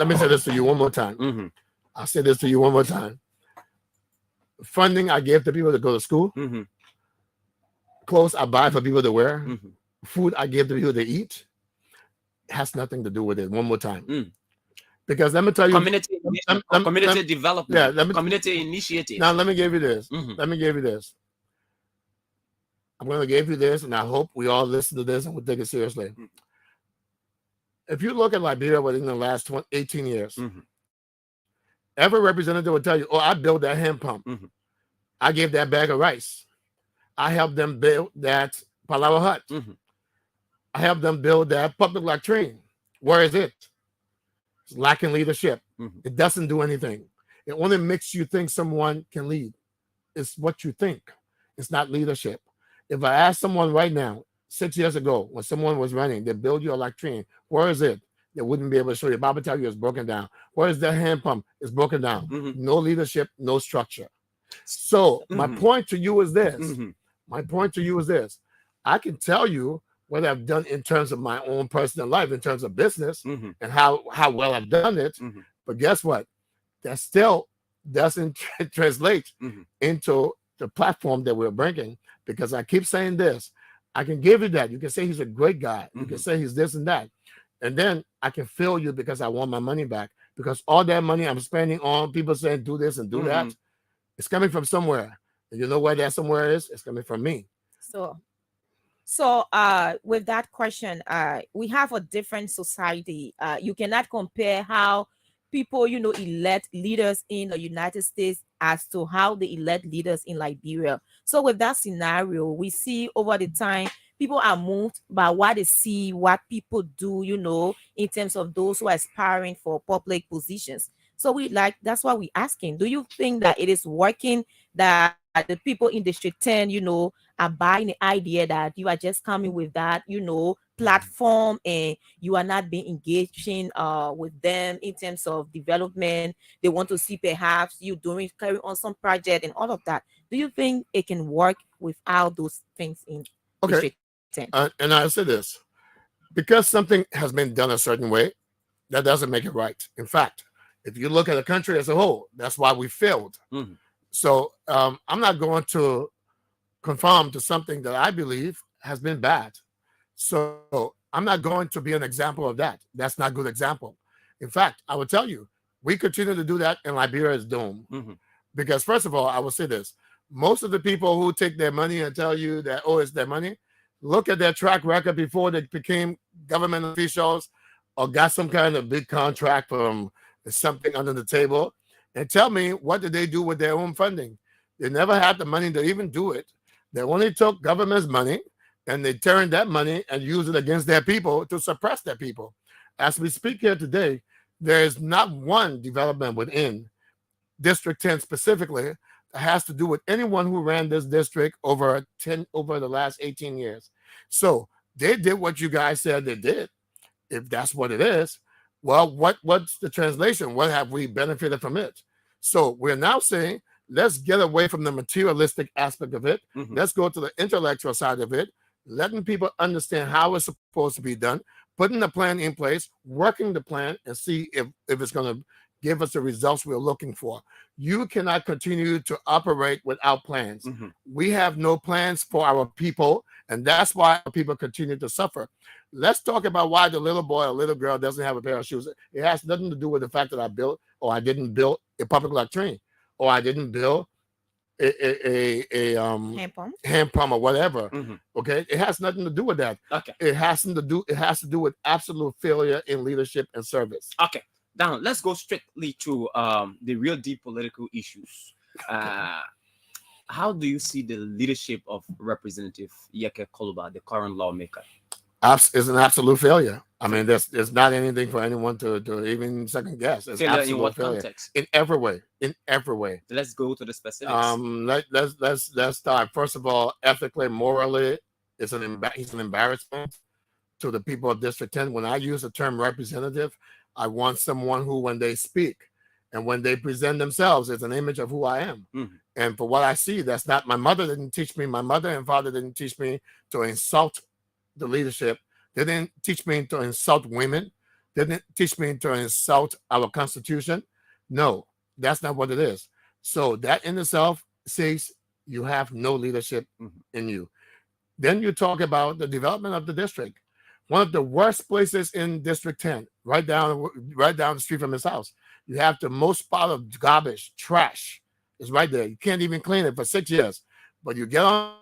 me say this to you one more time. I'll say this to you one more time. Funding I gave to people to go to school. Clothes I buy for people to wear. Food I give to people to eat. Has nothing to do with it. One more time. Because let me tell you, community development, community initiative. Now let me give you this. Let me give you this. I'm going to give you this, and I hope we all listen to this and we'll take it seriously. If you look at Liberia within the last 18 years, every representative will tell you, oh, I built that hand pump. I gave that bag of rice. I helped them build that Palawa hut. I helped them build that public latrine. Where is it? It's lacking leadership. It doesn't do anything. It only makes you think someone can lead. It's what you think. It's not leadership. If I ask someone right now, 6 years ago, when someone was running, they build you a latrine, where is it? They wouldn't be able to show you. Bob will tell you it's broken down. Where is that hand pump? It's broken down. No leadership, no structure. So my point to you is this. My point to you is this. I can tell you what I've done in terms of my own personal life, in terms of business, and how well I've done it. But guess what? That still doesn't translate into the platform that we're bringing, because I keep saying this. I can give you that. You can say he's a great guy. You can say he's this and that. And then I can fail you because I want my money back. Because all that money I'm spending on people saying do this and do that, it's coming from somewhere. And you know where that somewhere is? It's coming from me. So with that question, we have a different society. You cannot compare how people, elect leaders in the United States as to how they elect leaders in Liberia. So with that scenario, we see over the time, people are moved by what they see, what people do, in terms of those who are aspiring for public positions. So that's why we're asking, do you think that it is working, that the people in District 10, are buying the idea that you are just coming with that, platform, and you are not being engaging with them in terms of development? They want to see perhaps you carry on some project and all of that. Do you think it can work without those things in District 10? And I say this, because something has been done a certain way, that doesn't make it right. In fact, if you look at the country as a whole, that's why we failed. So I'm not going to conform to something that I believe has been bad. So I'm not going to be an example of that. That's not a good example. In fact, I will tell you, we continue to do that, and Liberia is doomed. Because first of all, I will say this. Most of the people who take their money and tell you that, oh, it's their money, look at their track record before they became government officials or got some kind of big contract from something under the table, and tell me, what did they do with their own funding? They never had the money to even do it. They only took government's money and they turned that money and used it against their people to suppress their people. As we speak here today, there is not one development within District 10 specifically that has to do with anyone who ran this district over the last 18 years. So they did what you guys said they did. If that's what it is, well, what's the translation? What have we benefited from it? So we're now saying, let's get away from the materialistic aspect of it. Let's go to the intellectual side of it, letting people understand how it's supposed to be done, putting the plan in place, working the plan, and see if it's going to give us the results we're looking for. You cannot continue to operate without plans. We have no plans for our people, and that's why our people continue to suffer. Let's talk about why the little boy or little girl doesn't have a pair of shoes. It has nothing to do with the fact that I built or I didn't build a public latrine, or I didn't build a hand pump or whatever. Okay, it has nothing to do with that. Okay, it has to do with absolute failure in leadership and service. Okay, now let's go strictly to the real deep political issues. How do you see the leadership of Representative Yeke Koluba, the current lawmaker? It's an absolute failure. I mean, there's not anything for anyone to even second guess. It's Failure absolute in what failure. context? In every way. In every way. Let's go to the specifics. Let's start. First of all, ethically, morally, he's an embarrassment to the people of District 10. When I use the term representative, I want someone who, when they speak and when they present themselves, is an image of who I am. And for what I see, that's not, my mother didn't teach me, my mother and father didn't teach me to insult the leadership. They didn't teach me to insult women. They didn't teach me to insult our Constitution. No, that's not what it is. So that in itself says you have no leadership in you. Then you talk about the development of the district. One of the worst places in District 10, right down the street from his house. You have the most pile of garbage, trash. It's right there. You can't even clean it for 6 years. But you get on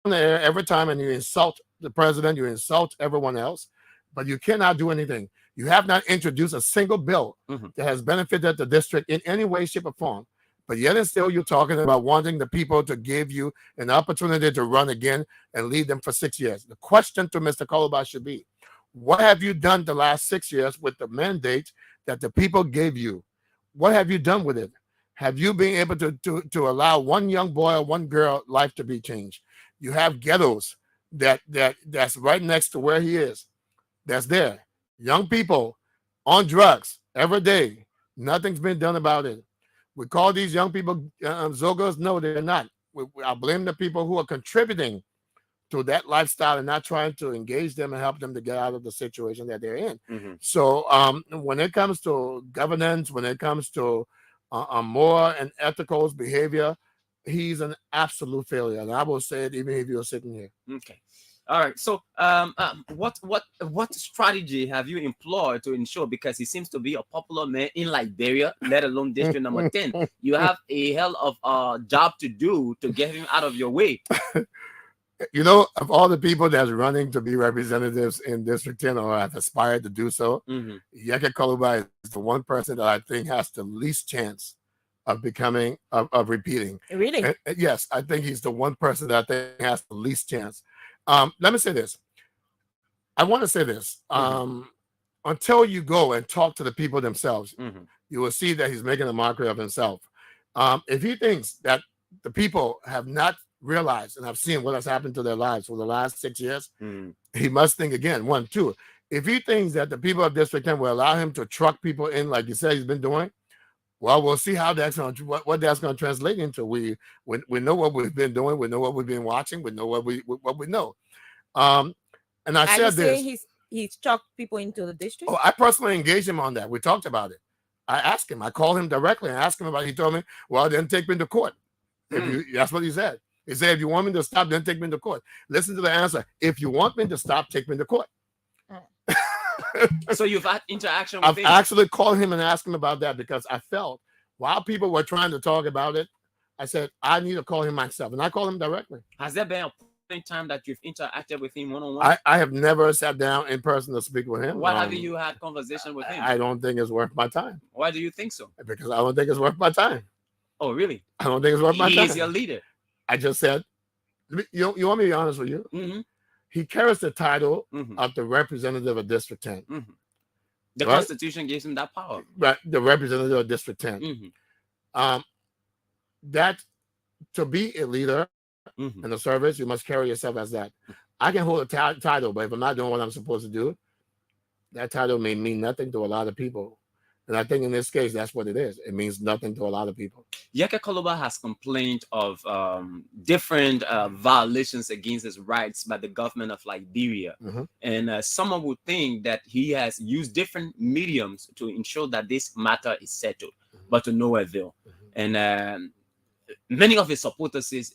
there every time and you insult the president, you insult everyone else, but you cannot do anything. You have not introduced a single bill that has benefited the district in any way, shape, or form. But yet and still you're talking about wanting the people to give you an opportunity to run again and lead them for 6 years. The question to Mr. Koluba should be, what have you done the last 6 years with the mandate that the people gave you? What have you done with it? Have you been able to allow one young boy or one girl life to be changed? You have ghettos that's right next to where he is. That's there. Young people on drugs every day. Nothing's been done about it. We call these young people Zogos. No, they're not. I blame the people who are contributing to that lifestyle and not trying to engage them and help them to get out of the situation that they're in. Mhm. So when it comes to governance, when it comes to moral and ethical behavior, he's an absolute failure. And I will say it even if you're sitting here. Okay. All right. So, what strategy have you employed to ensure, because he seems to be a popular man in Liberia, let alone district number 10? You have a hell of a job to do to get him out of your way. You know, of all the people that's running to be representatives in District 10 or have aspired to do so, Mhm. Yeke Koluba is the one person that I think has the least chance of becoming, of repeating. Really? And yes, I think he's the one person that I think has the least chance. Let me say this. I want to say this. Until you go and talk to the people themselves, Mhm. you will see that he's making a mockery of himself. If he thinks that the people have not realized and have seen what has happened to their lives for the last 6 years, Mhm. he must think again. One, two. If he thinks that the people of District 10 will allow him to truck people in like you said he's been doing, well, we'll see how that's going to what that's going to translate into. We know what we've been doing. We know what we've been watching. We know what we know. And I Are you said this. saying he's chucked people into the district? Oh, I personally engaged him on that. We talked about it. I asked him. I called him directly and asked him about it. He told me, well, then take me to court. That's what he said. He said, if you want me to stop, then take me to court. Listen to the answer. If you want me to stop, take me to court. So you've had interaction with I've him? actually called him and asked him about that because I felt while people were trying to talk about it, I said, I need to call him myself. And I called him directly. Has there been a point in time that you've interacted with him one-on-one? I have never sat down in person to speak with him. Why haven't you had conversation with him? I don't think it's worth my time. Why do you think so? Because I don't think it's worth my time. Oh, really? I don't think it's worth my time. He is your leader. I just said, you want me to be honest with you? Mm-hmm. He carries the title of the representative of District 10. Mm-hmm. The right? Constitution gives him that power. Right, the representative of District 10. Mm-hmm. That to be a leader in the service, you must carry yourself as that. I can hold a title, but if I'm not doing what I'm supposed to do, that title may mean nothing to a lot of people. And I think in this case, that's what it is. It means nothing to a lot of people. Yeke Koluba has complained of different violations against his rights by the government of Liberia. And someone would think that he has used different mediums to ensure that this matter is settled, but to no avail. And many of his supporters say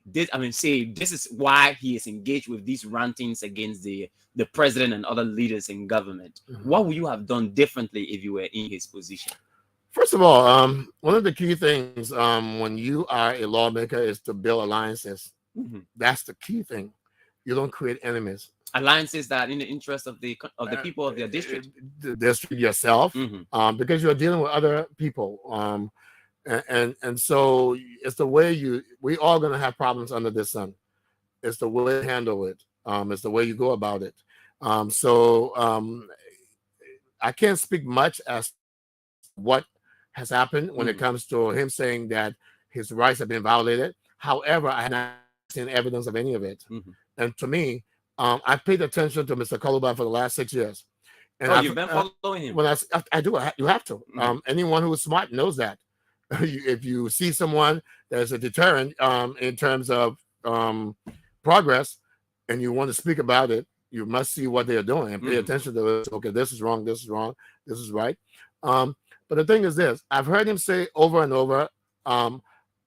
this is why he is engaged with these rantings against the president and other leaders in government. What would you have done differently if you were in his position? First of all, one of the key things when you are a lawmaker is to build alliances. That's the key thing. You don't create enemies. Alliances that are in the interest of the people of their district. The district yourself, because you're dealing with other people. And so it's the way we all gonna have problems under this sun. It's the way you handle it. It's the way you go about it. I can't speak much as what has happened when it comes to him saying that his rights have been violated. However, I have not seen evidence of any of it. And to me, I paid attention to Mr. Koluba for the last 6 years. And you've been following him? When I do, you have to. Anyone who is smart knows that. If you see someone that's a deterrent in terms of progress and you want to speak about it, you must see what they're doing and pay attention to it. Okay, this is wrong, this is wrong, this is right. But the thing is this, I've heard him say over and over,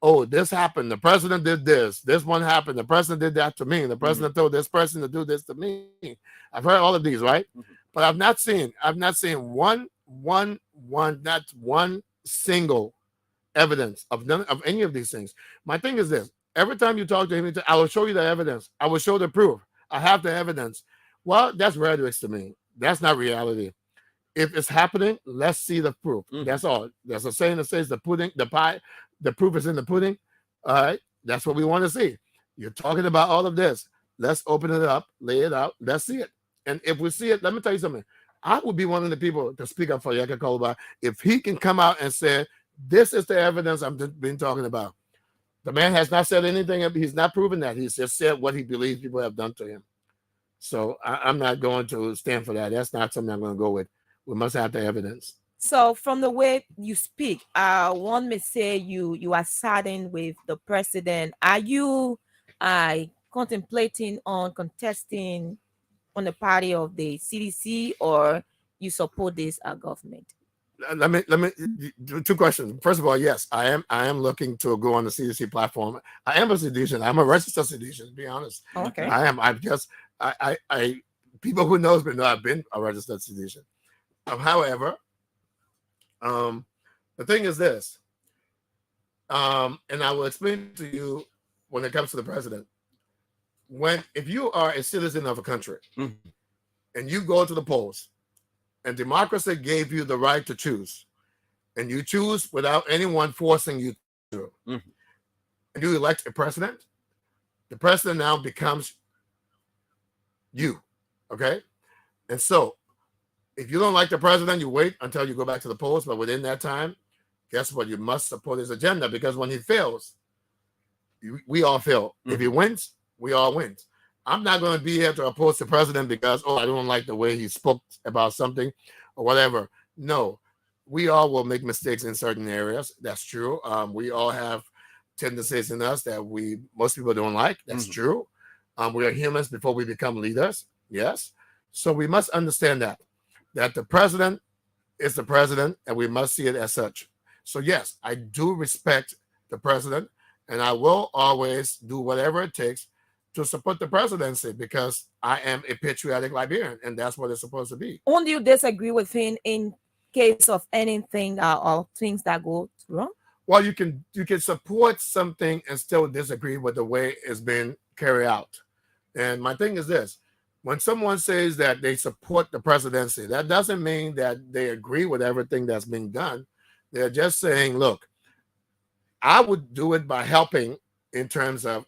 oh, this happened, the president did this one happened, the president did that to me, the president told this person to do this to me. I've heard all of these, right? But I've not seen not one single evidence of any of these things. My thing is this: every time you talk to him, I will show you the evidence. I will show the proof. I have the evidence. Well, that's rhetoric to me. That's not reality. If it's happening, let's see the proof. That's all. There's a saying that says the proof is in the pudding. All right, that's what we want to see. You're talking about all of this. Let's open it up, lay it out. Let's see it. And if we see it, let me tell you something. I would be one of the people to speak up for Yeke Koluba if he can come out and say, this is the evidence I've been talking about. The man has not said anything. He's not proven that. He's just said what he believes people have done to him. So I'm not going to stand for that. That's not something I'm going to go with. We must have the evidence. So from the way you speak, one may say you are saddened with the president. Are you contemplating on contesting on the party of the CDC, or you support this government? Let me two questions. First of all, yes, I am looking to go on the CDC platform. I am a seditious. I'm a registered seditious, to be honest. Okay. I am. I've just I people who knows me know I've been a registered seditious. However, the thing is this, and I will explain to you when it comes to the president. If you are a citizen of a country and you go to the polls, and democracy gave you the right to choose, and you choose without anyone forcing you to, and you elect a president, the president now becomes you, okay? And so, if you don't like the president, you wait until you go back to the polls, but within that time, guess what? You must support his agenda, because when he fails, we all fail. If he wins, we all win. I'm not going to be here to oppose the president because, I don't like the way he spoke about something or whatever. No, we all will make mistakes in certain areas. That's true. We all have tendencies in us that most people don't like. That's true. We are humans before we become leaders. Yes. So we must understand that the president is the president, and we must see it as such. So yes, I do respect the president, and I will always do whatever it takes to support the presidency, because I am a patriotic Liberian, and that's what it's supposed to be. Won't you disagree with him in case of anything or things that go wrong? Well, you can support something and still disagree with the way it's been carried out. And my thing is this: when someone says that they support the presidency, that doesn't mean that they agree with everything that's being done. They're just saying, look, I would do it by helping in terms of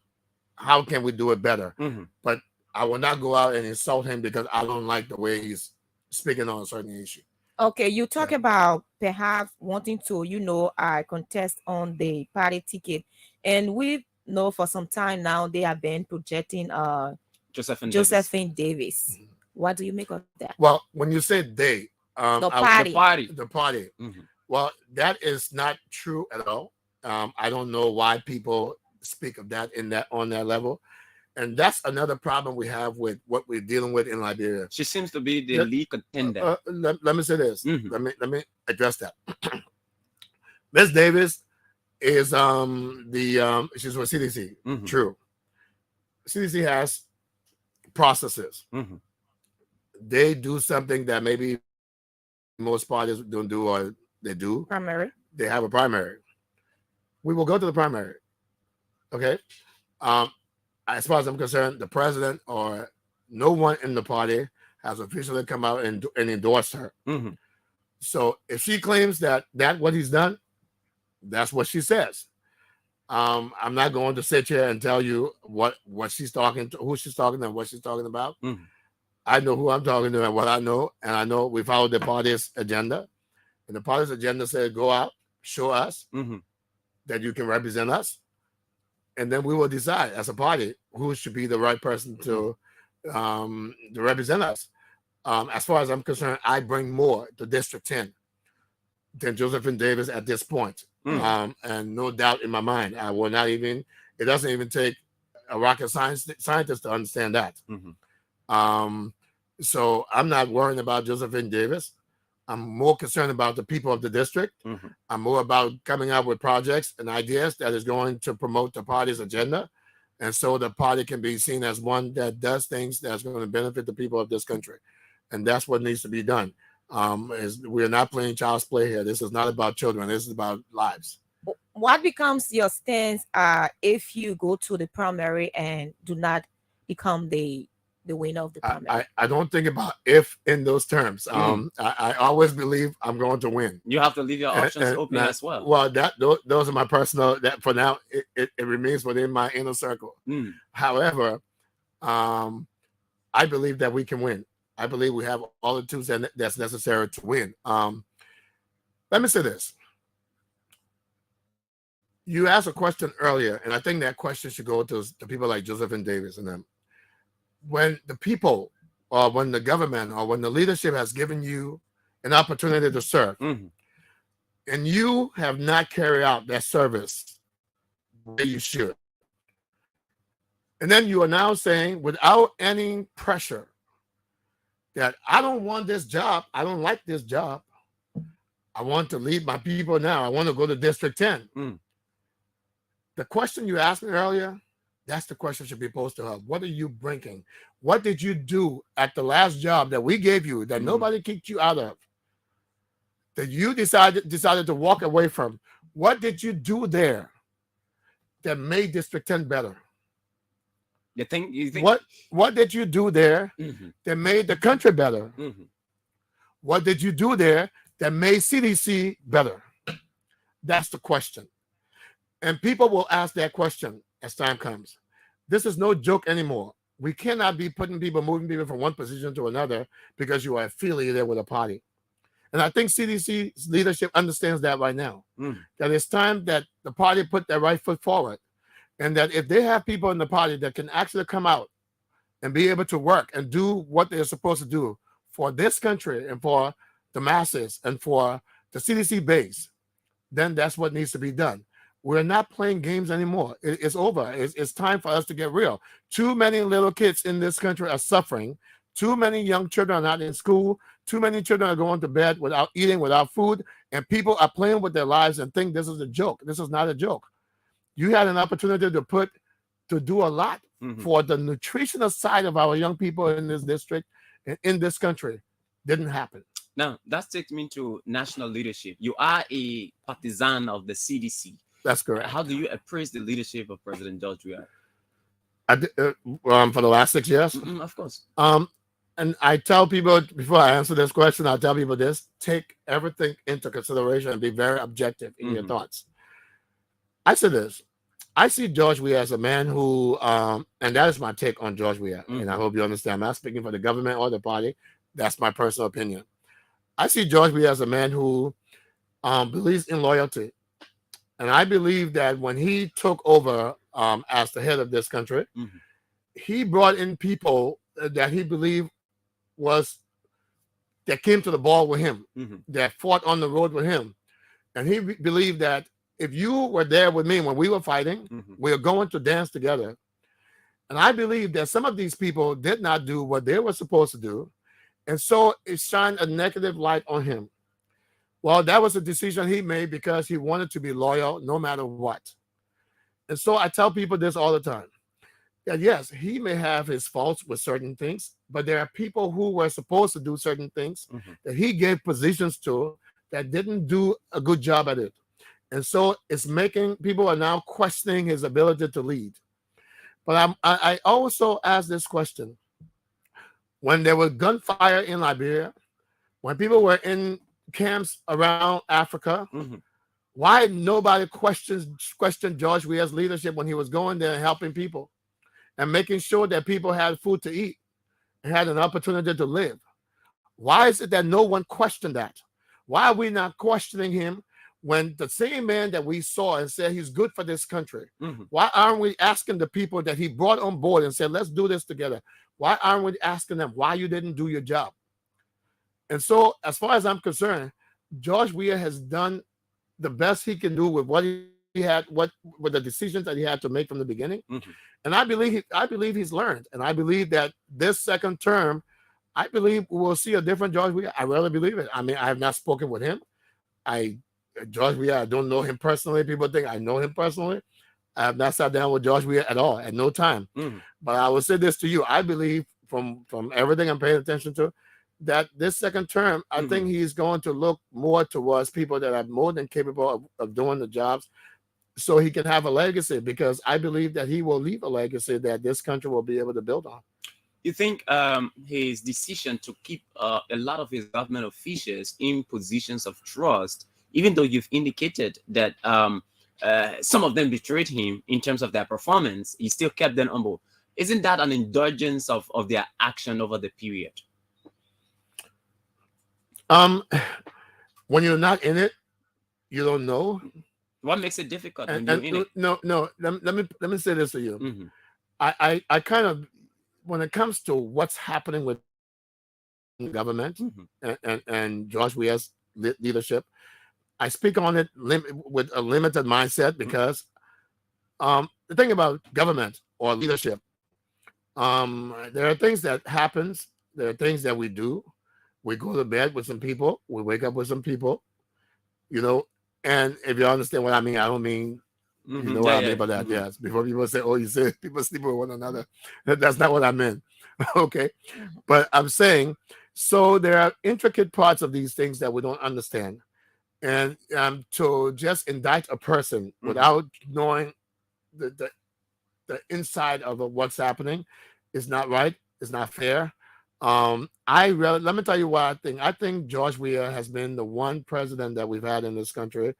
how can we do it better. But I will not go out and insult him because I don't like the way he's speaking on a certain issue. Okay, you talk about perhaps wanting to, contest on the party ticket. And we know for some time now they have been projecting Josephine Davis. What do you make of that? Well, when you say they, the party. Well, that is not true at all. I don't know why people speak of that on that level, and that's another problem we have with what we're dealing with in Liberia. She seems to be the lead contender. Let me say this. Let me address that. Miss Davis is she's with CDC. True. CDC has processes. They do something that maybe most parties don't do, or they do. Primary. They have a primary. We will go to the primary. Okay. As far as I'm concerned, the president or no one in the party has officially come out and endorsed her. So if she claims that what he's done, that's what she says. I'm not going to sit here and tell you what she's talking to, who she's talking to, and what she's talking about. I know who I'm talking to and what I know, and I know we follow the party's agenda. And the party's agenda says, go out, show us that you can represent us, and then we will decide as a party who should be the right person to represent us. As far as I'm concerned, I bring more to District 10 than Josephine Davis at this point. And no doubt in my mind, I will not even, it doesn't even take a rocket scientist to understand that. So I'm not worrying about Josephine Davis. I'm more concerned about the people of the district. I'm more about coming up with projects and ideas that is going to promote the party's agenda. And so the party can be seen as one that does things that's going to benefit the people of this country. And that's what needs to be done. We're not playing child's play here. This is not about children. This is about lives. What becomes your stance if you go to the primary and do not become the winner of the primary? I don't think about if in those terms. I always believe I'm going to win. You have to leave your options open as well. Well, those are my personal. That for now, it remains within my inner circle. However, I believe that we can win. I believe we have all the tools that's necessary to win. Let me say this. You asked a question earlier, and I think that question should go to people like Josephine Davis and them. When the people, or when the government, or when the leadership has given you an opportunity to serve, and you have not carried out that service the way you should. And then you are now saying, without any pressure, that I don't want this job. I don't like this job. I want to lead my people now. I want to go to District 10. The question you asked me earlier, that's the question should be posed to her. What are you bringing? What did you do at the last job that we gave you that nobody kicked you out of? That you decided to walk away from? What did you do there that made District 10 better? You think what did you do there that made the country better? What did you do there that made CDC better? That's the question. And people will ask that question as time comes. This is no joke anymore. We cannot be moving people from one position to another because you are affiliated with a party. And I think CDC's leadership understands that right now. That it's time that the party put their right foot forward. And that if they have people in the party that can actually come out and be able to work and do what they're supposed to do for this country and for the masses and for the CDC base, then that's what needs to be done. We're not playing games anymore. It's over. It's time for us to get real. Too many little kids in this country are suffering. Too many young children are not in school. Too many children are going to bed without eating, without food, and people are playing with their lives and think this is a joke. This is not a joke. You had an opportunity to do a lot for the nutritional side of our young people in this district and in this country. Didn't happen. Now, that takes me to national leadership. You are a partisan of the CDC. That's correct. How do you appraise the leadership of President George Weah? For the last 6 years? Of course. And I tell people, before I answer this question, I'll tell people this: take everything into consideration and be very objective in your thoughts. I say this: I see George Weah as a man who, and that is my take on George Weah, and I hope you understand. I'm not speaking for the government or the party. That's my personal opinion. I see George Weah as a man who believes in loyalty. And I believe that when he took over as the head of this country, he brought in people that he believed that came to the ball with him, that fought on the road with him. And he believed that if you were there with me when we were fighting, we were going to dance together. And I believe that some of these people did not do what they were supposed to do. And so it shined a negative light on him. Well, that was a decision he made because he wanted to be loyal no matter what. And so I tell people this all the time, that yes, he may have his faults with certain things, but there are people who were supposed to do certain things that he gave positions to that didn't do a good job at it. And so it's making people are now questioning his ability to lead. But I also ask this question. When there was gunfire in Liberia, when people were in camps around Africa, why nobody questioned George Weah's leadership when he was going there and helping people and making sure that people had food to eat and had an opportunity to live? Why is it that no one questioned that? Why are we not questioning him when the same man that we saw and said he's good for this country? Why aren't we asking the people that he brought on board and said, let's do this together? Why aren't we asking them why you didn't do your job? And so, as far as I'm concerned, George Weah has done the best he can do with what he had, with the decisions that he had to make from the beginning. And I believe he's learned. And I believe that this second term, I believe we'll see a different George Weah. I really believe it. I mean, I have not spoken with him. George Weah, I don't know him personally. People think I know him personally. I have not sat down with George Weah at all, at no time. But I will say this to you. I believe from everything I'm paying attention to, that this second term, I think he's going to look more towards people that are more than capable of doing the jobs so he can have a legacy, because I believe that he will leave a legacy that this country will be able to build on. You think his decision to keep a lot of his government officials in positions of trust, even though you've indicated that some of them betrayed him in terms of their performance, he still kept them on board. Isn't that an indulgence of their action over the period? When you're not in it, you don't know. What makes it difficult when you're in it? No. Let me say this to you. I kind of, when it comes to what's happening with government and George Weah's leadership. I speak on it with a limited mindset because the thing about government or leadership, there are things that happens. There are things that we do. We go to bed with some people. We wake up with some people, you know. And if you understand what I mean, I don't mean, you know what I mean by that. Yes. Before people say, oh, you say people sleep with one another. That's not what I meant. Okay. But I'm saying, so there are intricate parts of these things that we don't understand. And to just indict a person without knowing the inside of what's happening is not right. It's not fair. Let me tell you what I think. I think George Weah has been the one president that we've had in this country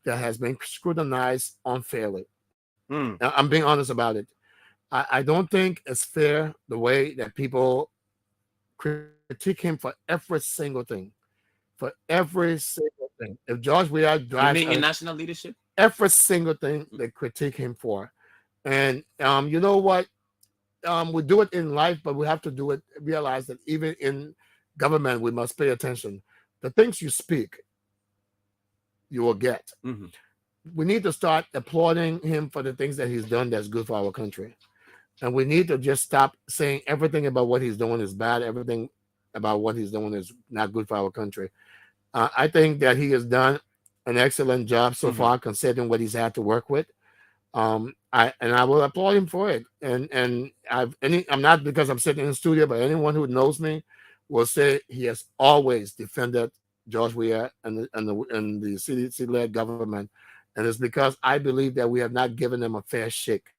that has been scrutinized unfairly. I'm being honest about it. I don't think it's fair the way that people critique him for every single thing. For every single thing. If George Weah drives in national leadership, every single thing they critique him for. And you know what? We do it in life, but we have to do it, realize that even in government, we must pay attention. The things you speak, you will get. We need to start applauding him for the things that he's done that's good for our country. And we need to just stop saying everything about what he's doing is bad, everything about what he's doing is not good for our country. I think that he has done an excellent job so far, considering what he's had to work with. I will applaud him for it. And I'm not because I'm sitting in the studio, but anyone who knows me will say he has always defended George Weah and the CDC-led government, and it's because I believe that we have not given them a fair shake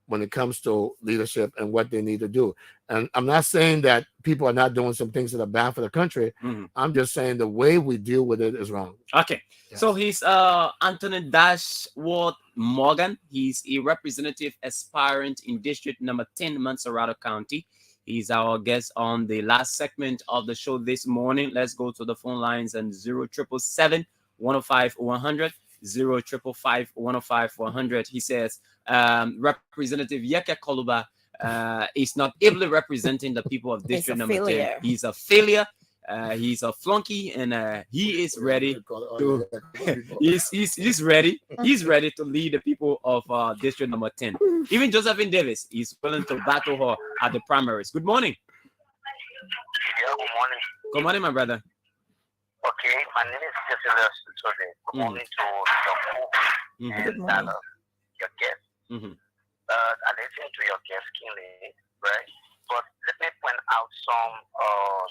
when it comes to leadership and what they need to do. And I'm not saying that people are not doing some things that are bad for the country. I'm just saying the way we deal with it is wrong. Okay. Yes. So he's Anthony Dashworth Morgan. He's a representative aspirant in District Number 10, Montserrat County. He's our guest on the last segment of the show this morning. Let's go to the phone lines and 0777 105 100. 0555 105 100. He says Representative Yeke Koluba is not ably representing the people of District Number 10. He's a failure. He's a flunky, and he is ready to. He's ready. He's ready to lead the people of District Number 10. Even Josephine Davis is willing to battle her at the primaries. Good morning. Yeah, good morning. Good morning, my brother. Okay, my name is Cecilia Sutode. Good morning to your host and your guest. I listen to your guest keenly, right? But let me point out some.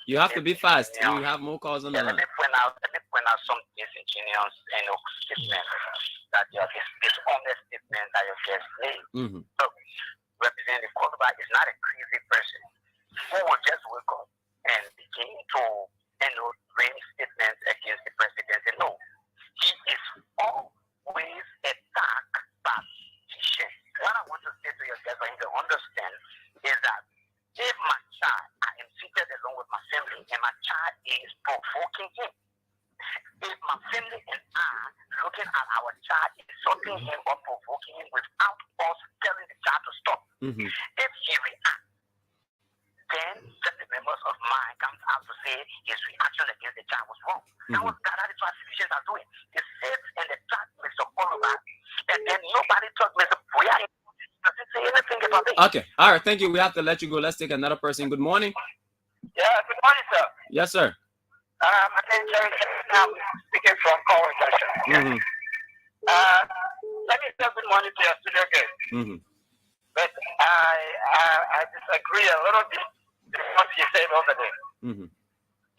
You have to be fast. You have more calls on the line. Let me point out some disingenuous statements that dishonest statements that your guest made. So, Representative Koluba is not a crazy person who will just wake up and begin to rain statements against the president. No, he is always a dark politician. What I want to say to your guest for him to understand is that if my child, I am seated along with my family, and my child is provoking him, if my family and I looking at our child insulting him or provoking him without us telling the child to stop, if he reacts, then certain members of mine comes out to say his reaction against the child was wrong. That is what citizens are doing. They sit and they talk Mr. Koluba, and then nobody talks Mr. Weah. Doesn't say anything about it. Okay. All right. Thank you. We have to let you go. Let's take another person. Good morning. Yeah, good morning, sir. Yes, sir. My name is Jerry. I'm speaking from College Junction. Let me say good morning to your studio guest. But I disagree a little bit with what you said over there.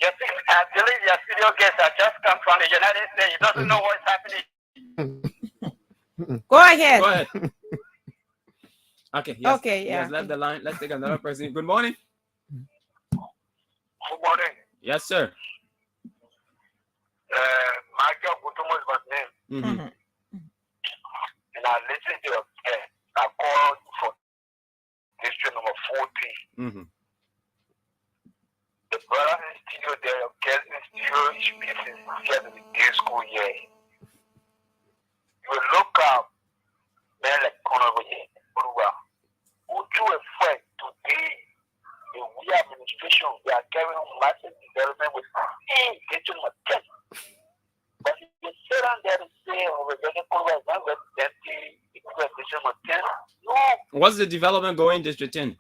I believe your studio guest has just come from the United States. He doesn't know what's happening. Go ahead. Go ahead. Okay. Yes, okay. Yeah. Yes, left the line. Let's take another person. Good morning. Good morning. Yes, sir. Michael Kutumo is my name. And I listened to your guest. I called for District Number 40. The brother in studio there, your guest in studio, should be scared of the day school year. You will look up, men like Conor who do a fight today, the we administration, they are What's the development going in District 10?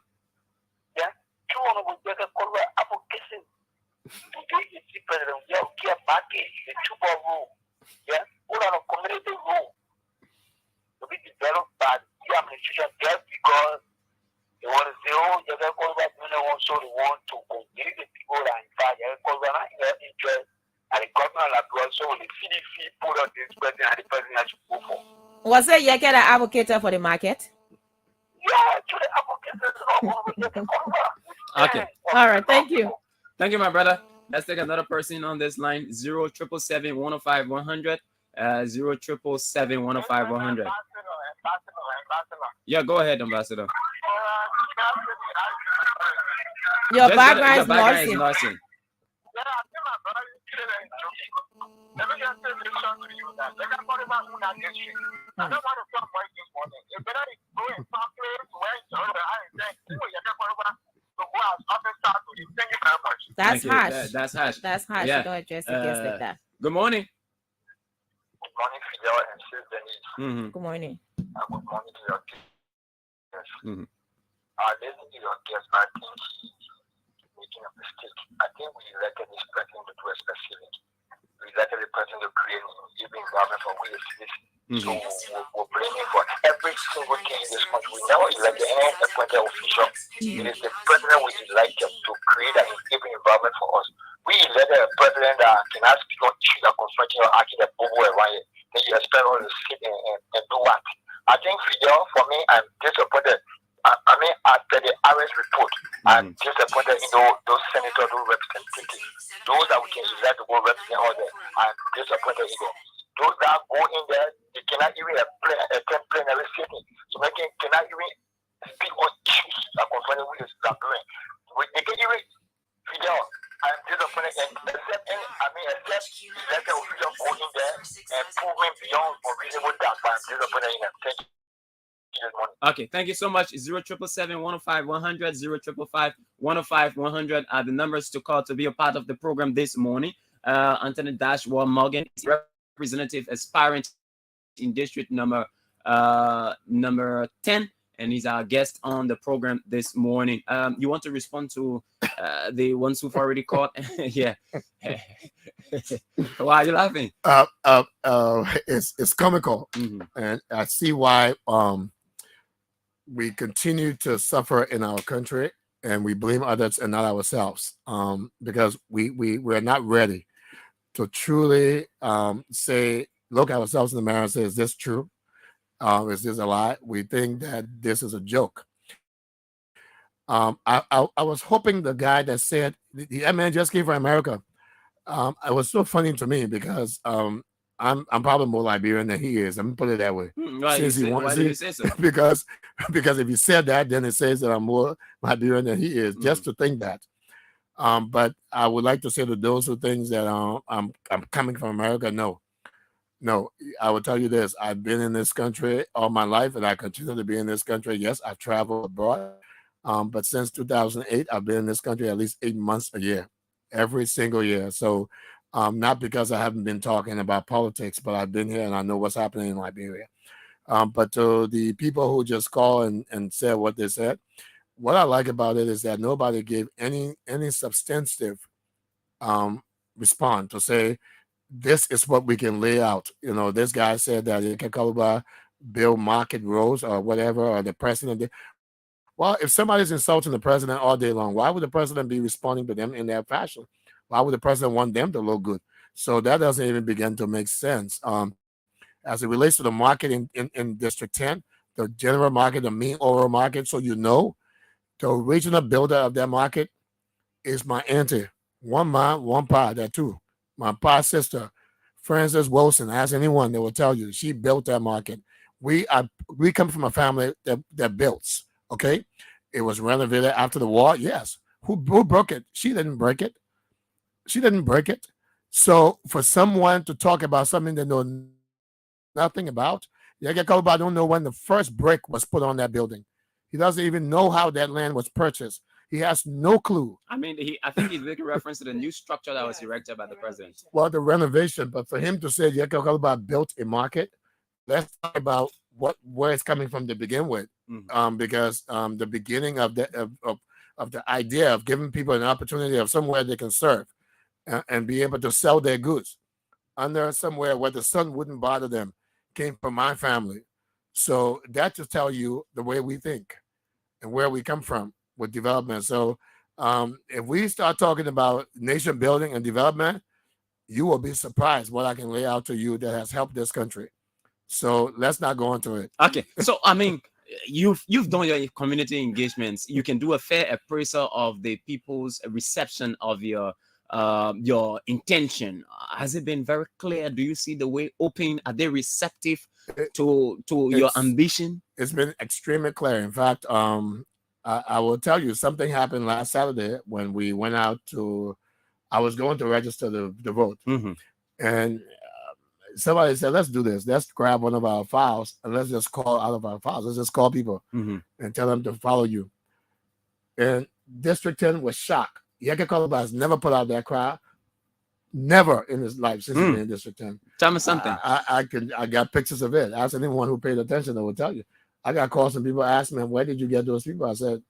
To be developed by the administration just because they want to say, oh, you can call that also they want to convince the people that in fact you can call that interest and the government abroad, so the CDC put on this person and the person has to go for. Was it you get an advocate for the market? Yeah, to the advocate. Okay. All right, thank you. Thank you, my brother. Let's take another person on this line. 077-105-100. 077-105-100. Yeah, go ahead, Ambassador. Your background is noisy. That's harsh. That's harsh. That's harsh. Yeah. You don't address the guests like that. Good morning. Good morning, Fidel and Sis Dennise. Good morning. Good morning to your guests. Mm-hmm. Listen to your guests, I think he's making a mistake. I think we elected this president to do a specific. We elected the president to create an even environment for we as citizens. So we're blaming for every single thing in this country. We never elected any appointed official. It is the president we elected to create an even environment for us. We elected a president that cannot speak on issues that confront you or argue the boo around you. Then you expect all to sit and do what? I think Fidel, for me, I'm disappointed. I mean, after the RS report, I'm disappointed in those senators who representatives. Those that we can elect to go represent all that, I'm disappointed in them. Those that go in there, they cannot even attend plenary sitting. So they cannot even speak on issues that confront with the doing. They can even, Fidel, I'm disappointed except elected officials go in there and proving beyond unreasonable doubt, but I'm disappointed in them. Thank you. Okay, thank you so much. 077-105-100, 055-105-100 are the numbers to call to be a part of the program this morning. Anthony Dashwell Morgan is representative aspirant in district number 10, and he's our guest on the program this morning. You want to respond to the ones who've already called? Yeah. Why are you laughing? It's comical, and I see why we continue to suffer in our country, and we blame others and not ourselves, because we're not ready to truly say, look at ourselves in the mirror and say, is this true? Is this a lie? We think that this is a joke. I was hoping the guy that said, that man just came from America. It was so funny to me because I'm probably more Liberian than he is. I'm gonna put it that way. Why do you say so? because if you said that, then it says that I'm more Liberian than he is. Just to think that. But I would like to say to those who think that I'm coming from America, no. I will tell you this: I've been in this country all my life, and I continue to be in this country. Yes, I've traveled abroad, but since 2008, I've been in this country at least 8 months a year, every single year. So. Not because I haven't been talking about politics, but I've been here and I know what's happening in Liberia. But to the people who just call and said what they said, what I like about it is that nobody gave any substantive response to say, this is what we can lay out. You know, this guy said that you can call about build market roads or whatever, or the president. Well, if somebody's insulting the president all day long, why would the president be responding to them in that fashion? Why would the president want them to look good? So that doesn't even begin to make sense. As it relates to the market in District 10, the general market, the main oil market, so you know, the original builder of that market is my auntie. One mom, one pa, that too. My pa's sister, Frances Wilson. Ask anyone, they will tell you she built that market. We come from a family that builds. Okay, it was renovated after the war. Yes, who broke it? She didn't break it. So for someone to talk about something they know nothing about, Yaga don't know when the first brick was put on that building. He doesn't even know how that land was purchased. He has no clue. I mean, I think he's making reference to the new structure that was erected by the president. Well, the renovation, but for him to say Yaga built a market, let's talk about where it's coming from to begin with, because the beginning of the idea of giving people an opportunity of somewhere they can serve and be able to sell their goods under somewhere where the sun wouldn't bother them came from my family. So that to tell you the way we think and where we come from with development. So if we start talking about nation building and development, you will be surprised what I can lay out to you that has helped this country. So let's not go into it. Okay. So I mean, you've done your community engagements. You can do a fair appraisal of the people's reception of your intention. Has it been very clear? Do you see the way open? Are they receptive to your ambition? It's been extremely clear. In fact, I will tell you something happened last Saturday when we went out to. I was going to register the vote, and somebody said, "Let's do this. Let's grab one of our files and let's just call out of our files. Let's just call people and tell them to follow you." And District 10 was shocked. Yeka Koloba has never put out that cry, never in his life since he's been in District 10. Tell me something. I got pictures of it. Ask anyone who paid attention, they will tell you. I got calls from people asking me, "Where did you get those people?" I said,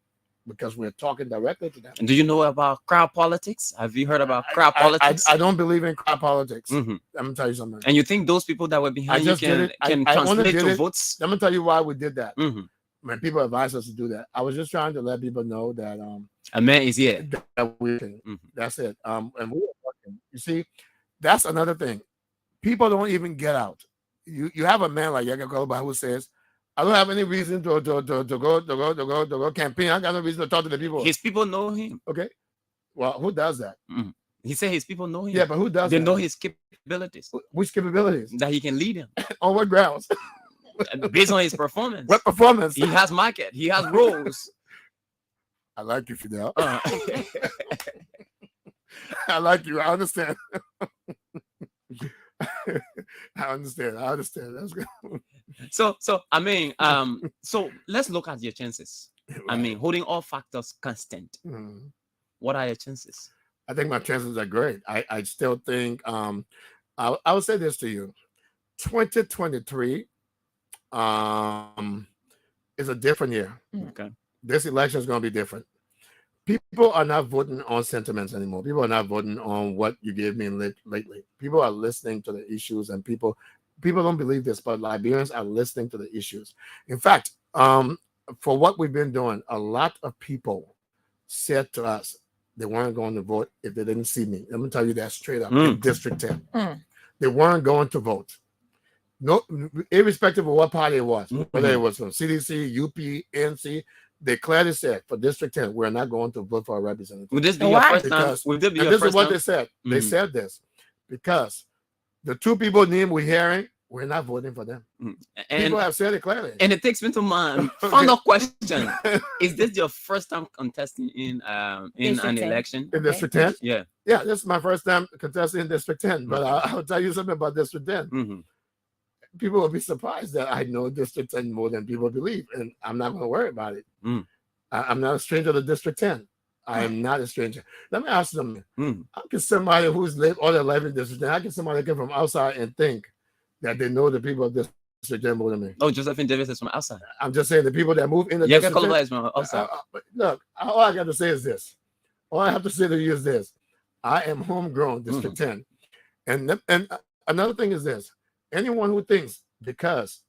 "Because we're talking directly to them." Do you know about crowd politics? Have you heard about crowd politics? I don't believe in crowd politics. I'm gonna tell you something. And you think those people that were behind you can translate to votes? I'm gonna tell you why we did that. When people advised us to do that, I was just trying to let people know that a man is here. That we can. That's it. And we were working. You see, that's another thing. People don't even get out. You have a man like Yeka Koloba who says, "I don't have any reason to go campaign. I got no reason to talk to the people." His people know him. Okay. Well, who does that? He said his people know him. Yeah, but who does they that? know his capabilities. Which capabilities? That he can lead them. On what grounds? Based on his performance. What performance? He has market. He has roles. I like you, Fidel. I like you. I understand. I understand. That's good. So I mean, so let's look at your chances. Right. I mean, holding all factors constant. What are your chances? I think my chances are great. I still think I will say this to you. 2023 is a different year. Okay. This election is going to be different. People are not voting on sentiments anymore. People are not voting on what you gave me lately. People are listening to the issues, and people don't believe this, but Liberians are listening to the issues. In fact, for what we've been doing, a lot of people said to us they weren't going to vote if they didn't see me. Let me tell you that straight up. In District 10, they weren't going to vote. No, irrespective of what party it was, whether it was from CDC, UP, NC, they clearly said for District 10, we're not going to vote for a representative. Would this be your first time? This is what they said. They said this because the two people name we're hearing, we're not voting for them. And people have said it clearly. And it takes me to my final question: is this your first time contesting in an election in District 10? Yeah, this is my first time contesting in District 10. But I'll tell you something about District 10. People will be surprised that I know District 10 more than people believe, and I'm not going to worry about it. I'm not a stranger to District 10. I am not a stranger. Let me ask them. How can somebody who's lived all their life in District 10, how can somebody come from outside and think that they know the people of District 10 more than me? Oh, Josephine Davis is from outside. I'm just saying the people that move in the District 10. Is from outside. Look, all I got to say is this. All I have to say to you is this. I am homegrown District 10. And another thing is this. Anyone who thinks because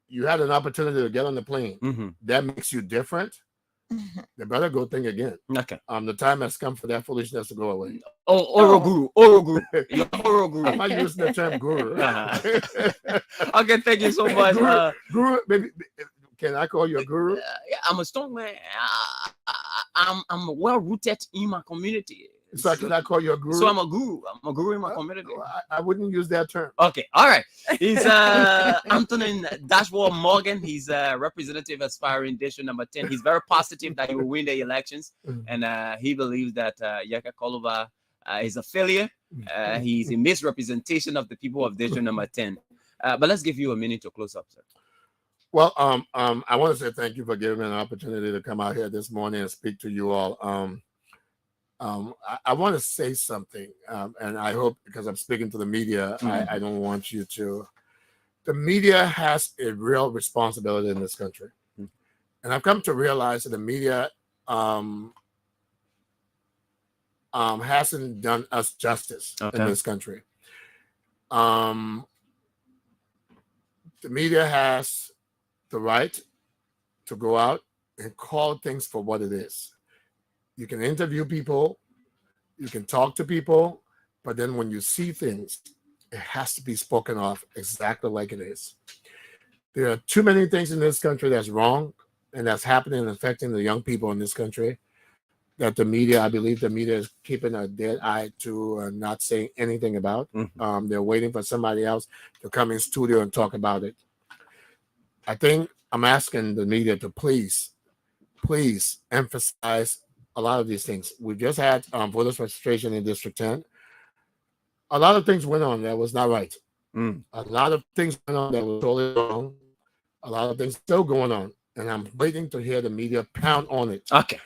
you had an opportunity to get on the plane, that makes you different, they better go think again. Okay. The time has come for that foolishness to go away. Oro guru. You're Oro guru. I'm not using the term guru. Okay, thank you so much. Guru, maybe can I call you a guru? Yeah, I'm a strong man. I'm well rooted in my community. So can I call you a guru? So I'm a guru. I'm a guru in my community. I wouldn't use that term. Okay, all right. He's Antonin Dashboard Morgan. He's a representative aspiring district number 10. He's very positive that he will win the elections, and he believes that Yeka Koloba is a failure. He's a misrepresentation of the people of district number 10. But let's give you a minute to close up, sir. Well, I want to say thank you for giving me an opportunity to come out here this morning and speak to you all. I want to say something, and I hope, because I'm speaking to the media, I don't want you to the media has a real responsibility in this country. And I've come to realize that the media hasn't done us justice in this country. The media has the right to go out and call things for what it is. You can interview people, you can talk to people, but then when you see things, it has to be spoken of exactly like it is. There are too many things in this country that's wrong and that's happening and affecting the young people in this country that the media, I believe the media is keeping a dead eye to, not saying anything about. They're waiting for somebody else to come in studio and talk about it. I think I'm asking the media to please emphasize a lot of these things. We just had voters registration in District 10. A lot of things went on that was not right. A lot of things went on that was totally wrong. A lot of things still going on, and I'm waiting to hear the media pound on it. Okay.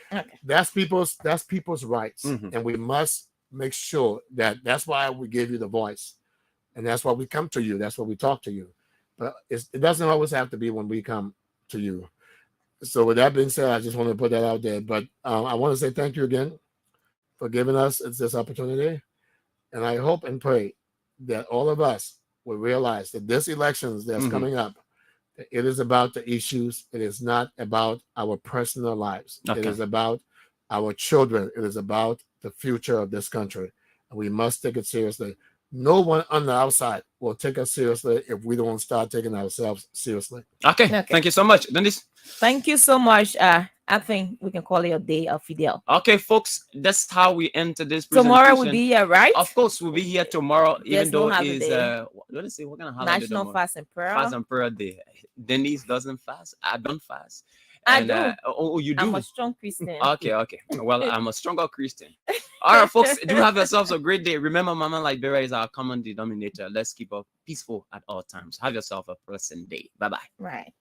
That's people's rights, and we must make sure that that's why we give you the voice, and that's why we come to you. That's why we talk to you. But it doesn't always have to be when we come to you. So with that being said, I just want to put that out there. But I want to say thank you again for giving us this opportunity, and I hope and pray that all of us will realize that this elections that's coming up, it is about the issues. It is not about our personal lives. It is about our children. It is about the future of this country. And we must take it seriously. No one on the outside will take us seriously if we don't start taking ourselves seriously. Okay. Thank you so much, Dennise. Thank you so much. I think we can call it a day of Fidel. Okay, folks, that's how we enter this Tomorrow presentation. we'll be here, right? Of course, we'll be here tomorrow, There's even though no it is holiday. let us see what kind of holiday National tomorrow? Fast and Prayer. Fast and Prayer Day. Dennise doesn't fast. I don't fast. I And, do. Oh, you do? I'm a strong Christian. Okay. Well, I'm a stronger Christian. All right, folks, do have yourselves a great day. Remember, Mama Liberia is our common denominator. Let's keep up peaceful at all times. Have yourself a pleasant day. Bye-bye. Right.